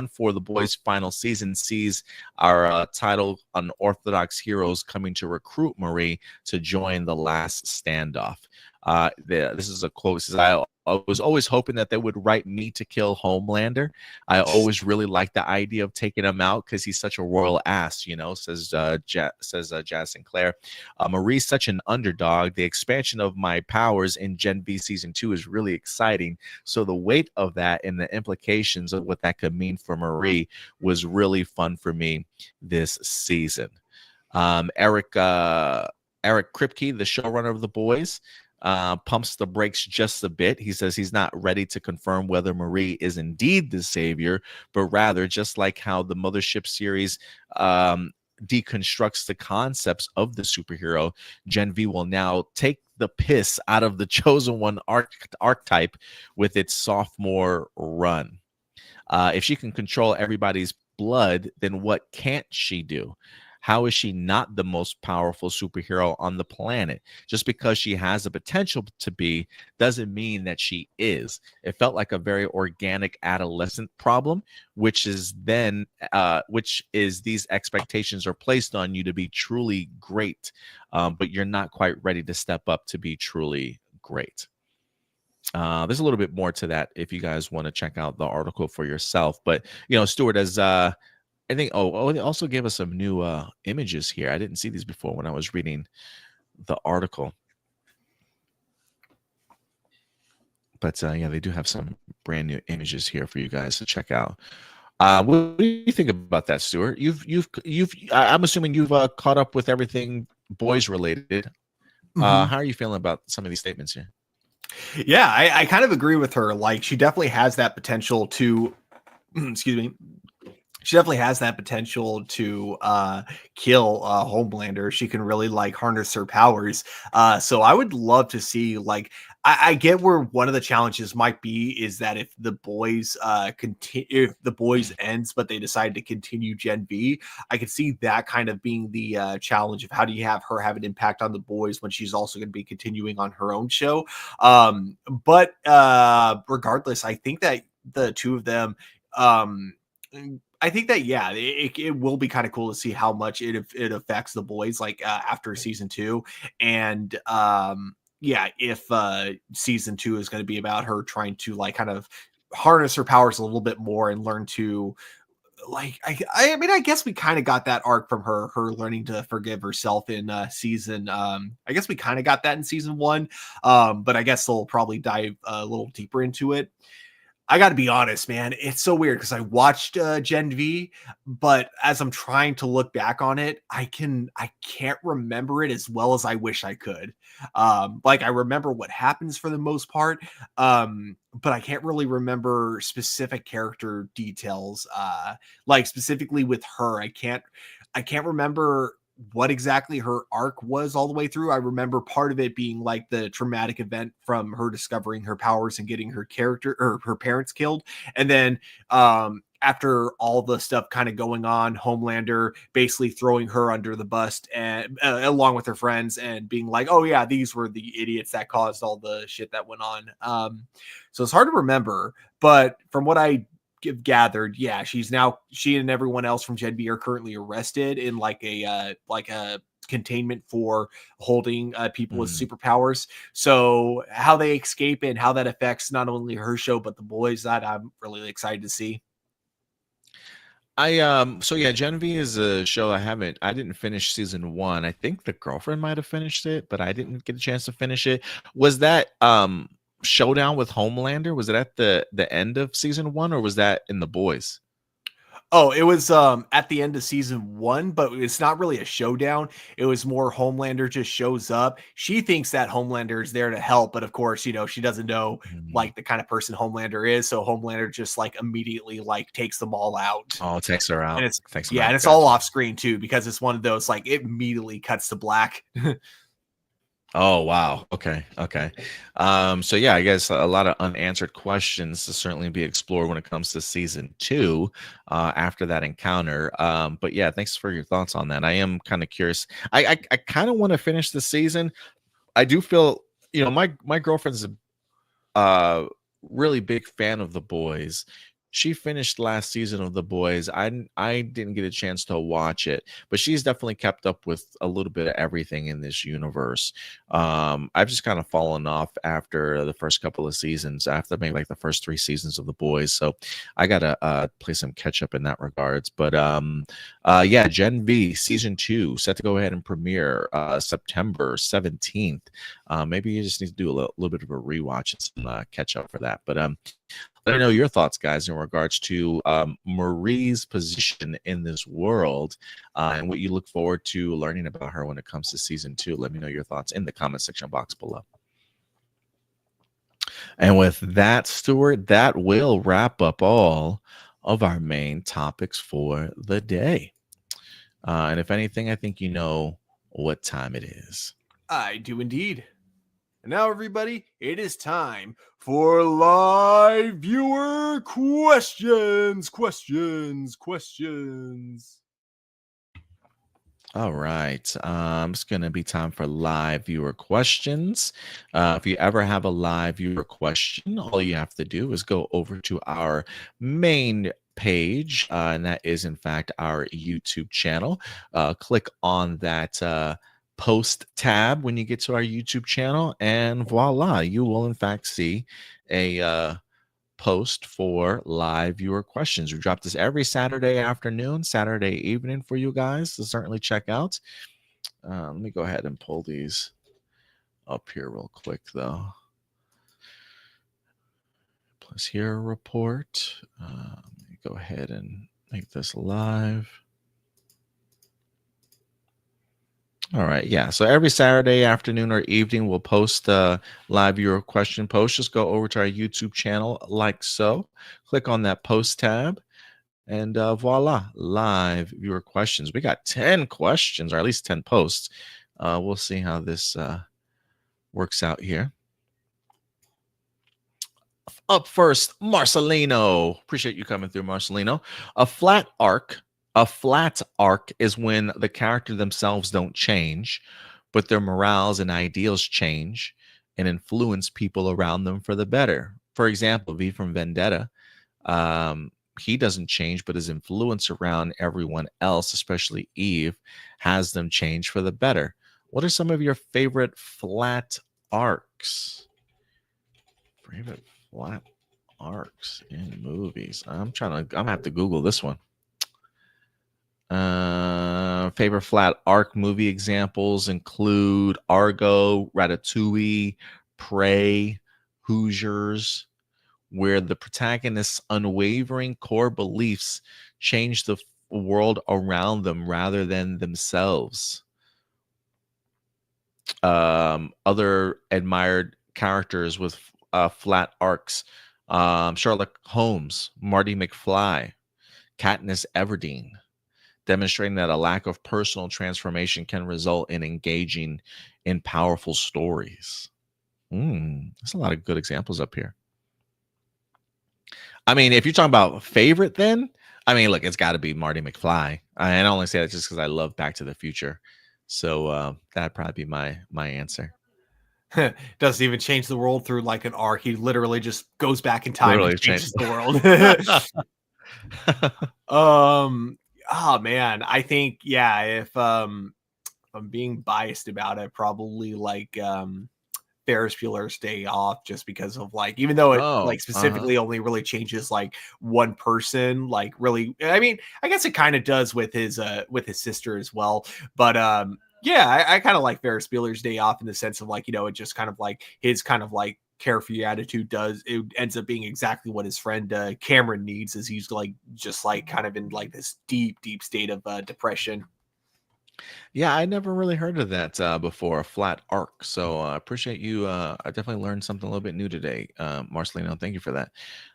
for the boys' final season sees our title unorthodox heroes coming to recruit Marie to join the last standoff. This is a quote. Says, I was always hoping that they would write me to kill Homelander. I always really liked the idea of taking him out because he's such a royal ass, says Jazz Sinclair. Marie's such an underdog. The expansion of my powers in Gen V Season 2 is really exciting. So the weight of that and the implications of what that could mean for Marie was really fun for me this season. Eric Kripke, the showrunner of The Boys, pumps the brakes just a bit. He says he's not ready to confirm whether Marie is indeed the savior, but rather, just like how the Mothership series deconstructs the concepts of the superhero, Gen V will now take the piss out of the Chosen One archetype with its sophomore run. If she can control everybody's blood, then what can't she do? How is she not the most powerful superhero on the planet? Just because she has the potential to be doesn't mean that she is. It felt like a very organic adolescent problem, which is these expectations are placed on you to be truly great, but you're not quite ready to step up to be truly great. There's a little bit more to that if you guys want to check out the article for yourself. But, Stuart, as I think, they also gave us some new images here. I didn't see these before when I was reading the article. But they do have some brand new images here for you guys to check out. What do you think about that, Stuart? I'm assuming you've caught up with everything boys related. How are you feeling about some of these statements here? Yeah, I kind of agree with her. Like, she definitely has that potential to, excuse me. She definitely has that potential to kill Homelander. She can really harness her powers. So I would love to see I get where one of the challenges might be is that if the boys ends, but they decide to continue Gen V, I could see that kind of being the challenge of how do you have her have an impact on the boys when she's also going to be continuing on her own show. But regardless, I think that the two of them, I think that, yeah, it will be kind of cool to see how much it affects the boys after season 2. And if season 2 is going to be about her trying to kind of harness her powers a little bit more and learn to I mean, I guess we kind of got that arc from her learning to forgive herself in season. I guess we kind of got that in season 1, but I guess they'll probably dive a little deeper into it. I got to be honest, man. It's so weird because I watched Gen V, but as I'm trying to look back on it, I can't remember it as well as I wish I could. I remember what happens for the most part, but I can't really remember specific character details. Specifically with her, I can't remember what exactly her arc was all the way through. I remember part of it being the traumatic event from her discovering her powers and getting her character or her parents killed. And then after all the stuff kind of going on, Homelander basically throwing her under the bus and along with her friends and being like, oh yeah, these were the idiots that caused all the shit that went on. So it's hard to remember, but from what I gathered, yeah, she and everyone else from Gen V are currently arrested in a containment for holding people with superpowers. So how they escape and how that affects not only her show but the boys, that I'm really excited to see. So yeah, Gen V is a show I didn't finish season 1. I think the girlfriend might have finished it, but I didn't get a chance to finish it. Was that showdown with Homelander? Was it at the end of season 1, or was that in The Boys? Oh, it was at the end of season 1, but it's not really a showdown. It was more Homelander just shows up. She thinks that Homelander is there to help, but of course, you know, she doesn't know Mm. like the kind of person Homelander is. So Homelander just like immediately like takes them all out. Oh, takes her And out. it's Takes him yeah, and out. it's all Gotcha. off screen too, because it's one of those like it immediately cuts to black. Oh wow. Okay. Okay. So yeah, I guess a lot of unanswered questions to certainly be explored when it comes to season 2 after that encounter. But yeah, thanks for your thoughts on that. I am kind of curious. I kind of want to finish the season. I do feel, my girlfriend's a really big fan of The Boys. She finished last season of The Boys. I didn't get a chance to watch it, but she's definitely kept up with a little bit of everything in this universe. I've just kind of fallen off after the first couple of seasons, after maybe like the first 3 seasons of The Boys. So I gotta play some catch up in that regards. But yeah, Gen V season 2 set to go ahead and premiere September 17th. Maybe you just need to do a little bit of a rewatch and some catch up for that. But let me know your thoughts, guys, in regards to Marie's position in this world and what you look forward to learning about her when it comes to season 2. Let me know your thoughts in the comment section box below. And with that, Stuart, that will wrap up all of our main topics for the day. And if anything, I think you know what time it is. I do indeed. And now, everybody, it is time for live viewer questions. All right. It's going to be time for live viewer questions. If you ever have a live viewer question, all you have to do is go over to our main page, and that is, in fact, our YouTube channel. Click on that post tab when you get to our YouTube channel, and voila, you will, in fact, see a post for live viewer questions. We drop this every Saturday afternoon, Saturday evening for you guys to certainly check out. Let me go ahead and pull these up here real quick, though. Plus here report. Let me go ahead and make this live. All right, yeah. So every Saturday afternoon or evening, we'll post a live viewer question post. Just go over to our YouTube channel like so. Click on that post tab. And voila, live viewer questions. We got 10 questions, or at least 10 posts. We'll see how this works out here. Up first, Marcelino. Appreciate you coming through, Marcelino. A flat arc. A flat arc is when the character themselves don't change, but their morals and ideals change and influence people around them for the better. For example, V from Vendetta. He doesn't change, but his influence around everyone else, especially Eve, has them change for the better. What are some of your favorite flat arcs? Favorite flat arcs in movies. I'm gonna have to Google this one. Favorite flat arc movie examples include Argo, Ratatouille, Prey, Hoosiers, where the protagonist's unwavering core beliefs change the world around them rather than themselves. Other admired characters with flat arcs: Sherlock Holmes, Marty McFly, Katniss Everdeen, demonstrating that a lack of personal transformation can result in engaging in powerful stories. There's a lot of good examples up here. I mean, if you're talking about favorite, then I mean, look, it's got to be Marty McFly. I only say that just because I love Back to the Future, so that'd probably be my answer. Doesn't even change the world through like an arc. He literally just goes back in time and Literally changes changed. the world. Oh man, I think if I'm being biased about it, probably like Ferris Bueller's Day Off, just because of like, even though it Oh, like specifically only really changes like one person, like really, I mean, I guess it kind of does with his sister as well. But yeah, I kind of like Ferris Bueller's Day Off in the sense of like, it just kind of like his kind of like carefree attitude it ends up being exactly what his friend Cameron needs, as he's like just like kind of in like this deep state of depression. yeah, I never really heard of that before, a flat arc. So I appreciate you. I definitely learned something a little bit new today, Marcelino. Thank you for that.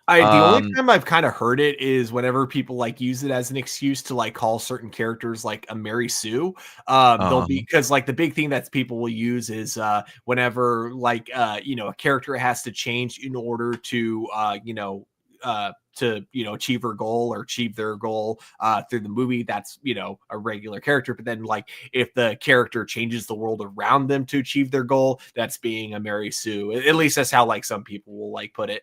The only Um, time I've kind of heard it is whenever people like use it as an excuse to like call certain characters like a Mary Sue. They'll be, because like the big thing that people will use is whenever like a character has to change in order to achieve her goal or achieve their goal through the movie. That's a regular character. But then like if the character changes the world around them to achieve their goal, that's being a Mary Sue. At least that's how like some people will like put it.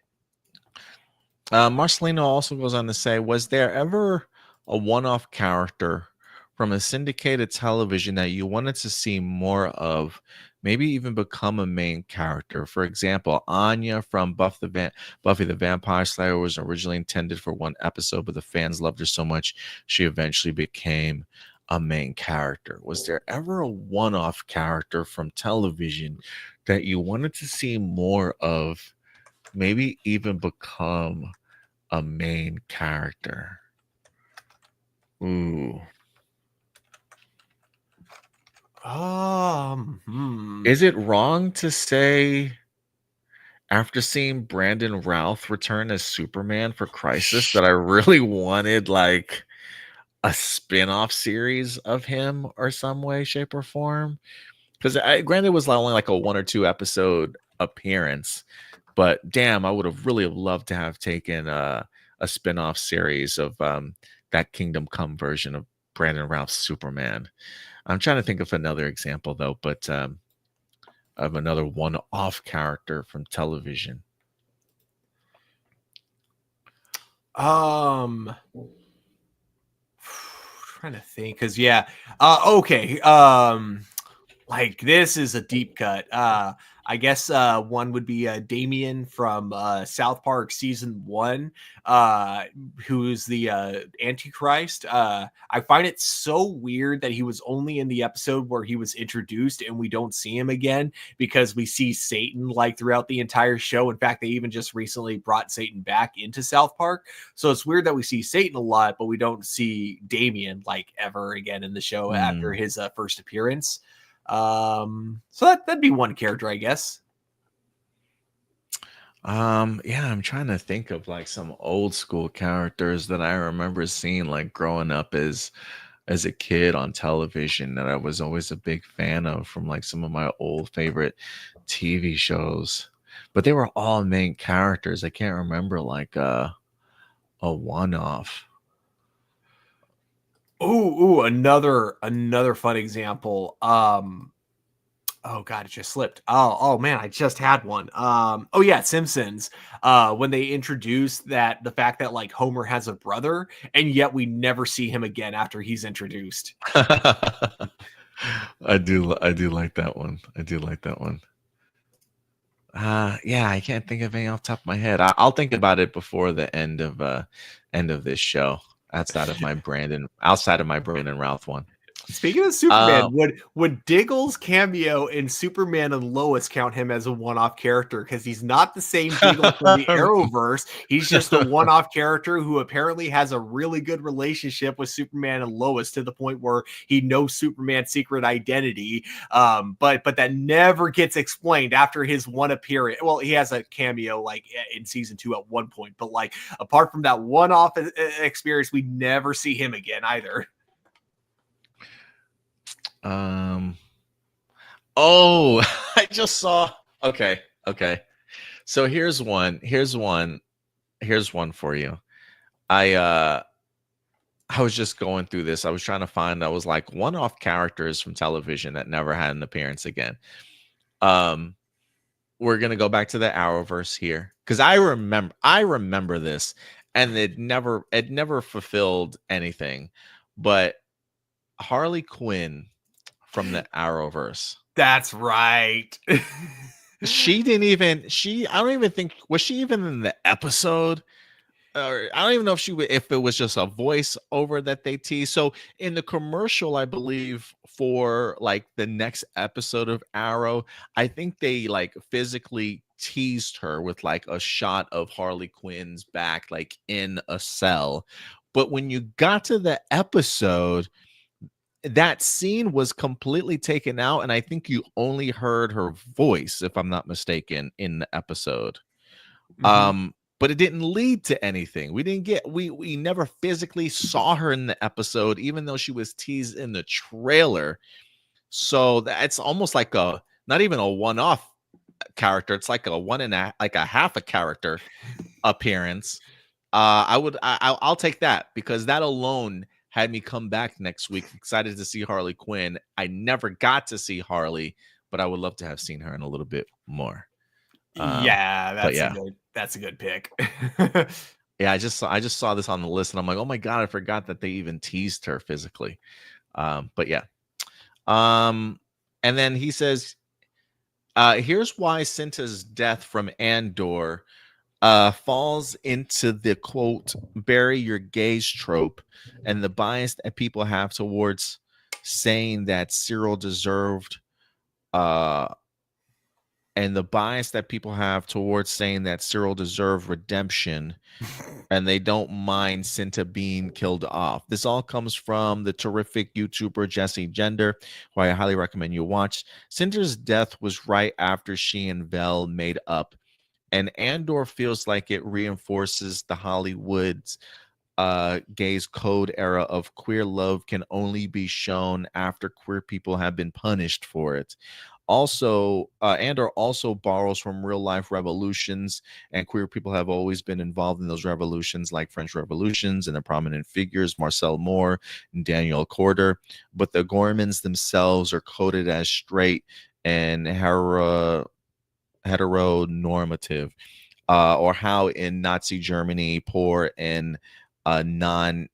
Marcelino also goes on to say, was there ever a one-off character from a syndicated television that you wanted to see more of, maybe even become a main character? For example, Anya from Buffy the Vampire Slayer was originally intended for one episode, but the fans loved her so much she eventually became a main character. Was there ever a one-off character from television that you wanted to see more of, maybe even become a main character? Ooh. Is it wrong to say, after seeing Brandon Routh return as Superman for Crisis, that I really wanted like a spin-off series of him or some way, shape, or form? Because granted, it was only like a 1 or 2 episode appearance, but damn, I would have really loved to have taken a spin-off series of that Kingdom Come version of Brandon Routh's Superman. I'm trying to think of another example though, but of another one-off character from television. Trying to think, because yeah, okay, like this is a deep cut. I guess one would be Damien from South Park season 1, who's the Antichrist. I find it so weird that he was only in the episode where he was introduced and we don't see him again, because we see Satan like throughout the entire show. In fact, they even just recently brought Satan back into South Park. So it's weird that we see Satan a lot, but we don't see Damien like ever again in the show after his first appearance. So that'd be one character, I guess. Yeah, I'm trying to think of like some old school characters that I remember seeing like growing up as a kid on television, that I was always a big fan of from like some of my old favorite TV shows. But they were all main characters. I can't remember like a one-off. Ooh, another fun example. Oh god, it just slipped. Oh man, I just had one. Oh yeah, Simpsons. When they introduced that the fact that like Homer has a brother, and yet we never see him again after he's introduced. I do like that one. I do like that one. Yeah, I can't think of any off the top of my head. I'll think about it before the end of this show. Outside of my Brandon Routh one. Speaking of Superman, would Diggle's cameo in Superman and Lois count him as a one-off character? Because he's not the same Diggle from the Arrowverse. He's just a one-off character who apparently has a really good relationship with Superman and Lois, to the point where he knows Superman's secret identity. But that never gets explained after his one appearance. Well, he has a cameo like in season 2 at one point, but like apart from that one-off experience, we never see him again either. Oh, I just saw. Okay. So here's one for you. I was just going through this. I was trying to find, I was like, one-off characters from television that never had an appearance again. We're gonna go back to the Arrowverse here, because I remember this, and it never fulfilled anything. But Harley Quinn from the Arrowverse. That's right. She didn't even. I don't even think was she even in the episode. Or I don't even know if it was just a voice over that they teased. So in the commercial, I believe for like the next episode of Arrow, I think they like physically teased her with like a shot of Harley Quinn's back, like in a cell. But when you got to the episode, that scene was completely taken out, and I think you only heard her voice, if I'm not mistaken, in the episode. Mm-hmm. But it didn't lead to anything. We never physically saw her in the episode, even though she was teased in the trailer. So that's almost like a not even a one-off character. It's like a one and a like a half a character appearance. I'll take that because that alone had me come back next week excited to see Harley Quinn. I never got to see Harley, but I would love to have seen her in a little bit more. Yeah, But that's a good pick. Yeah, I just saw this on the list and I'm like, oh my god, I forgot that they even teased her physically. But yeah. And then he says, here's why Cinta's death from Andor falls into the quote bury your gaze trope and the bias that people have towards saying that Cyril deserved and the bias that people have towards saying that Cyril deserved redemption and they don't mind Cinta being killed off. This all comes from the terrific YouTuber Jesse Gender, who I highly recommend you watch. Cinta's death was right after she and Vel made up, and Andor feels like it reinforces the Hollywood's gays code era of queer love can only be shown after queer people have been punished for it. Also, Andor also borrows from real life revolutions, and queer people have always been involved in those revolutions, like French revolutions and the prominent figures Marcel Moore and Daniel Corder. But the Gormans themselves are coded as straight and heteronormative, or how in Nazi Germany, poor and non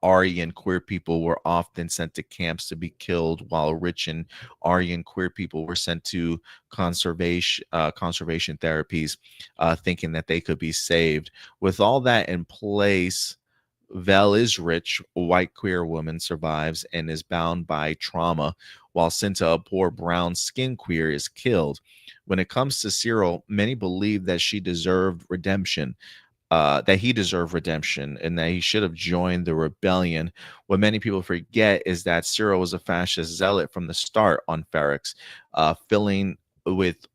Aryan queer people were often sent to camps to be killed, while rich and Aryan queer people were sent to conservation therapies, thinking that they could be saved. With all that in place, Vel is rich, a white queer woman survives and is bound by trauma, while Cinta, a poor brown skin queer, is killed. When it comes to Cyril, many believe that she deserved redemption, that he deserved redemption and that he should have joined the rebellion. What many people forget is that Cyril was a fascist zealot from the start on Ferrix, with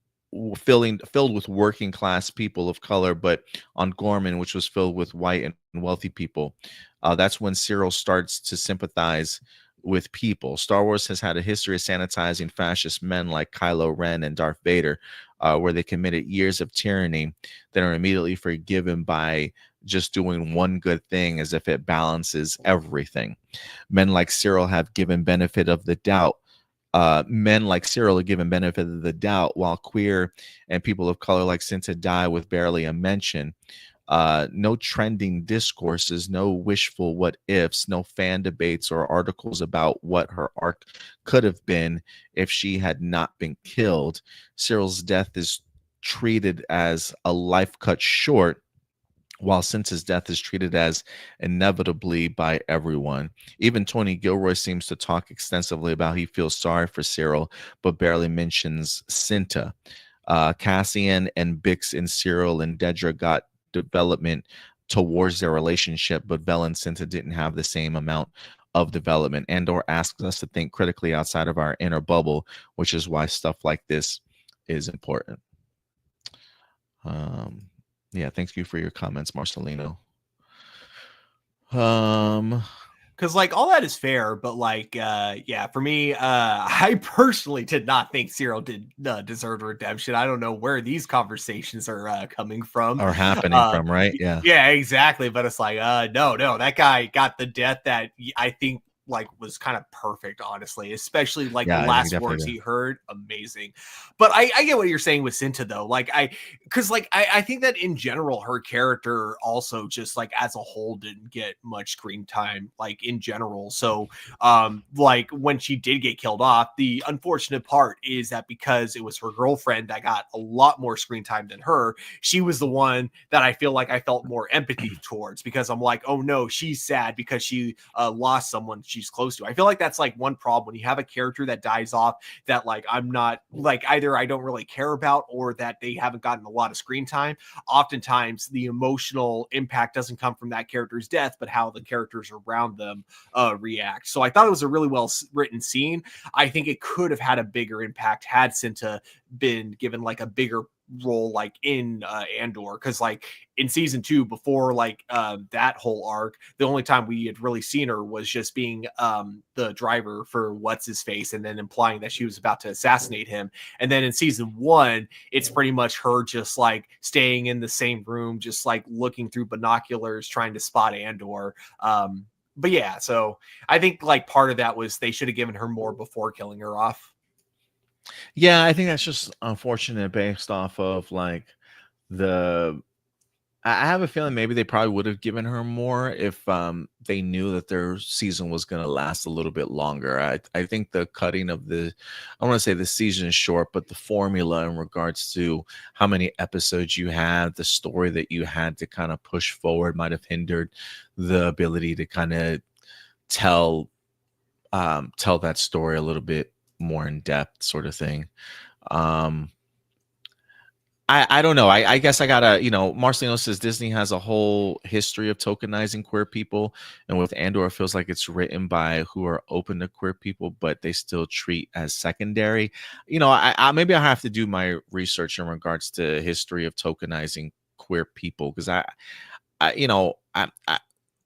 filled with working class people of color, but on Gorman, which was filled with white and wealthy people. That's when Cyril starts to sympathize with people. Star Wars has had a history of sanitizing fascist men like Kylo Ren and Darth Vader, where they committed years of tyranny that are immediately forgiven by just doing one good thing as if it balances everything. Men like Cyril have given benefit of the doubt. Men like Cyril are given benefit of the doubt, while queer and people of color like Cinta die with barely a mention. No trending discourses, no wishful what ifs, no fan debates or articles about what her arc could have been if she had not been killed. Cyril's death is treated as a life cut short, while Cinta's death is treated as inevitably by everyone. Even Tony Gilroy seems to talk extensively about he feels sorry for Cyril, but barely mentions Cinta. Cassian and Bix and Cyril and Dedra got development towards their relationship, but Vel and Cinta didn't have the same amount of development. Andor asks us to think critically outside of our inner bubble, which is why stuff like this is important. Yeah, thank you for your comments, Marcelino. Because like all that is fair, but like yeah, for me, I personally did not think Cyril did deserve redemption. I don't know where these conversations are coming from or happening from, right? Yeah, exactly. But it's like no, that guy got the death that I think like was kind of perfect, honestly, especially like the Yeah, he last definitely words did. he heard. Amazing. But I get what you're saying with Cinta though. Like because like I think that in general her character also just like as a whole didn't get much screen time like in general. So like when she did get killed off, the unfortunate part is that because it was her girlfriend that got a lot more screen time than her, she was the one that I feel like I felt more empathy towards, because I'm like, oh no, she's sad because she lost someone she's close to. I feel like that's like one problem when you have a character that dies off that like I'm not like either I don't really care about or that they haven't gotten a lot of screen time. Oftentimes the emotional impact doesn't come from that character's death, but how the characters around them react. So I thought it was a really well written scene. I think it could have had a bigger impact had Cinta been given like a bigger role like in Andor, because like in season 2 before like that whole arc, the only time we had really seen her was just being the driver for what's his face and then implying that she was about to assassinate him. And then in season 1 it's pretty much her just like staying in the same room, just like looking through binoculars trying to spot Andor. But yeah, so I think like part of that was they should have given her more before killing her off. Yeah, I think that's just unfortunate based off of like the I have a feeling maybe they probably would have given her more if they knew that their season was going to last a little bit longer. I think the cutting of I want to say the season is short, but the formula in regards to how many episodes you had, the story that you had to kind of push forward might have hindered the ability to kind of tell tell that story a little bit more in depth, sort of thing. Um, I don't know. I guess I gotta, Marcelino says Disney has a whole history of tokenizing queer people, and with Andor, it feels like it's written by who are open to queer people, but they still treat as secondary. I maybe I have to do my research in regards to history of tokenizing queer people, because I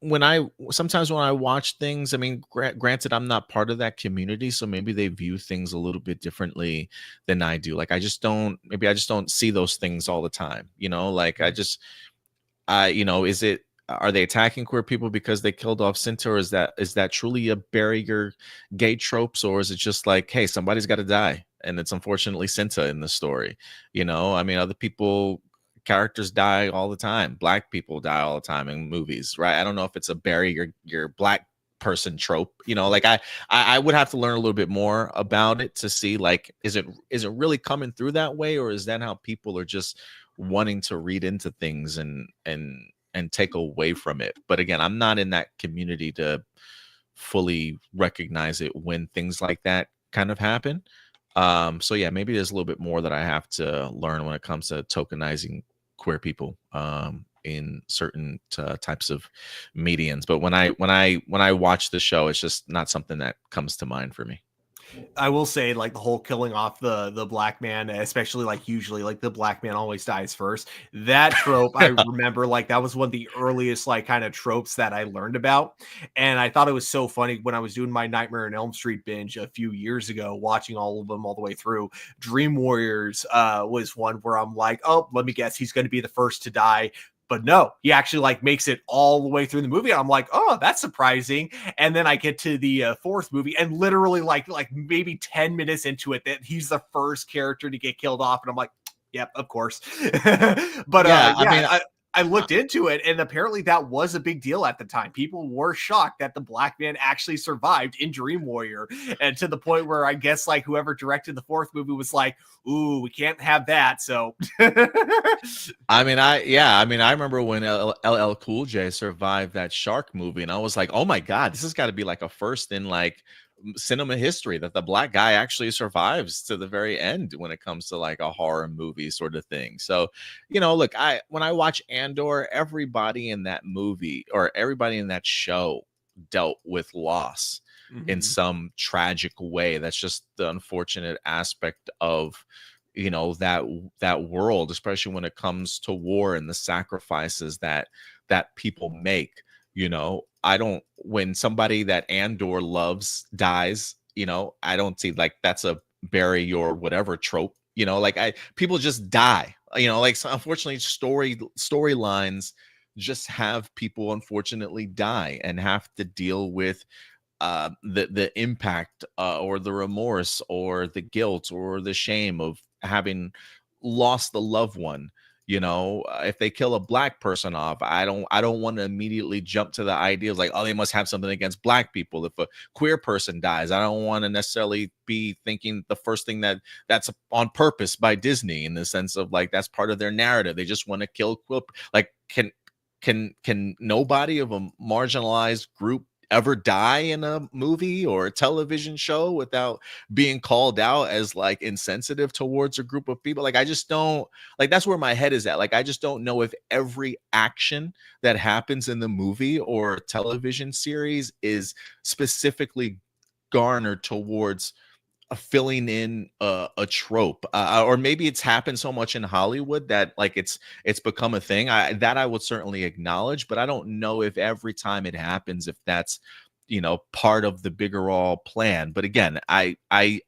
when I sometimes when I watch things, I mean, granted, I'm not part of that community, so maybe they view things a little bit differently than I do. Like, maybe I just don't see those things all the time. Like is it are they attacking queer people because they killed off Cinta, or is that truly a barrier gay tropes, or is it just like, hey, somebody's got to die, and it's unfortunately Cinta in the story? I mean, other people characters die all the time. Black people die all the time in movies, right? I don't know if it's a bury your black person trope. Like I would have to learn a little bit more about it to see, like, is it really coming through that way, or is that how people are just wanting to read into things and take away from it? But again, I'm not in that community to fully recognize it when things like that kind of happen. So yeah, maybe there's a little bit more that I have to learn when it comes to tokenizing queer people in certain types of medians. But when I watch the show, it's just not something that comes to mind for me. I will say, like the whole killing off the black man, especially like usually like the black man always dies first. That trope, I remember, like that was one of the earliest like kind of tropes that I learned about, and I thought it was so funny when I was doing my Nightmare on Elm Street binge a few years ago, watching all of them all the way through. Dream Warriors was one where I'm like, oh, let me guess, he's going to be the first to die. But no, he actually like makes it all the way through the movie. And I'm like, oh, that's surprising. And then I get to the fourth movie, and literally like maybe 10 minutes into it, that he's the first character to get killed off, and I'm like, yep, of course. But Yeah, I yeah, mean, I looked into it, and apparently that was a big deal at the time. People were shocked that the black man actually survived in Dream Warrior, and to the point where I guess like whoever directed the fourth movie was like, ooh, we can't have that. So I remember when LL Cool J survived that shark movie, and I was like, oh my god, this has got to be like a first in like cinema history that the black guy actually survives to the very end when it comes to like a horror movie sort of thing. So, look, when I watch Andor, everybody in that movie or everybody in that show dealt with loss in some tragic way. That's just the unfortunate aspect of that world, especially when it comes to war and the sacrifices that people make. I don't when somebody that Andor loves dies, I don't see like that's a bury your whatever trope. Like people just die. Like, so unfortunately storylines just have people unfortunately die and have to deal with the impact or the remorse or the guilt or the shame of having lost the loved one. If they kill a black person off, I don't want to immediately jump to the idea of like, oh, they must have something against black people. If a queer person dies, I don't want to necessarily be thinking the first thing that's on purpose by Disney, in the sense of like that's part of their narrative. They just want to kill like can nobody of a marginalized group ever die in a movie or a television show without being called out as like insensitive towards a group of people? Like, I just don't, like, that's where my head is at. Like, I just don't know if every action that happens in the movie or television series is specifically garnered towards filling in a trope, or maybe it's happened so much in Hollywood that like it's become a thing. I would certainly acknowledge, but I don't know if every time it happens, if that's part of the bigger all plan. But again, I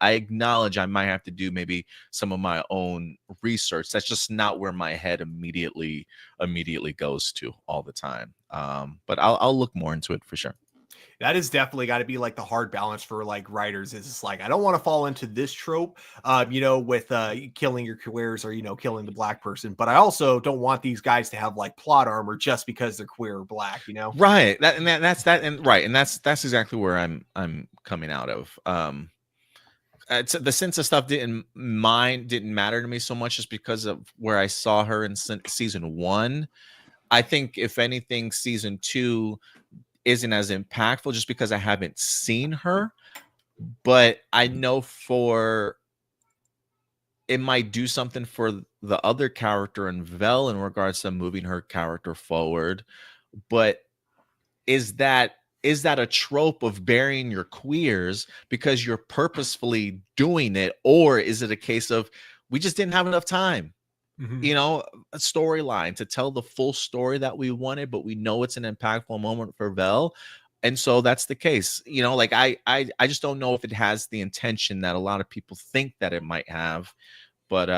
acknowledge I might have to do maybe some of my own research. That's just not where my head immediately goes to all the time. But I'll look more into it for sure. That is definitely got to be like the hard balance for like writers. Is it's like I don't want to fall into this trope, with killing your queers or killing the black person, but I also don't want these guys to have like plot armor just because they're queer or black. Right. That's exactly where I'm coming out of. The Sansa stuff didn't matter to me so much, just because of where I saw her in season 1. I think if anything, season 2 isn't as impactful just because I haven't seen her, but I know it might do something for the other character in Vel in regards to moving her character forward. But is that a trope of burying your queers because you're purposefully doing it, or is it a case of we just didn't have enough time? A storyline to tell the full story that we wanted, but we know it's an impactful moment for Vel, and so that's the case. Like I just don't know if it has the intention that a lot of people think that it might have, but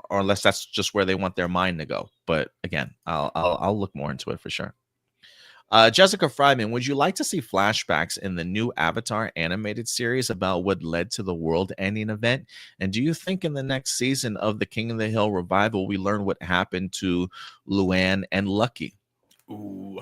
or unless that's just where they want their mind to go. But again, I'll look more into it for sure. Jessica Fryman, would you like to see flashbacks in the new Avatar animated series about what led to the world-ending event? And do you think in the next season of the King of the Hill revival, we learn what happened to Luann and Lucky? Ooh.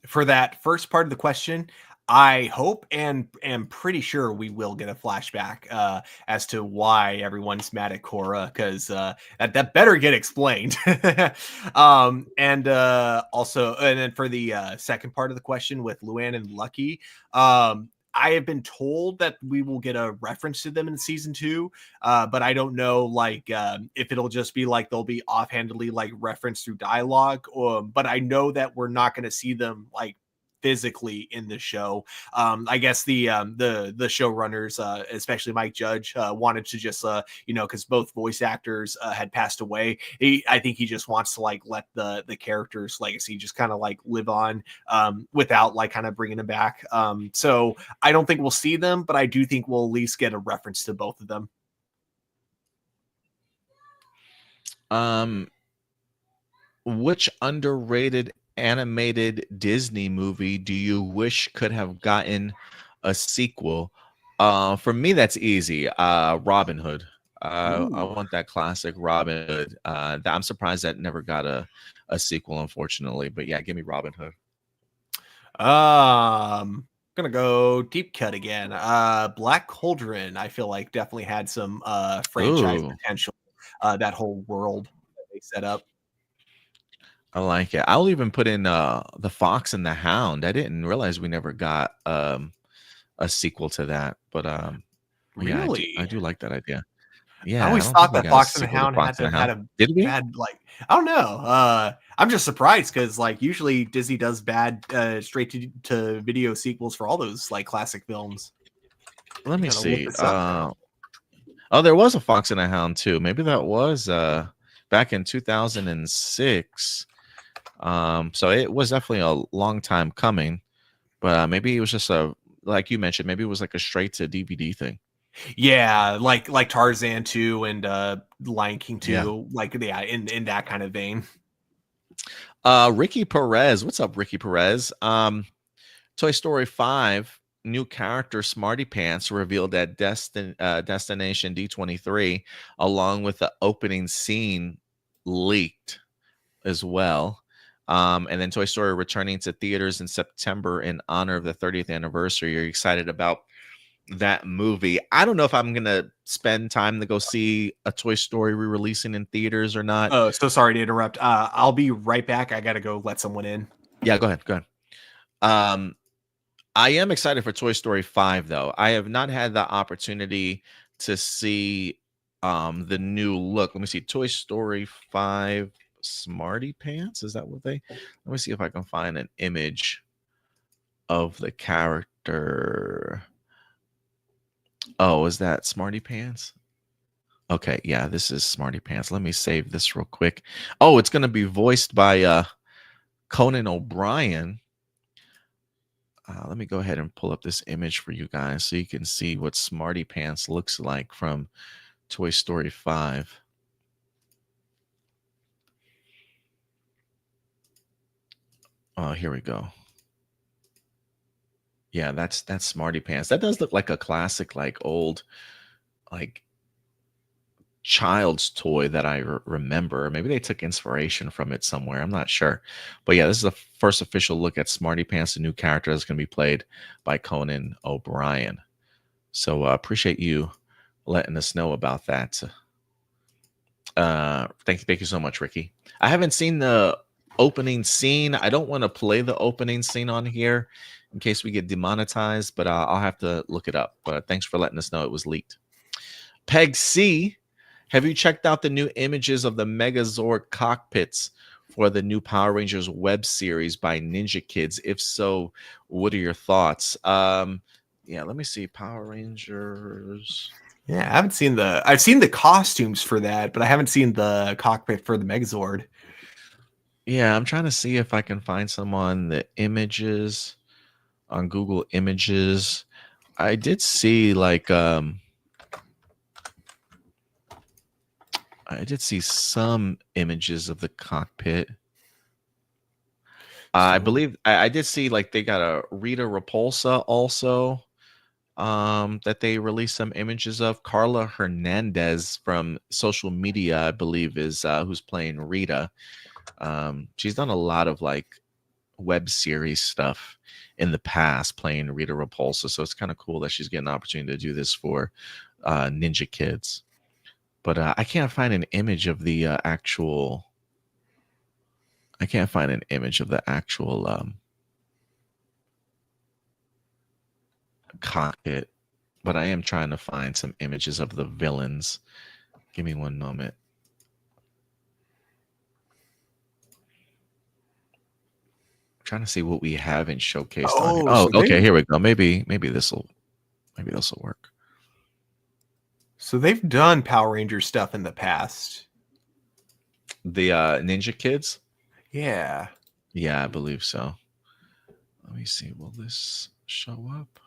For that first part of the question, I hope and am pretty sure we will get a flashback as to why everyone's mad at Korra, because that better get explained. And also, and then for the second part of the question with Luann and Lucky, I have been told that we will get a reference to them in season 2, but I don't know if it'll just be like they'll be offhandedly like referenced through dialogue, but I know that we're not going to see them like physically in the show. I guess the showrunners, especially Mike Judge, wanted to just because both voice actors had passed away. I think he just wants to like let the character's legacy just kind of like live on without like kind of bringing them back. So I don't think we'll see them, but I do think we'll at least get a reference to both of them. Which underrated animated Disney movie do you wish could have gotten a sequel? For me, that's easy. Robin Hood. I want that classic Robin Hood. I'm surprised that never got a sequel, unfortunately. But yeah, give me Robin Hood. Gonna go deep cut again. Black Cauldron, I feel like definitely had some franchise potential. That whole world that they set up. I like it. I'll even put in The Fox and the Hound. I didn't realize we never got a sequel to that, but really, yeah, I do like that idea. Yeah, I always thought that Fox and the Hound had to have had a bad, like, I don't know. I'm just surprised because like usually Disney does bad straight to video sequels for all those like classic films. Let me see. Oh, there was a Fox and a Hound too. Maybe that was back in 2006. So it was definitely a long time coming, but maybe it was just like you mentioned, maybe it was like a straight to DVD thing. Yeah, like Tarzan 2 and Lion King 2, like in that kind of vein. Ricky Perez, what's up, Ricky Perez? Toy Story 5 new character Smarty Pants revealed at Destination D23, along with the opening scene leaked as well. And then Toy Story returning to theaters in September in honor of the 30th anniversary. Are you excited about that movie? I don't know if I'm gonna spend time to go see a Toy Story re-releasing in theaters or not. Oh, so sorry to interrupt. I'll be right back. I gotta go let someone in. Yeah, go ahead. Go ahead. I am excited for Toy Story 5, though. I have not had the opportunity to see the new look. Let me see. Toy Story 5 Smarty Pants. Is that what they? Let me see if I can find an image of the character. Oh, is that Smarty Pants? Okay, yeah, this is Smarty Pants. Let me save this real quick. Oh, it's gonna be voiced by Conan O'Brien. Let me go ahead and pull up this image for you guys so you can see what Smarty Pants looks like from Toy Story 5. Oh, here we go. Yeah, that's Smarty Pants. That does look like a classic, like old, like child's toy that I remember. Maybe they took inspiration from it somewhere. I'm not sure. But yeah, this is the first official look at Smarty Pants, the new character that's going to be played by Conan O'Brien. So appreciate you letting us know about that. Thank you so much, Ricky. I haven't seen the opening scene. I don't want to play the opening scene on here in case we get demonetized, but I'll have to look it up. But thanks for letting us know it was leaked. Peg C, have you checked out the new images of the Megazord cockpits for the new Power Rangers web series by Ninja Kids? If so, what are your thoughts? Yeah, let me see. Power Rangers. Yeah, I've seen the costumes for that, but I haven't seen the cockpit for the Megazord. Yeah, I'm trying to see if I can find some on the images on Google Images. I did see like I did see some images of the cockpit. I believe I did see like they got a Rita Repulsa also that they released some images of. Carla Hernandez from social media, I believe, is who's playing Rita. She's done a lot of like web series stuff in the past playing Rita Repulsa, so it's kind of cool that she's getting an opportunity to do this for Ninja Kids. But I can't find an image of the actual. I can't find an image of the actual cockpit, but I am trying to find some images of the villains. Give me one moment. I'm trying to see what we haven't showcased on here. Oh, so okay, here we go. Maybe this will work. So they've done Power Ranger stuff in the past. The Ninja Kids? Yeah. Yeah, I believe so. Let me see. Will this show up?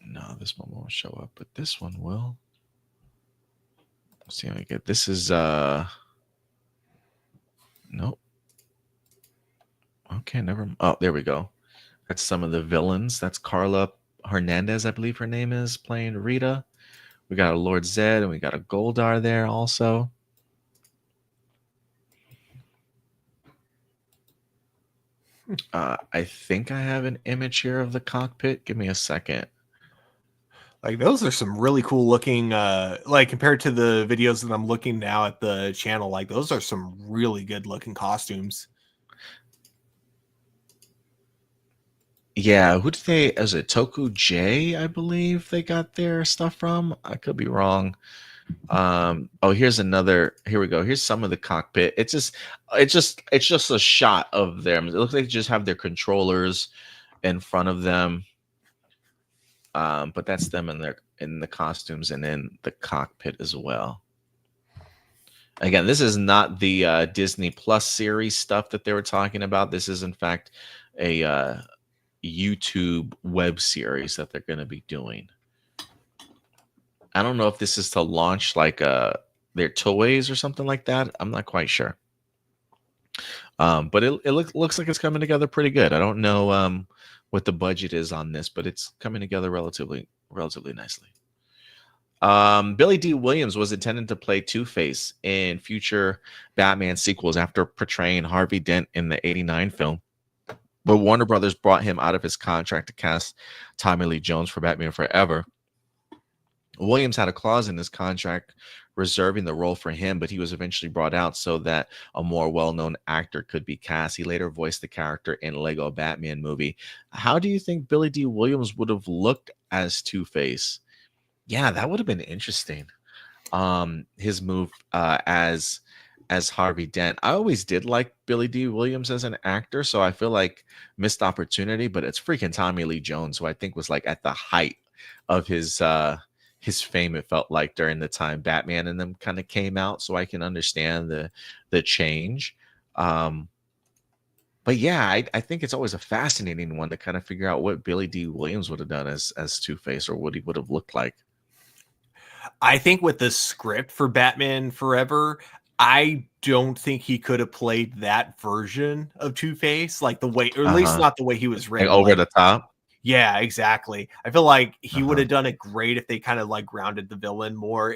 No, this one won't show up, but this one will. Let's see how we get. This is nope. Okay, never. Oh, there we go. That's some of the villains. That's Carla Hernandez, I believe her name is, playing Rita. We got a Lord Zed and we got a Goldar there also. I think I have an image here of the cockpit. Give me a second. Like those are some really cool looking, like compared to the videos that I'm looking now at the channel, like those are some really good looking costumes. Yeah, who did they, is it Toku J, I believe they got their stuff from? I could be wrong. Oh, here's another, here we go. Here's some of the cockpit. It's just a shot of them. It looks like they just have their controllers in front of them. But that's them in the costumes and in the cockpit as well. Again, this is not the Disney Plus series stuff that they were talking about. This is in fact a YouTube web series that they're going to be doing. I don't know if this is to launch like their toys or something like that. I'm not quite sure. But it looks like it's coming together pretty good. I don't know what the budget is on this, but it's coming together relatively nicely. Billy D. Williams was intended to play Two-Face in future Batman sequels after portraying Harvey Dent in the '89 film. But Warner Brothers brought him out of his contract to cast Tommy Lee Jones for Batman Forever. Williams had a clause in his contract reserving the role for him, but he was eventually brought out so that a more well-known actor could be cast. He later voiced the character in Lego Batman movie. How do you think Billy D. Williams would have looked as Two-Face? Yeah, that would have been interesting. His move as Harvey Dent. I always did like Billy D. Williams as an actor, so I feel like missed opportunity, but it's freaking Tommy Lee Jones, who I think was like at the height of his fame, it felt like, during the time Batman and them kind of came out, so I can understand the change. But yeah, I think it's always a fascinating one to kind of figure out what Billy D. Williams would have done as Two-Face, or what he would have looked like. I think with the script for Batman Forever, I don't think he could have played that version of Two-Face, like the way, or at least not the way he was Like written. over the top. Yeah, exactly. I feel like he would have done it great if they kind of like grounded the villain more.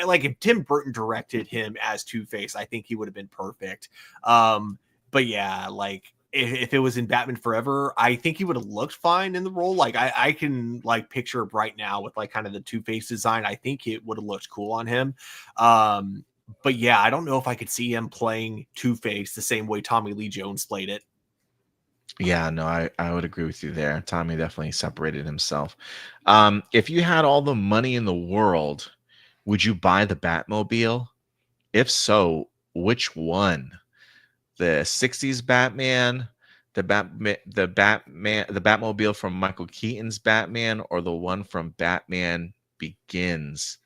Like if Tim Burton directed him as Two-Face, I think he would have been perfect. But yeah, like if it was in Batman Forever, I think he would have looked fine in the role. Like I can like picture it right now with like kind of the Two-Face design. I think it would have looked cool on him. But yeah, I don't know if I could see him playing Two-Face the same way Tommy Lee Jones played it. Yeah, no, I would agree with you there. Tommy definitely separated himself. If you had all the money in the world, would you buy the Batmobile? If so, which one? The '60s Batman, the Batmobile from Michael Keaton's Batman, or the one from Batman Begins?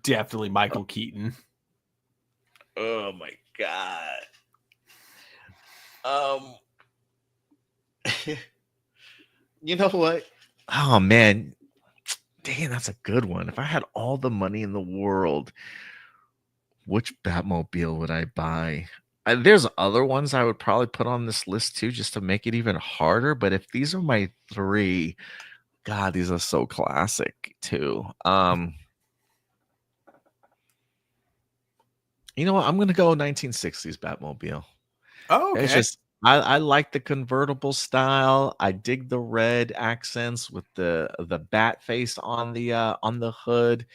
Definitely Michael Keaton. Oh my god. You know what? Oh man, dang, that's a good one. If I had all the money in the world, which Batmobile would I buy? There's other ones I would probably put on this list too, just to make it even harder. But if these are my three, God, these are so classic too. You know what? I'm gonna go 1960s Batmobile. Oh, It's okay. just I like the convertible style. I dig the red accents with the bat face on the hood.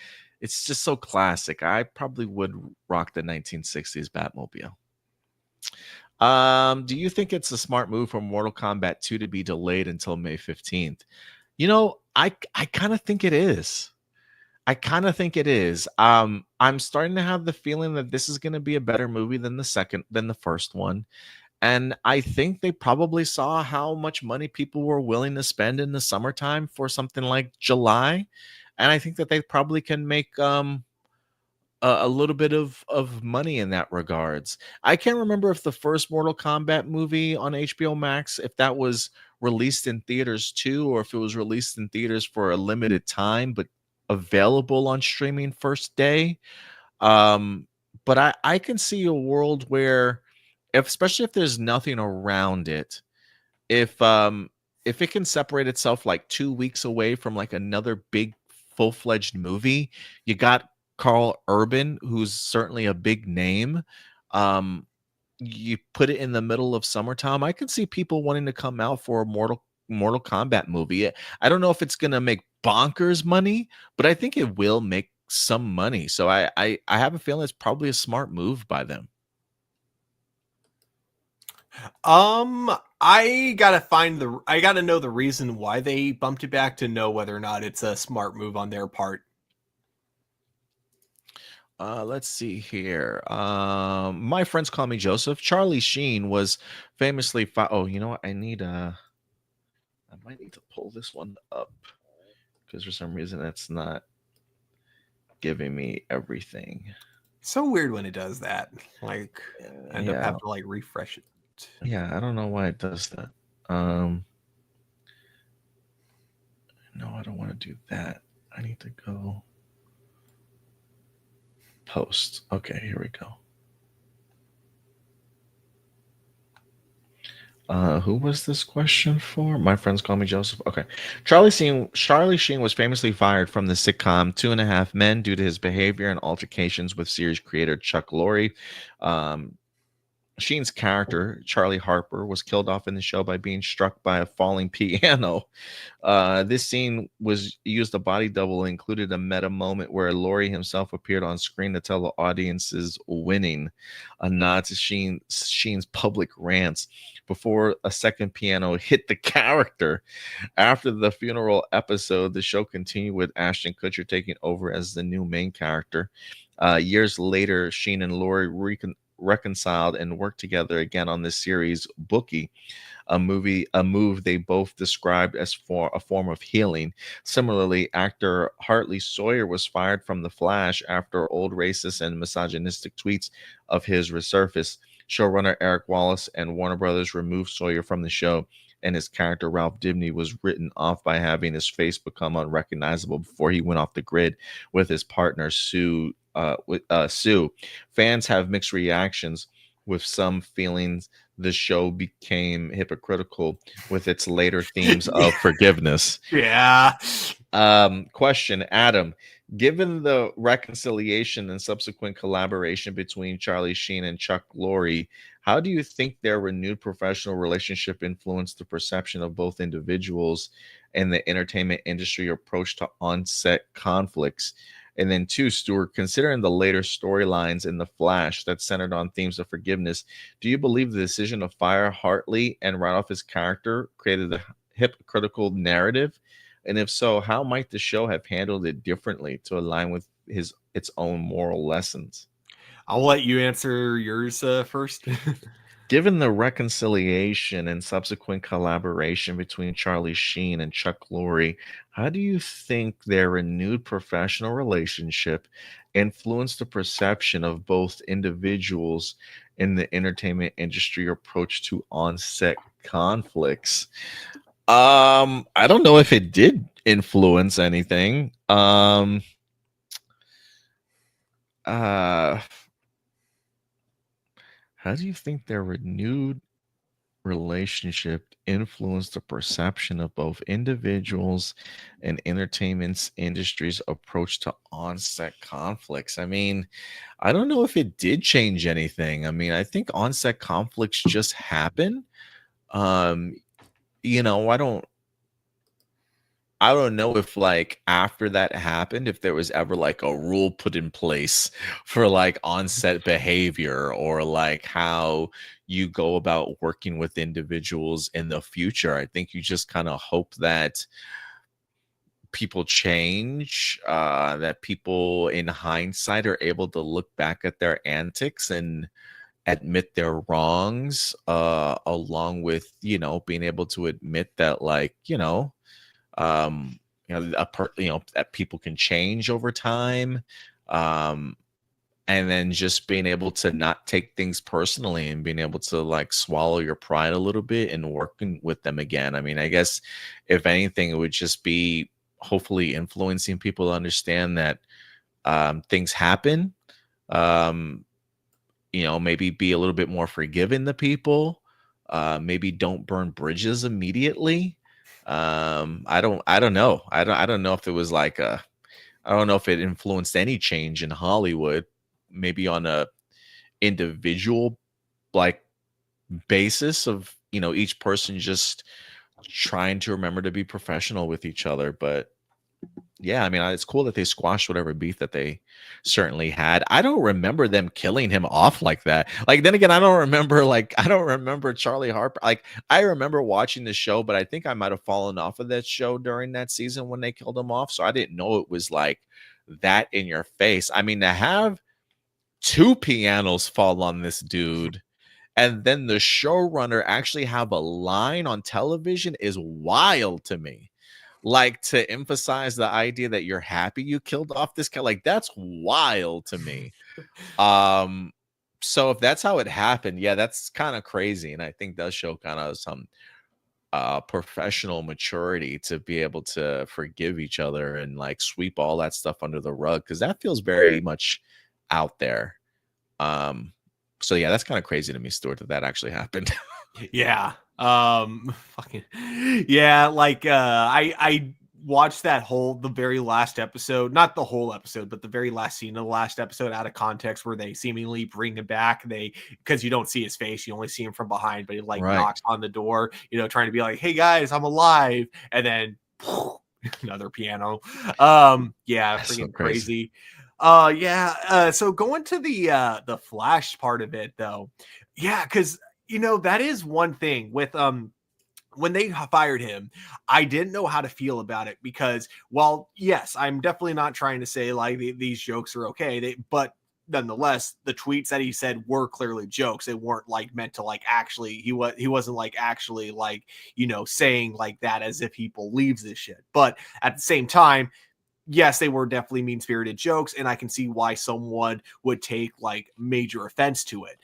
It's just so classic. I probably would rock the 1960s Batmobile. Do you think it's a smart move for Mortal Kombat 2 to be delayed until May 15th? You know, I kind of think it is. I kind of think it is. I'm starting to have the feeling that this is going to be a better movie than the first one. And I think they probably saw how much money people were willing to spend in the summertime for something like July. And I think that they probably can make a little bit of money in that regards. I can't remember if the first Mortal Kombat movie on HBO Max, if that was released in theaters too, or if it was released in theaters for a limited time, but available on streaming first day. Um, but I can see a world where, especially if there's nothing around it, if if it can separate itself like 2 weeks away from like another big full-fledged movie, you got Carl Urban, who's certainly a big name. Um, you put it in the middle of summertime, I could see people wanting to come out for a Mortal Kombat movie. I don't know if it's gonna make bonkers money, but I think it will make some money. So I have a feeling it's probably a smart move by them. I gotta know the reason why they bumped it back to know whether or not it's a smart move on their part. Let's see here. My friends call me Joseph. Charlie Sheen was famously. Oh, you know what? I might need to pull this one up because for some reason it's not giving me everything. So weird when it does that. Like, I end up Yeah, having to like refresh it. yeah. I don't know why it does that. No, I don't want to do that. I need to go post. Okay, here we go. Who was this question for? My friends call me Joseph. Okay. Charlie Sheen was famously fired from the sitcom Two and a Half Men due to his behavior and altercations with series creator Chuck Lorre. Um, Sheen's character, Charlie Harper, was killed off in the show by being struck by a falling piano. This scene was used a body double and included a meta moment where Laurie himself appeared on screen to tell the audience's winning, a nod to Sheen's public rants before a second piano hit the character. After the funeral episode, the show continued with Ashton Kutcher taking over as the new main character. Years later, Sheen and Laurie reconciled and worked together again on this series, Bookie, a move they both described as for a form of healing. Similarly, actor Hartley Sawyer was fired from The Flash after old racist and misogynistic tweets of his resurfaced. Showrunner Eric Wallace and Warner Brothers removed Sawyer from the show, and his character Ralph Dibny was written off by having his face become unrecognizable before he went off the grid with his partner Sue. Sue. Fans have mixed reactions, with some feelings the show became hypocritical with its later themes of forgiveness. Yeah. Question, Adam. Given the reconciliation and subsequent collaboration between Charlie Sheen and Chuck Lorre, how do you think their renewed professional relationship influenced the perception of both individuals and the entertainment industry approach to on-set conflicts? And then two, Stuart, considering the later storylines in The Flash that centered on themes of forgiveness, do you believe the decision to fire Hartley and write off his character created a hypocritical narrative? And if so, how might the show have handled it differently to align with its own moral lessons? I'll let you answer yours first. Given the reconciliation and subsequent collaboration between Charlie Sheen and Chuck Lorre, how do you think their renewed professional relationship influenced the perception of both individuals in the entertainment industry approach to on-set conflicts? I don't know if it did influence anything. How do you think their renewed relationship influenced the perception of both individuals and entertainment industry's approach to on-set conflicts? I mean, I don't know if it did change anything. I mean, I think on-set conflicts just happen. Um, I don't know if like after that happened, if there was ever like a rule put in place for like on-set behavior or like how you go about working with individuals in the future. I think you just kind of hope that people change, that people in hindsight are able to look back at their antics and admit their wrongs, along with, being able to admit that like, um that people can change over time, and then just being able to not take things personally and being able to like swallow your pride a little bit and working with them again. I mean, I guess if anything, it would just be hopefully influencing people to understand that things happen. um Maybe be a little bit more forgiving to people. Maybe don't burn bridges immediately. I don't know. I don't know if it was like I don't know if it influenced any change in Hollywood, maybe on a individual like basis of, each person just trying to remember to be professional with each other. But yeah, I mean, it's cool that they squashed whatever beef that they certainly had. I don't remember them killing him off like that. Like, then again, I don't remember Charlie Harper. Like, I remember watching the show, but I think I might have fallen off of that show during that season when they killed him off. So I didn't know it was like that in your face. I mean, to have two pianos fall on this dude and then the showrunner actually have a line on television is wild to me. Like, to emphasize the idea that you're happy you killed off this guy, like, that's wild to me. So if that's how it happened, yeah, that's kind of crazy, and I think does show kind of some professional maturity to be able to forgive each other and like sweep all that stuff under the rug, because that feels very much out there. So yeah, that's kind of crazy to me, Stuart, that actually happened. Yeah. Fucking yeah, like I watched the very last episode, not the whole episode, but the very last scene of the last episode out of context, where they seemingly bring him back. Because you don't see his face, you only see him from behind, but he like knocks on the door, trying to be like, "Hey guys, I'm alive," and then another piano. Yeah, That's so freaking crazy. Yeah. So going to the Flash part of it though, yeah, because that is one thing with when they fired him, I didn't know how to feel about it because, well, yes, I'm definitely not trying to say like these jokes are okay, but nonetheless, the tweets that he said were clearly jokes. They weren't like meant to like actually. He wasn't like actually like saying like that as if he believes this shit. But at the same time, yes, they were definitely mean spirited jokes, and I can see why someone would take like major offense to it.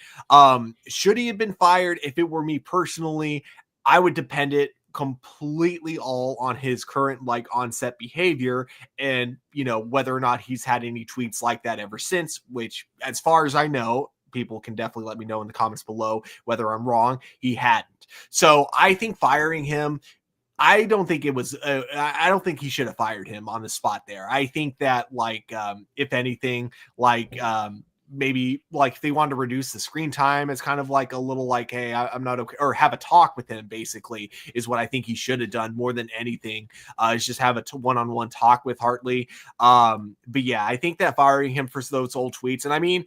Should he have been fired? If it were me personally, I would depend it completely all on his current like onset behavior and whether or not he's had any tweets like that ever since, which as far as I know, people can definitely let me know in the comments below whether I'm wrong, he hadn't. So I think firing him, I don't think it was. I don't think he should have fired him on the spot there. I think that, like, if anything, like, maybe like if they wanted to reduce the screen time, it's kind of like a little like, hey, I'm not okay, or have a talk with him. Basically, is what I think he should have done more than anything. Is just have a one-on-one talk with Hartley. But yeah, I think that firing him for those old tweets, and I mean.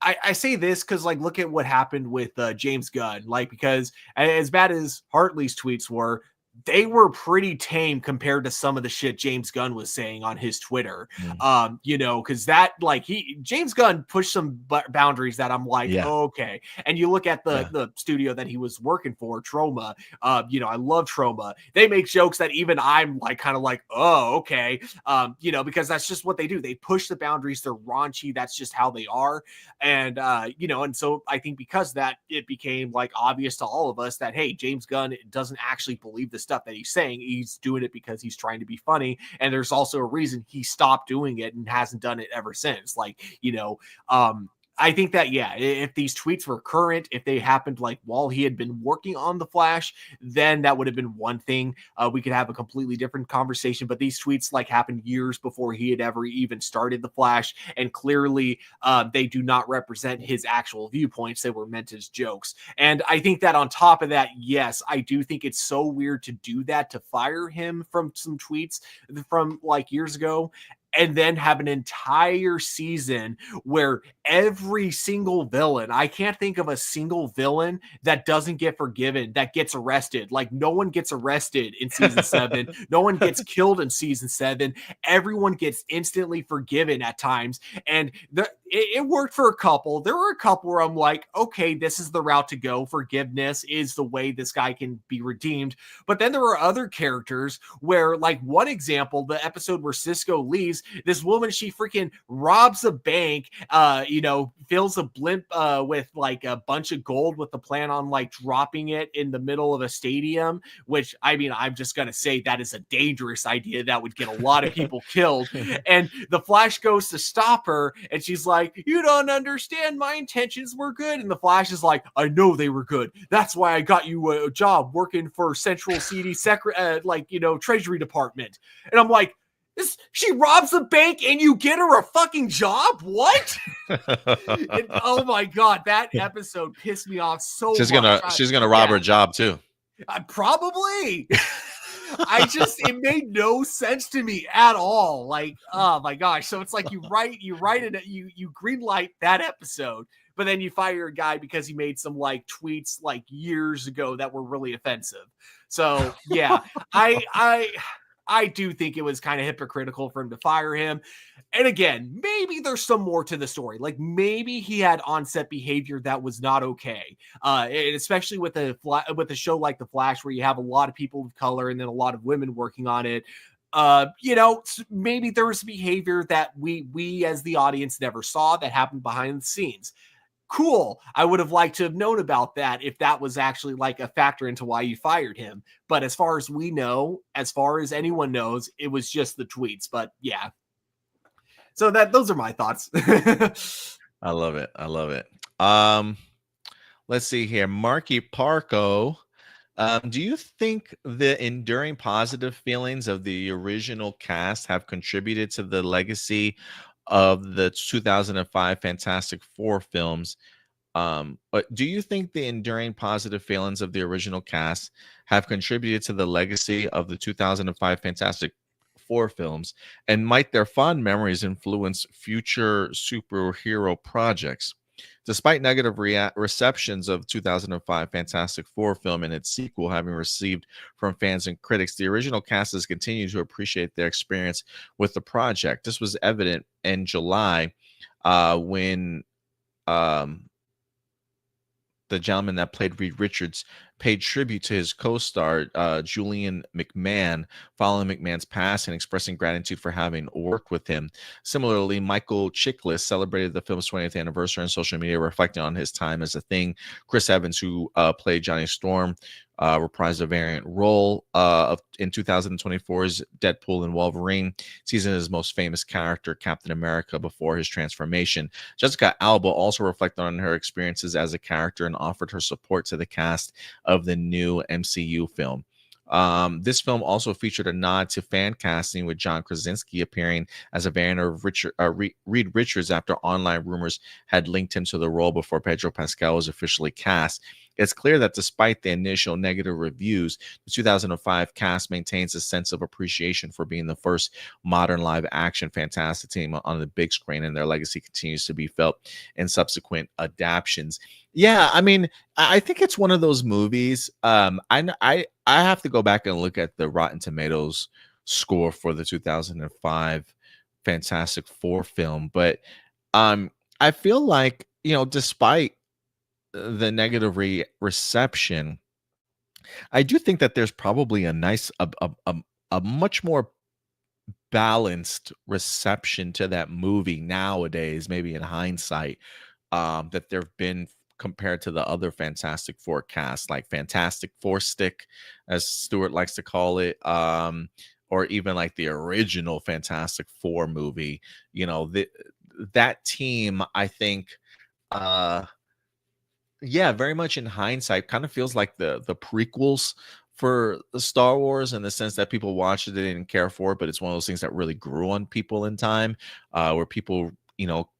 I say this because, like, look at what happened with James Gunn. Like, because as bad as Hartley's tweets were, they were pretty tame compared to some of the shit James Gunn was saying on his Twitter. Because that like James Gunn pushed some boundaries that I'm like, okay. And you look at the studio that he was working for, Troma. I love Troma. They make jokes that even I'm like kind of like, oh, okay. Because that's just what they do. They push the boundaries. They're raunchy. That's just how they are. And and so I think because that it became like obvious to all of us that hey, James Gunn doesn't actually believe this stuff that he's saying. He's doing it because he's trying to be funny, and there's also a reason he stopped doing it and hasn't done it ever since. Like, I think that, yeah, if these tweets were current, if they happened like while he had been working on The Flash, then that would have been one thing. We could have a completely different conversation. But these tweets like happened years before he had ever even started The Flash. And clearly they do not represent his actual viewpoints. They were meant as jokes. And I think that on top of that, yes, I do think it's so weird to do that, to fire him from some tweets from like years ago, and then have an entire season where every single villain, I can't think of a single villain that doesn't get forgiven, that gets arrested. Like, no one gets arrested in season 7. No one gets killed in season 7. Everyone gets instantly forgiven at times. And it worked for a couple. There were a couple where I'm like, okay, this is the route to go. Forgiveness is the way this guy can be redeemed. But then there were other characters where, like, one example, the episode where Cisco leaves, this woman, she freaking robs a bank, fills a blimp with like a bunch of gold with the plan on like dropping it in the middle of a stadium, which, I mean, I'm just going to say that is a dangerous idea. That would get a lot of people killed. And the Flash goes to stop her, and she's like, you don't understand. My intentions were good. And the Flash is like, I know they were good. That's why I got you a job working for Central CD Treasury Department. And I'm like, she robs a bank and you get her a fucking job? What? Oh my god, that episode pissed me off so much. She's gonna rob her job too. Probably. It made no sense to me at all. Like, oh my gosh. So it's like you write it, you green light that episode, but then you fire a guy because he made some like tweets like years ago that were really offensive. So yeah, I do think it was kind of hypocritical for him to fire him. And again, maybe there's some more to the story. Like, maybe he had onset behavior that was not okay. And especially with a show like The Flash, where you have a lot of people of color and then a lot of women working on it. Maybe there was behavior that we as the audience never saw that happened behind the scenes. Cool. I would have liked to have known about that if that was actually like a factor into why you fired him. But as far as we know, as far as anyone knows, it was just the tweets. But yeah. So those are my thoughts. I love it. Let's see here. Marky Parko Do you think the enduring positive feelings of the original cast have contributed to the legacy of the 2005 Fantastic Four films? But do you think the enduring positive feelings of the original cast have contributed to the legacy of the 2005 Fantastic Four films? And might their fond memories influence future superhero projects? Despite negative receptions of 2005 Fantastic Four film and its sequel having received from fans and critics, the original cast has continued to appreciate their experience with the project. This was evident in July when um, the gentleman that played Reed Richards paid tribute to his co-star Julian McMahon following McMahon's passing, expressing gratitude for having worked with him. Similarly, Michael Chiklis celebrated the film's 20th anniversary on social media, reflecting on his time as a Thing. Chris Evans, who played Johnny Storm, reprised a variant role in 2024's Deadpool and Wolverine, season his most famous character, Captain America, before his transformation. Jessica Alba also reflected on her experiences as a character and offered her support to the cast of the new MCU film. This film also featured a nod to fan casting, with John Krasinski appearing as a variant of Reed Richards after online rumors had linked him to the role before Pedro Pascal was officially cast. It's clear that despite the initial negative reviews, the 2005 cast maintains a sense of appreciation for being the first modern live-action Fantastic team on the big screen, and their legacy continues to be felt in subsequent adaptations. Yeah, I mean, I think it's one of those movies. I have to go back and look at the Rotten Tomatoes score for the 2005 Fantastic Four film, but I feel like, despite the negative reception, I do think that there's probably a much more balanced reception to that movie nowadays, maybe in hindsight, that there have been compared to the other Fantastic Four cast, like Fantastic Four Stick, as Stuart likes to call it, or even like the original Fantastic Four movie. That team, I think, uh, yeah, very much in hindsight, kind of feels like the prequels for the Star Wars, in the sense that people watched it, they didn't care for it, but it's one of those things that really grew on people in time, where people,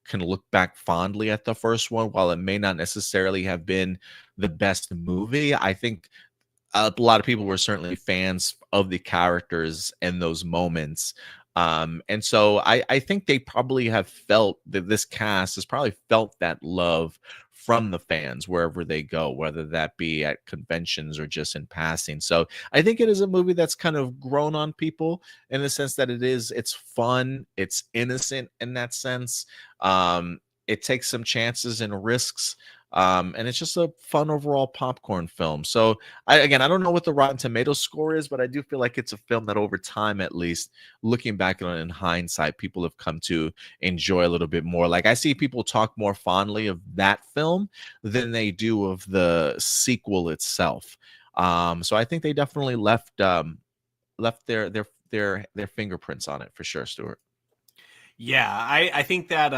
can look back fondly at the first one, while it may not necessarily have been the best movie. I think a lot of people were certainly fans of the characters in those moments. And so I think they probably have felt that this cast has probably felt that love from the fans wherever they go, whether that be at conventions or just in passing. So I think it is a movie that's kind of grown on people, in the sense that it's fun, it's innocent in that sense. It takes some chances and risks. And it's just a fun overall popcorn film. So I don't know what the Rotten Tomatoes score is, but I do feel like it's a film that over time, at least looking back on it in hindsight, people have come to enjoy a little bit more. Like, I see people talk more fondly of that film than they do of the sequel itself. So I think they definitely left their fingerprints on it for sure, Stuart. Yeah, I think that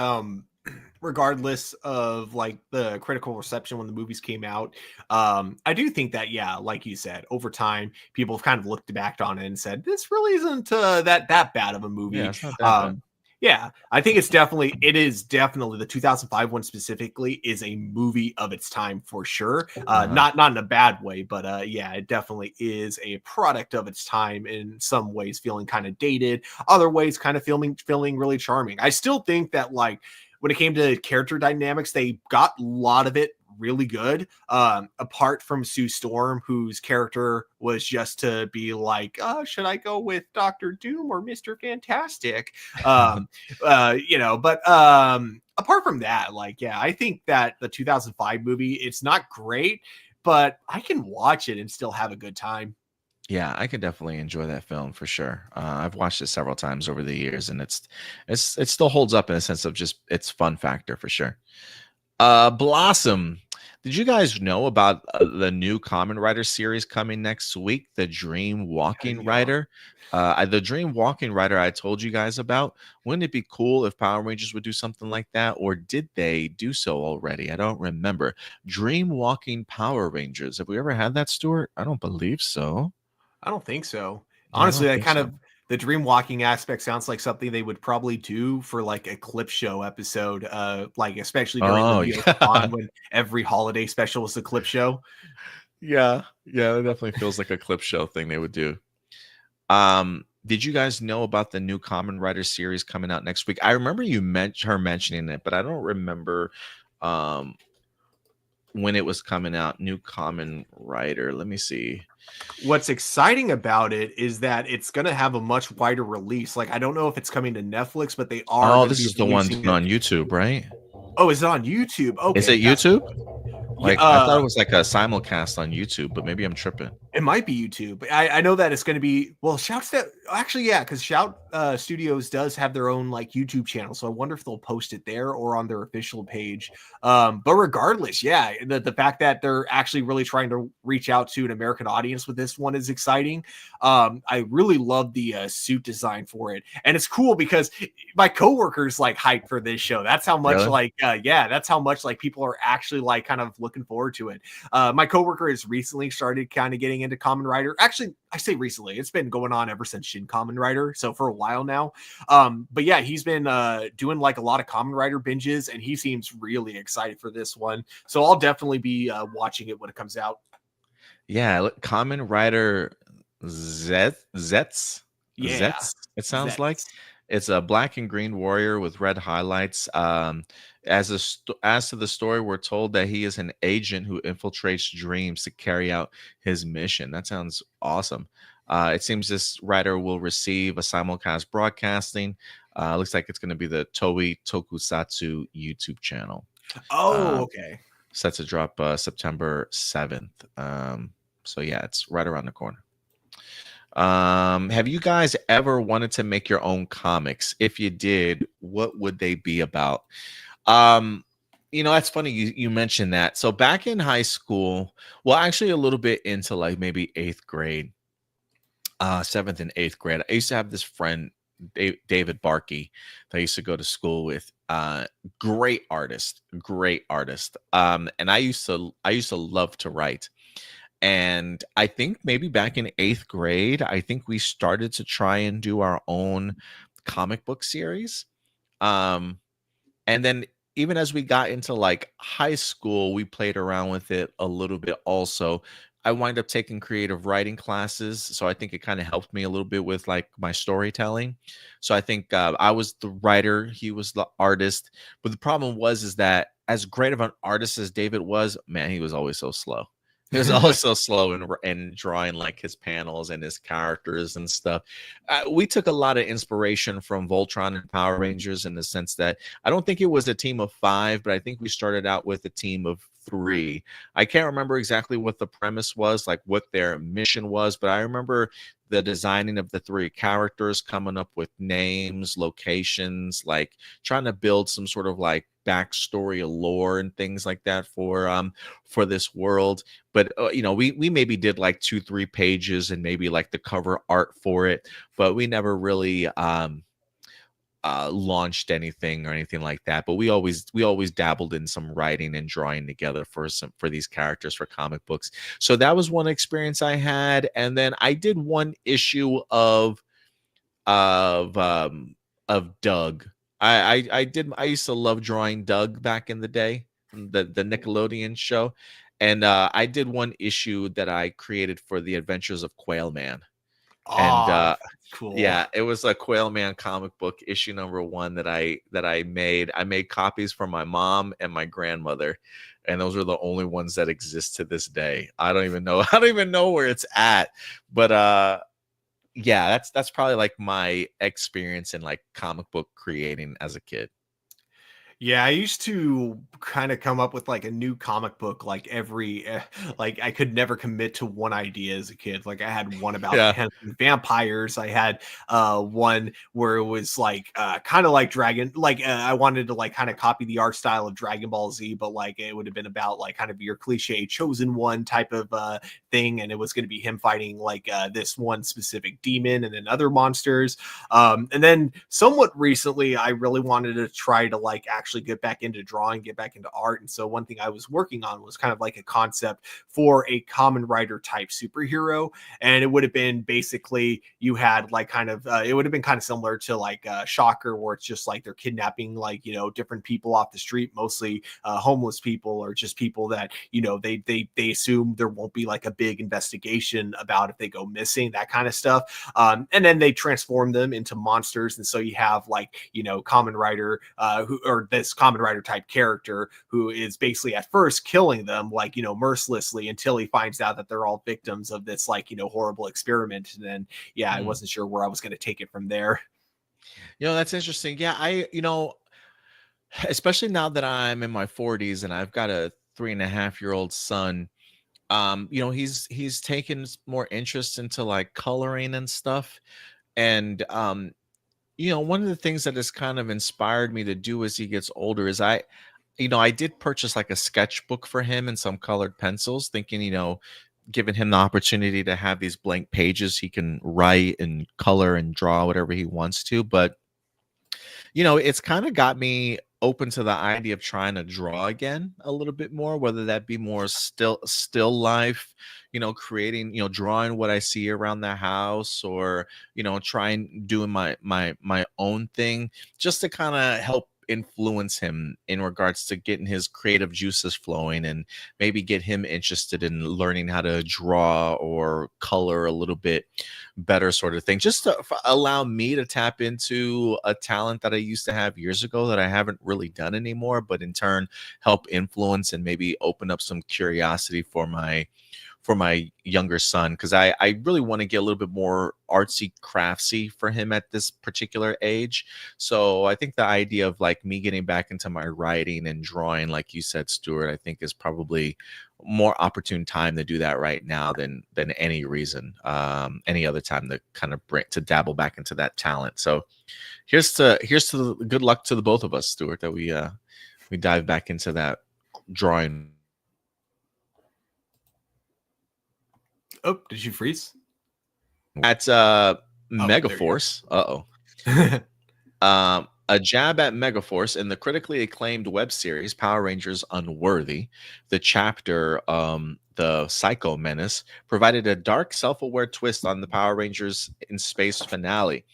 regardless of like the critical reception when the movies came out, I do think that, yeah, like you said, over time people have kind of looked back on it and said this really isn't that bad of a movie. Yeah, it's not that bad. Yeah, I think it is definitely the 2005 one specifically is a movie of its time for sure. Not in a bad way, but yeah, it definitely is a product of its time, in some ways feeling kind of dated, other ways kind of feeling really charming. I still think that, like, when it came to character dynamics, they got a lot of it really good. Apart from Sue Storm, whose character was just to be like, should I go with Doctor Doom or Mr. Fantastic? But apart from that, like, yeah, I think that the 2005 movie, it's not great, but I can watch it and still have a good time. Yeah, I could definitely enjoy that film for sure. I've watched it several times over the years, and it still holds up in a sense of just its fun factor for sure. Blossom. Did you guys know about the new Common Rider series coming next week? The Dream Walking Yeah. Rider. The Dream Walking Rider I told you guys about. Wouldn't it be cool if Power Rangers would do something like that? Or did they do so already? I don't remember. Dream Walking Power Rangers. Have we ever had that, Stuart? I don't believe so. I don't think so. Yeah, I don't Honestly, I think kind so. of the dream walking aspect sounds like something they would probably do for like a clip show episode, like especially during the Oh, VidCon yeah. when every holiday special was a clip show. Yeah. Yeah, it definitely feels like a clip show thing they would do. Did you guys know about the new Common Rider series coming out next week? I remember you mentioning it, but I don't remember um when it was coming out. New Common Rider. Let me see. What's exciting about it is that it's going to have a much wider release. Like I don't know if it's coming to Netflix, but they are Oh, going to this be is the one releasing it. on YouTube, right? Oh, is it on YouTube? Is Okay, it that's YouTube? yeah. Like I thought it was like a simulcast on YouTube, but maybe I'm tripping. It might be YouTube. I know that it's going to be well. Shout's that actually, yeah, because Shout Studios does have their own like YouTube channel, so I wonder if they'll post it there or on their official page. But regardless, yeah, the fact that they're actually really trying to reach out to an American audience with this one is exciting. I really love the suit design for it, and it's cool because my coworkers like hyped for this show. That's how much Really? like yeah, that's how much like people are actually like kind of looking forward to it. My coworker has recently started kind of getting into Common Rider. Actually, I say recently, it's been going on ever since Shin Common Rider, so for a while now. But yeah, he's been doing like a lot of Common Rider binges, and he seems really excited for this one. So I'll definitely be watching it when it comes out. Yeah, Common Rider Zets. Yeah, Zets, it sounds like. that's It's a black and green warrior with red highlights. As to the story, we're told that he is an agent who infiltrates dreams to carry out his mission. That sounds awesome. It seems this rider will receive a simulcast broadcasting. Looks like it's going to be the Toei Tokusatsu YouTube channel. oh Um, okay. Set to drop September 7th. So yeah, it's right around the corner. Have you guys ever wanted to make your own comics? If you did, what would they be about? Um, that's funny you mentioned that. So back in high school, well, actually a little bit into like maybe eighth grade, seventh and eighth grade, I used to have this friend, David Barkey, that I used to go to school with. Great artist, great artist. And I used to love to write. And I think maybe back in eighth grade, I think we started to try and do our own comic book series. Um, and then even as we got into like high school, we played around with it a little bit also. I wind up taking creative writing classes, so I think it kind of helped me a little bit with like my storytelling. So I think I was the writer, he was the artist. But the problem was is that as great of an artist as David was, man, he was always so slow. He was always so slow in drawing like his panels and his characters and stuff. We took a lot of inspiration from Voltron and Power Rangers in the sense that I don't think it was a team of 5, but I think we started out with a team of 3. I can't remember exactly what the premise was, like what their mission was, but I remember the designing of the 3 characters, coming up with names, locations, like trying to build some sort of like backstory, lore, and things like that for this world. But we maybe did like 2-3 pages and maybe like the cover art for it, but we never really launched anything or anything like that. But we always dabbled in some writing and drawing together for these characters for comic books. So that was one experience I had. And then I did one issue of um of Doug. I used to love drawing Doug back in the day, the Nickelodeon show. And I did one issue that I created for the Adventures of Quail Man. And Oh, that's cool. yeah, it was a Quail Man comic book issue number 1 that I made. I made copies for my mom and my grandmother, and those are the only ones that exist to this day. I don't even know. I don't even know where it's at. But yeah, that's probably like my experience in like comic book creating as a kid. Yeah, I used to kind of come up with like a new comic book like every like I could never commit to one idea as a kid. Like I had one about Yeah. vampires. I had one where it was like kind of like Dragon like I wanted to like kind of copy the art style of Dragon Ball Z, but like it would have been about like kind of your cliche chosen one type of thing, and it was going to be him fighting like this one specific demon and then other monsters. And then somewhat recently, I really wanted to try to like actually get back into drawing, get back into art. And so one thing I was working on was kind of like a concept for a common writer type superhero. And it would have been basically you had like kind of it would have been kind of similar to like Shocker, where it's just like they're kidnapping like different people off the street, mostly homeless people or just people that they assume there won't be like a big investigation about if they go missing, that kind of stuff. And then they transform them into monsters, and so you have like common writer who or this common writer type character who is basically at first killing them like mercilessly until he finds out that they're all victims of this like horrible experiment. And then I Mm. wasn't sure where I was going to take it from there. That's interesting. Yeah, especially now that I'm in my 40s and I've got a 3.5-year-old son. He's taken more interest into like coloring and stuff. And one of the things that has kind of inspired me to do as he gets older is I did purchase like a sketchbook for him and some colored pencils, thinking, giving him the opportunity to have these blank pages he can write and color and draw whatever he wants to. But it's kind of got me open to the idea of trying to draw again a little bit more, whether that be more still life, creating, drawing what I see around the house, or trying doing my own thing, just to kind of help influence him in regards to getting his creative juices flowing, and maybe get him interested in learning how to draw or color a little bit better, sort of thing, just to allow me to tap into a talent that I used to have years ago that I haven't really done anymore, but in turn help influence and maybe open up some curiosity for my younger son, because I really want to get a little bit more artsy craftsy for him at this particular age. So I think the idea of like me getting back into my writing and drawing, like you said, Stuart, I think is probably more opportune time to do that right now than any other time to kind of bring to dabble back into that talent. So here's to the good luck to the both of us, Stuart, that we dive back into that drawing. Oh, did you freeze? At Megaforce. A jab at Megaforce in the critically acclaimed web series Power Rangers Unworthy. The chapter, The Psycho Menace, provided a dark, self-aware twist on the Power Rangers in Space finale.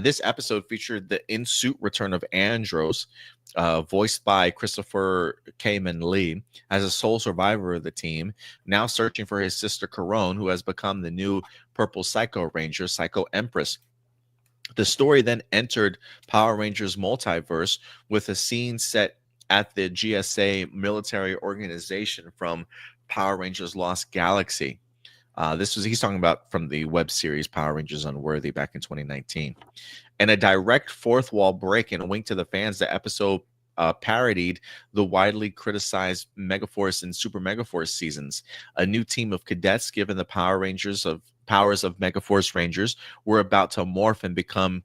This episode featured the in-suit return of Andros, voiced by Christopher Kamen Lee, as a sole survivor of the team, now searching for his sister Corone, who has become the new Purple Psycho Ranger, Psycho Empress. The story then entered Power Rangers Multiverse with a scene set at the GSA military organization from Power Rangers Lost Galaxy. He's talking about from the web series Power Rangers Unworthy back in 2019. And a direct fourth wall break and a wink to the fans, the episode parodied the widely criticized Megaforce and Super Megaforce seasons. A new team of cadets given the powers of Megaforce Rangers were about to morph and become,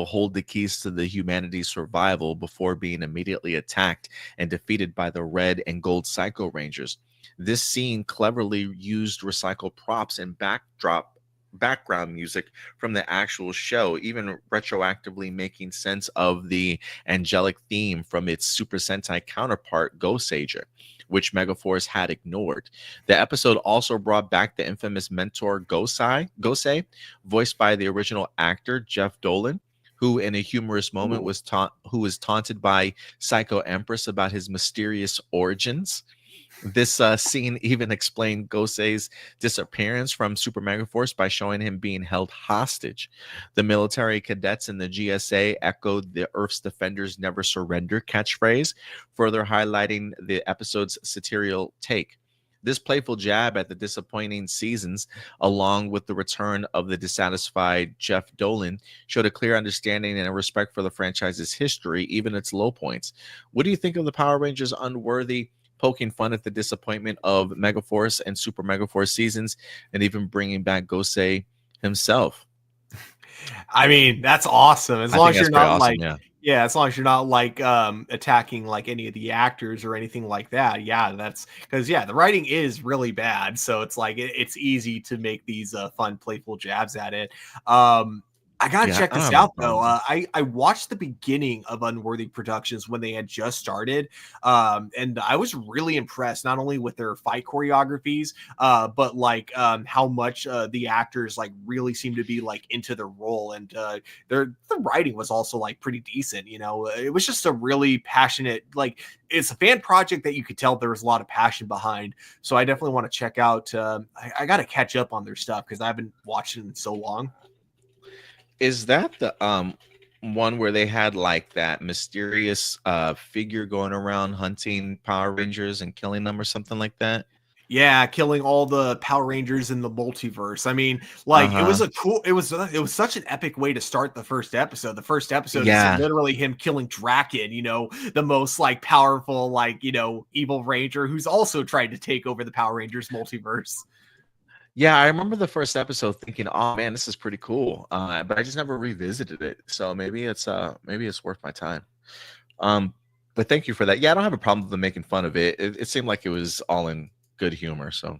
hold the keys to the humanity's survival before being immediately attacked and defeated by the red and gold Psycho Rangers. This scene cleverly used recycled props and background music from the actual show, even retroactively making sense of the angelic theme from its Super Sentai counterpart, Goseiger, which Megaforce had ignored. The episode also brought back the infamous mentor Gosei, voiced by the original actor Jeff Dolan, who in a humorous moment was taunted by Psycho Empress about his mysterious origins. This scene even explained Gosei's disappearance from Super Megaforce by showing him being held hostage. The military cadets in the GSA echoed the Earth's Defenders Never Surrender catchphrase, further highlighting the episode's satirical take. This playful jab at the disappointing seasons, along with the return of the dissatisfied Jeff Dolan, showed a clear understanding and a respect for the franchise's history, even its low points. What do you think of the Power Rangers Unworthy poking fun at the disappointment of Megaforce and Super Megaforce seasons, and even bringing back Gosei himself? I mean, that's awesome. As I long think as that's you're pretty not awesome. like, Yeah. yeah, as long as you're not like attacking like any of the actors or anything like that. Yeah, that's because yeah, the writing is really bad. So it's like it's easy to make these fun, playful jabs at it. I gotta Yeah. check I don't this have a out problem though. with it. I watched the beginning of Unworthy Productions when they had just started, and I was really impressed not only with their fight choreographies, but like how much the actors like really seem to be like into their role, and the writing was also like pretty decent. You know, it was just a really passionate like it's a fan project that you could tell there was a lot of passion behind. So I definitely want to check out. I got to catch up on their stuff because I haven't watched it in so long. Is that the one where they had like that mysterious figure going around hunting Power Rangers and killing them or something like that? Yeah, killing all the Power Rangers in the multiverse. I mean, like it was Uh-huh. a cool it was such an epic way to start the first episode. The first episode is Yeah. literally him killing Draken, you know, the most like powerful like, you know, evil ranger who's also trying to take over the Power Rangers multiverse. Yeah, I remember the first episode thinking, "Oh man, this is pretty cool," but I just never revisited it. So maybe it's worth my time. Um, but thank you for that. Yeah, I don't have a problem with them making fun of it. It seemed like it was all in good humor. So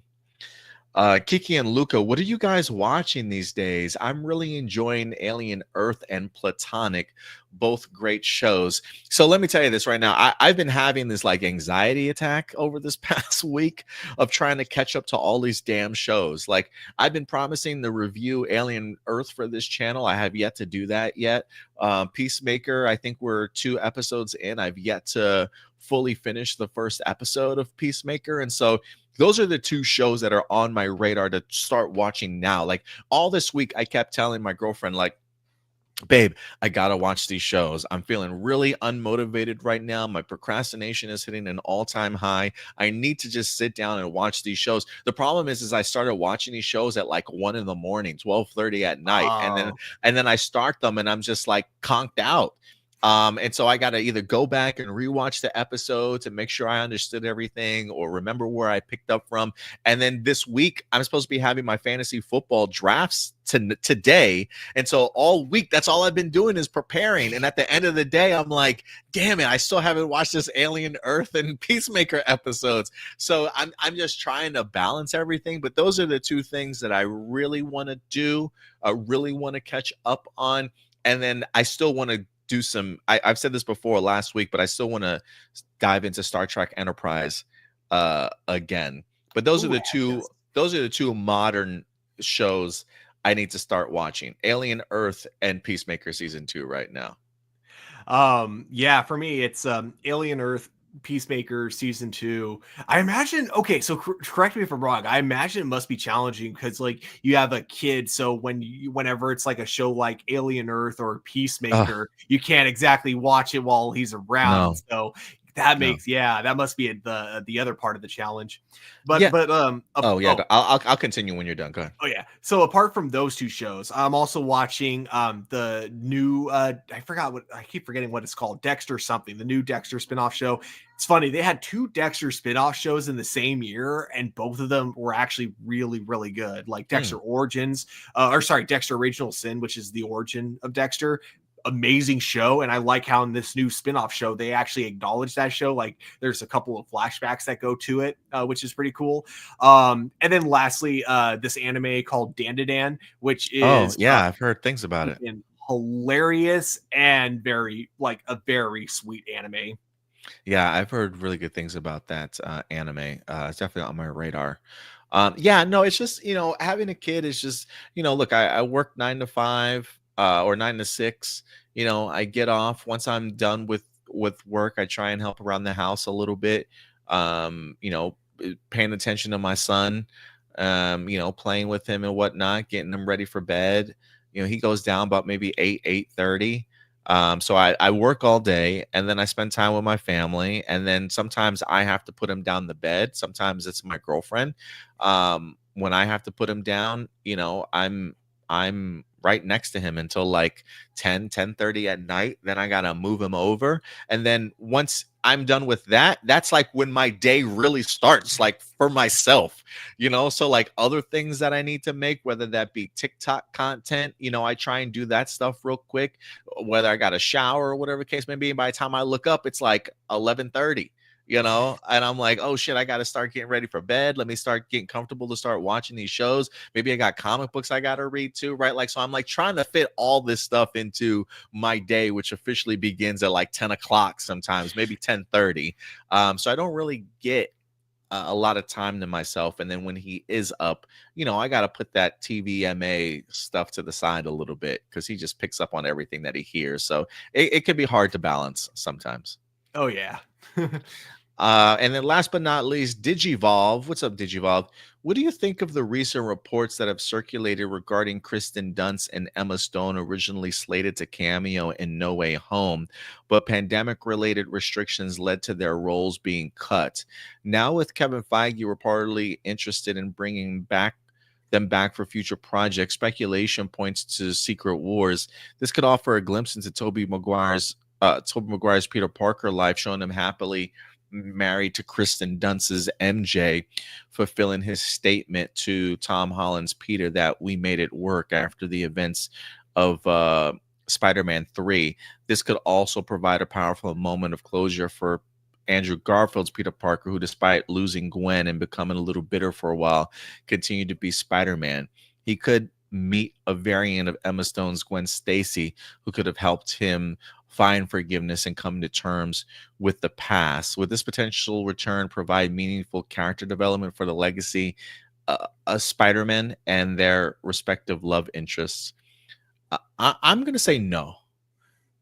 Kiki and Luca, what are you guys watching these days? I'm really enjoying Alien Earth and Platonic, both great shows. So let me tell you this right now. I've been having this like anxiety attack over this past week of trying to catch up to all these damn shows. Like I've been promising to review Alien Earth for this channel. I have yet to do that yet. Peacemaker, I think we're 2 episodes in. I've yet to fully finish the first episode of Peacemaker. And so those are the 2 shows that are on my radar to start watching now. Like all this week, I kept telling my girlfriend, like, babe, I gotta watch these shows. I'm feeling really unmotivated right now. My procrastination is hitting an all-time high. I need to just sit down and watch these shows. The problem is I started watching these shows at like 1 in the morning, 12:30 at night, and then Oh, I start them and I'm just like conked out. And so I got to either go back and rewatch the episodes and make sure I understood everything or remember where I picked up from. And then this week, I'm supposed to be having my fantasy football drafts today. And so all week, that's all I've been doing is preparing. And at the end of the day, I'm like, damn it, I still haven't watched this Alien Earth and Peacemaker episodes. So I'm just trying to balance everything. But those are the 2 things that I really want to do, really want to catch up on. And then I still want to do some. I've said this before last week, but I still want to dive into Star Trek Enterprise again. But those are ooh, the heck two. yes. Those are the 2 modern shows I need to start watching: Alien Earth and Peacemaker season 2 right now. Yeah, for me, it's Alien Earth Peacemaker season 2. I imagine, okay, so correct me if I'm wrong. I imagine it must be challenging because like you have a kid, so whenever it's like a show like Alien Earth or Oh Peacemaker, you can't exactly watch it while he's around. no, So that no. makes, yeah, that must be the other part of the challenge. But Yeah. but Oh yeah. I'll continue when you're done. Go ahead. oh yeah. So apart from those 2 shows, I'm also watching the new I forgot what I keep forgetting what it's called, Dexter something, the new Dexter spinoff show. It's funny, they had 2 Dexter spinoff shows in the same year and both of them were actually really really good. Like Hmm. Dexter Origins or sorry, Dexter Original Sin, which is the origin of Dexter. Amazing show, and I like how in this new spin-off show they actually acknowledge that show. Like there's a couple of flashbacks that go to it, which is pretty cool. And then lastly, this anime called Dandadan, which Oh is yeah, I've heard things about it. freaking hilarious and very like a very sweet anime. Yeah, I've heard really good things about that anime. It's definitely on my radar. Yeah, no, it's just having a kid is just look, I work 9 to 5 or 9 to 6. I get off once I'm done with work. I try and help around the house a little bit. Paying attention to my son. Playing with him and whatnot, getting him ready for bed. He goes down about maybe 8:30. So I work all day, and then I spend time with my family, and then sometimes I have to put him down the bed. Sometimes it's my girlfriend. When I have to put him down, I'm right next to him until like 10:30 at night. Then I gotta move him over. And then once I'm done with that, that's like when my day really starts, like for myself, So like other things that I need to make, whether that be TikTok content, I try and do that stuff real quick, whether I got a shower or whatever the case may be. And by the time I look up, it's like 11:30, and I'm like, oh shit, I got to start getting ready for bed. Let me start getting comfortable to start watching these shows. Maybe I got comic books I got to read too, right? Like, so I'm like trying to fit all this stuff into my day, which officially begins at like 10 o'clock sometimes, maybe 10:30. So I don't really get a lot of time to myself. And then when he is up, I got to put that TVMA stuff to the side a little bit because he just picks up on everything that he hears. So it can be hard to balance sometimes. Oh, yeah. And then last but not least, Digivolve. What's up, Digivolve? What do you think of the recent reports that have circulated regarding Kristen Dunst and Emma Stone, originally slated to cameo in No Way Home, but pandemic-related restrictions led to their roles being cut? Now, with Kevin Feige reportedly interested in bringing them back for future projects, speculation points to Secret Wars. This could offer a glimpse into Tobey Maguire's Peter Parker life, showing him happily married to Kristen Dunst's MJ, fulfilling his statement to Tom Holland's Peter that we made it work after the events of Spider-Man 3. This could also provide a powerful moment of closure for Andrew Garfield's Peter Parker, who, despite losing Gwen and becoming a little bitter for a while, continued to be Spider-Man. He could meet a variant of Emma Stone's Gwen Stacy, who could have helped him find forgiveness and come to terms with the past. Would this potential return provide meaningful character development for the legacy of Spider-Man and their respective love interests? I'm going to say no.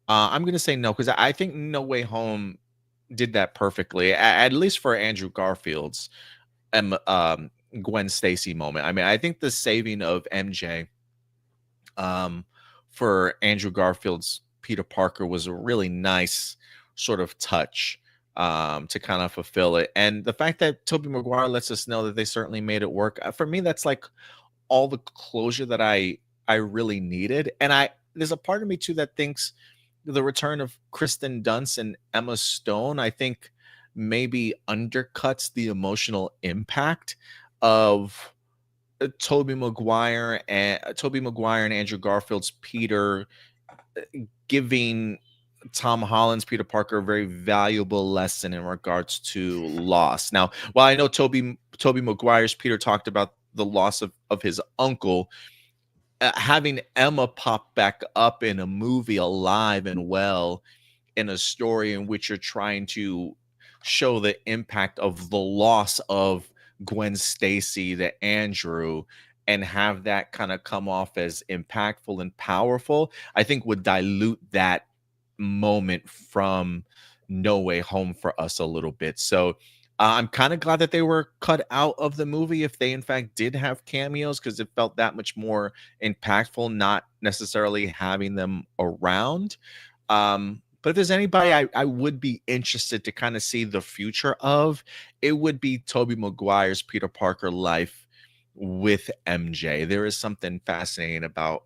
I'm going to say no because I think No Way Home did that perfectly, at least for Andrew Garfield's Gwen Stacy moment. I mean, I think the saving of MJ for Andrew Garfield's Peter Parker was a really nice sort of touch to kind of fulfill it. And the fact that Tobey Maguire lets us know that they certainly made it work, for me, that's like all the closure that I really needed. And there's a part of me too that thinks the return of Kristen Dunst and Emma Stone, I think, maybe undercuts the emotional impact of Tobey Maguire and Andrew Garfield's Peter, giving Tom Holland's Peter Parker a very valuable lesson in regards to loss. Now, while I know Tobey Maguire's Peter talked about the loss of his uncle, having Emma pop back up in a movie alive and well, in a story in which you're trying to show the impact of the loss of Gwen Stacy to Andrew, and have that kind of come off as impactful and powerful, I think would dilute that moment from No Way Home for us a little bit. So I'm kind of glad that they were cut out of the movie if they in fact did have cameos, because it felt that much more impactful not necessarily having them around. But if there's anybody I would be interested to kind of see the future of, it would be Tobey Maguire's Peter Parker life with MJ. There is something fascinating about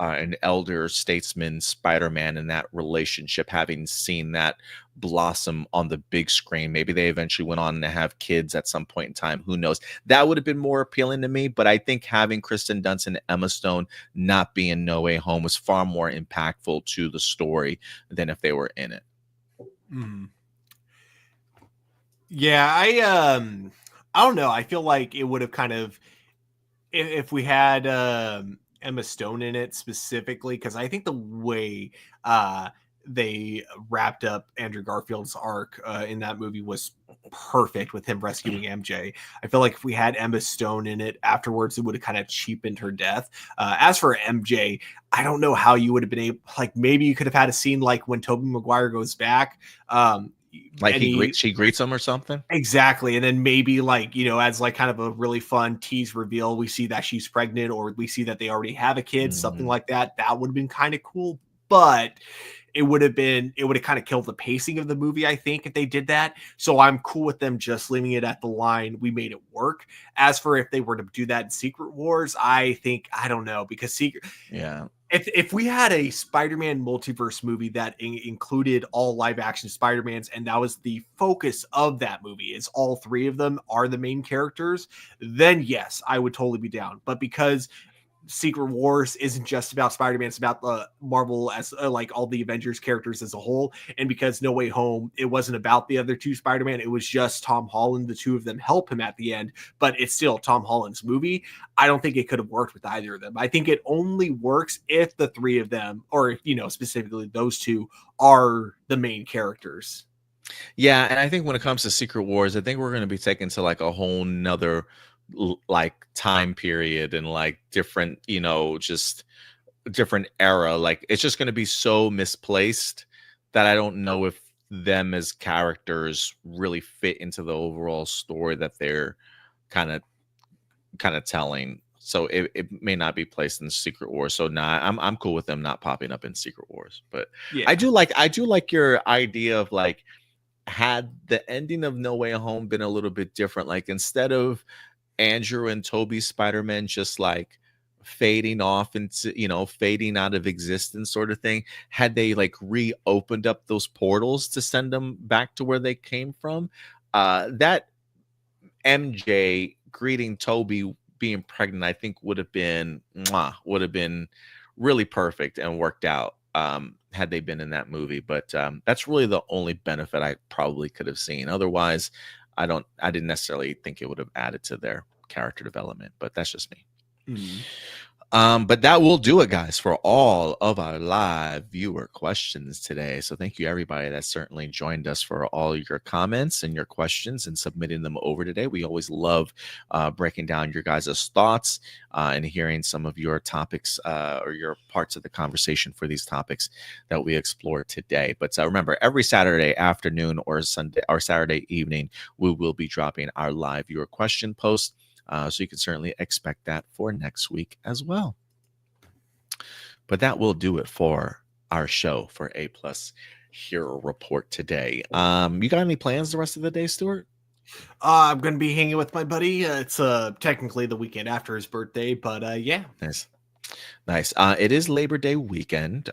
an elder statesman Spider-Man and that relationship, having seen that blossom on the big screen. Maybe they eventually went on to have kids at some point in time. Who knows? That would have been more appealing to me, but I think having Kristen Dunst and Emma Stone not be in No Way Home was far more impactful to the story than if they were in it. Mm. Yeah, I don't know. I feel like it would have kind of, if we had Emma Stone in it specifically, because I think the way they wrapped up Andrew Garfield's arc in that movie was perfect, with him rescuing MJ. I feel like if we had Emma Stone in it afterwards, it would have kind of cheapened her death. As for MJ, I don't know how you would have been able, like, maybe you could have had a scene like when Tobey Maguire goes back. Like she greets him or something. Exactly. And then maybe, like, as like kind of a really fun tease reveal, we see that she's pregnant, or we see that they already have a kid, something like that. That would have been kind of cool. But it would have kind of killed the pacing of the movie, I think, if they did that. So I'm cool with them just leaving it at the line, we made it work. As for if they were to do that in Secret Wars, I don't know, because if we had a Spider-Man multiverse movie that included all live action Spider-Mans, and that was the focus of that movie, is all three of them are the main characters, then yes, I would totally be down. But because Secret Wars isn't just about Spider-Man, it's about the Marvel as like all the Avengers characters as a whole. And because No Way Home, it wasn't about the other two Spider-Man, it was just Tom Holland. The two of them help him at the end, but it's still Tom Holland's movie. I don't think it could have worked with either of them. I think it only works if the three of them, or specifically those two, are the main characters. Yeah, and I think when it comes to Secret Wars, I think we're going to be taken to like a whole nother like time period and like different, just different era. Like it's just going to be so misplaced that I don't know if them as characters really fit into the overall story that they're kind of telling. So it may not be placed in Secret Wars. So I'm cool with them not popping up in Secret Wars. But Yeah. I do like your idea of like, had the ending of No Way Home been a little bit different, like instead of Andrew and Toby's Spider-Man just like fading off into, fading out of existence sort of thing, had they like reopened up those portals to send them back to where they came from, that MJ greeting Toby being pregnant, I think would have been really perfect and worked out, had they been in that movie. But that's really the only benefit I probably could have seen. Otherwise, I didn't necessarily think it would have added to their character development, but that's just me. But that will do it, guys, for all of our live viewer questions today. So thank you, everybody that certainly joined us, for all your comments and your questions and submitting them over today. We always love breaking down your guys' thoughts and hearing some of your topics or your parts of the conversation for these topics that we explored today. But remember, every Saturday afternoon or Sunday or Saturday evening, we will be dropping our live viewer question post. So you can certainly expect that for next week as well. But that will do it for our show for A+ Hero Report today. You got any plans the rest of the day, Stuart? I'm going to be hanging with my buddy. It's technically the weekend after his birthday, but yeah. Nice. It is Labor Day weekend.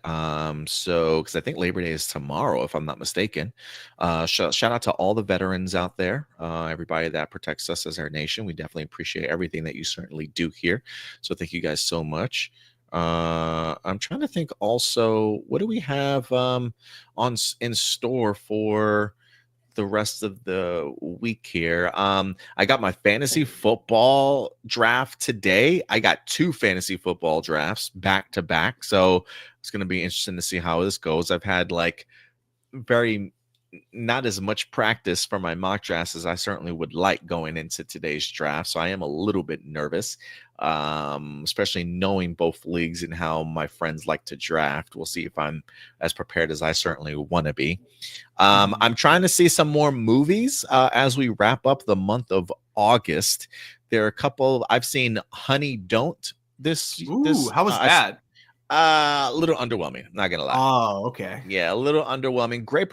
So because I think Labor Day is tomorrow, if I'm not mistaken. Shout out to all the veterans out there, everybody that protects us as our nation. We definitely appreciate everything that you certainly do here. So thank you guys so much. I'm trying to think also, what do we have in store for the rest of the week here? I got my fantasy football draft today. I got 2 fantasy football drafts back to back, so it's going to be interesting to see how this goes. I've had like not as much practice for my mock drafts as I certainly would like going into today's draft, so I am a little bit nervous, especially knowing both leagues and how my friends like to draft. We'll see if I'm as prepared as I certainly want to be. I'm trying to see some more movies as we wrap up the month of August. There are a couple I've seen. Honey Don't this. How was that? A little underwhelming, not gonna lie. Oh, okay. Yeah, a little underwhelming. Great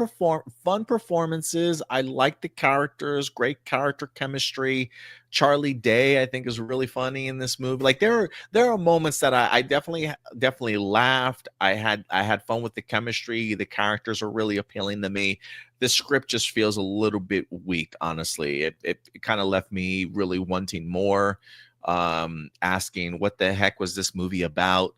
fun performances. I like the characters, great character chemistry. Charlie Day, I think, is really funny in this movie. Like there are moments that I definitely laughed. I had fun with the chemistry. The characters are really appealing to me. The script just feels a little bit weak, honestly. It kind of left me really wanting more, asking what the heck was this movie about.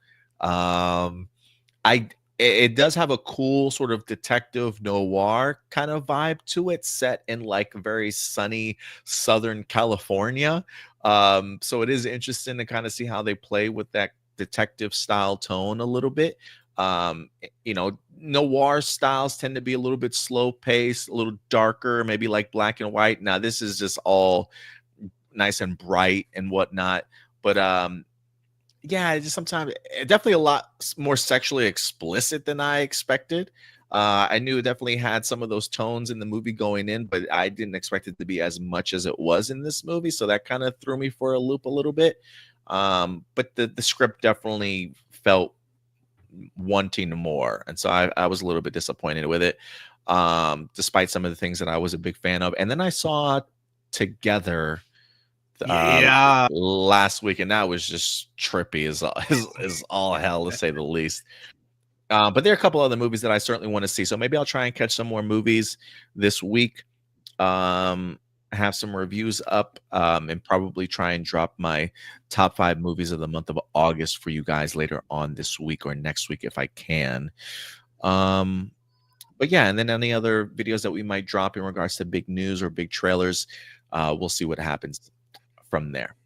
It does have a cool sort of detective noir kind of vibe to it, set in like very sunny Southern California. So it is interesting to kind of see how they play with that detective style tone a little bit. Noir styles tend to be a little bit slow paced, a little darker, maybe like black and white. Now this is just all nice and bright and whatnot. But yeah, just sometimes definitely a lot more sexually explicit than I expected. I knew it definitely had some of those tones in the movie going in, but I didn't expect it to be as much as it was in this movie. So that kind of threw me for a loop a little bit. But the script definitely felt wanting more, and so I was a little bit disappointed with it, despite some of the things that I was a big fan of. And then I saw Together Yeah. last week, and that was just trippy as all hell, to say the least. But there are a couple other movies that I certainly want to see, so maybe I'll try and catch some more movies this week. Have some reviews up, and probably try and drop my top 5 movies of the month of August for you guys later on this week or next week if I can. But yeah, and then any other videos that we might drop in regards to big news or big trailers, we'll see what happens from there.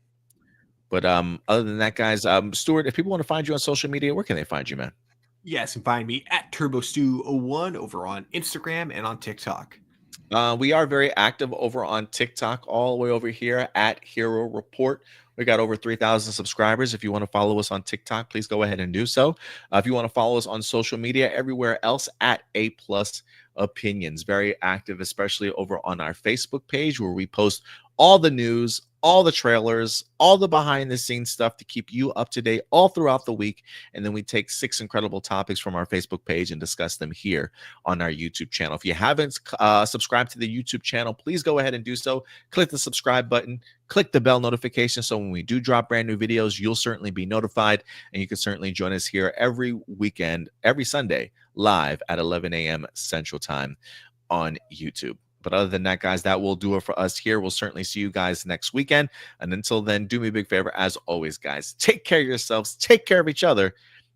But other than that, guys, Stuart, if people want to find you on social media, where can they find you, man? Yes, you can find me at TurboStew01 over on Instagram and on TikTok. We are very active over on TikTok, all the way over here at Hero Report. We got over 3,000 subscribers. If you want to follow us on TikTok, please go ahead and do so. If you want to follow us on social media, everywhere else at A+ Opinions. Very active, especially over on our Facebook page, where we post all the news, all the trailers, all the behind the scenes stuff to keep you up to date all throughout the week. And then we take 6 incredible topics from our Facebook page and discuss them here on our YouTube channel. If you haven't subscribed to the YouTube channel, please go ahead and do so. Click the subscribe button, click the bell notification, so when we do drop brand new videos, you'll certainly be notified. And you can certainly join us here every weekend, every Sunday, live at 11 a.m. Central Time on YouTube. But other than that, guys, that will do it for us here. We'll certainly see you guys next weekend. And until then, do me a big favor, as always, guys. Take care of yourselves, take care of each other,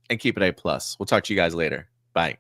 and keep it A+. We'll talk to you guys later. Bye.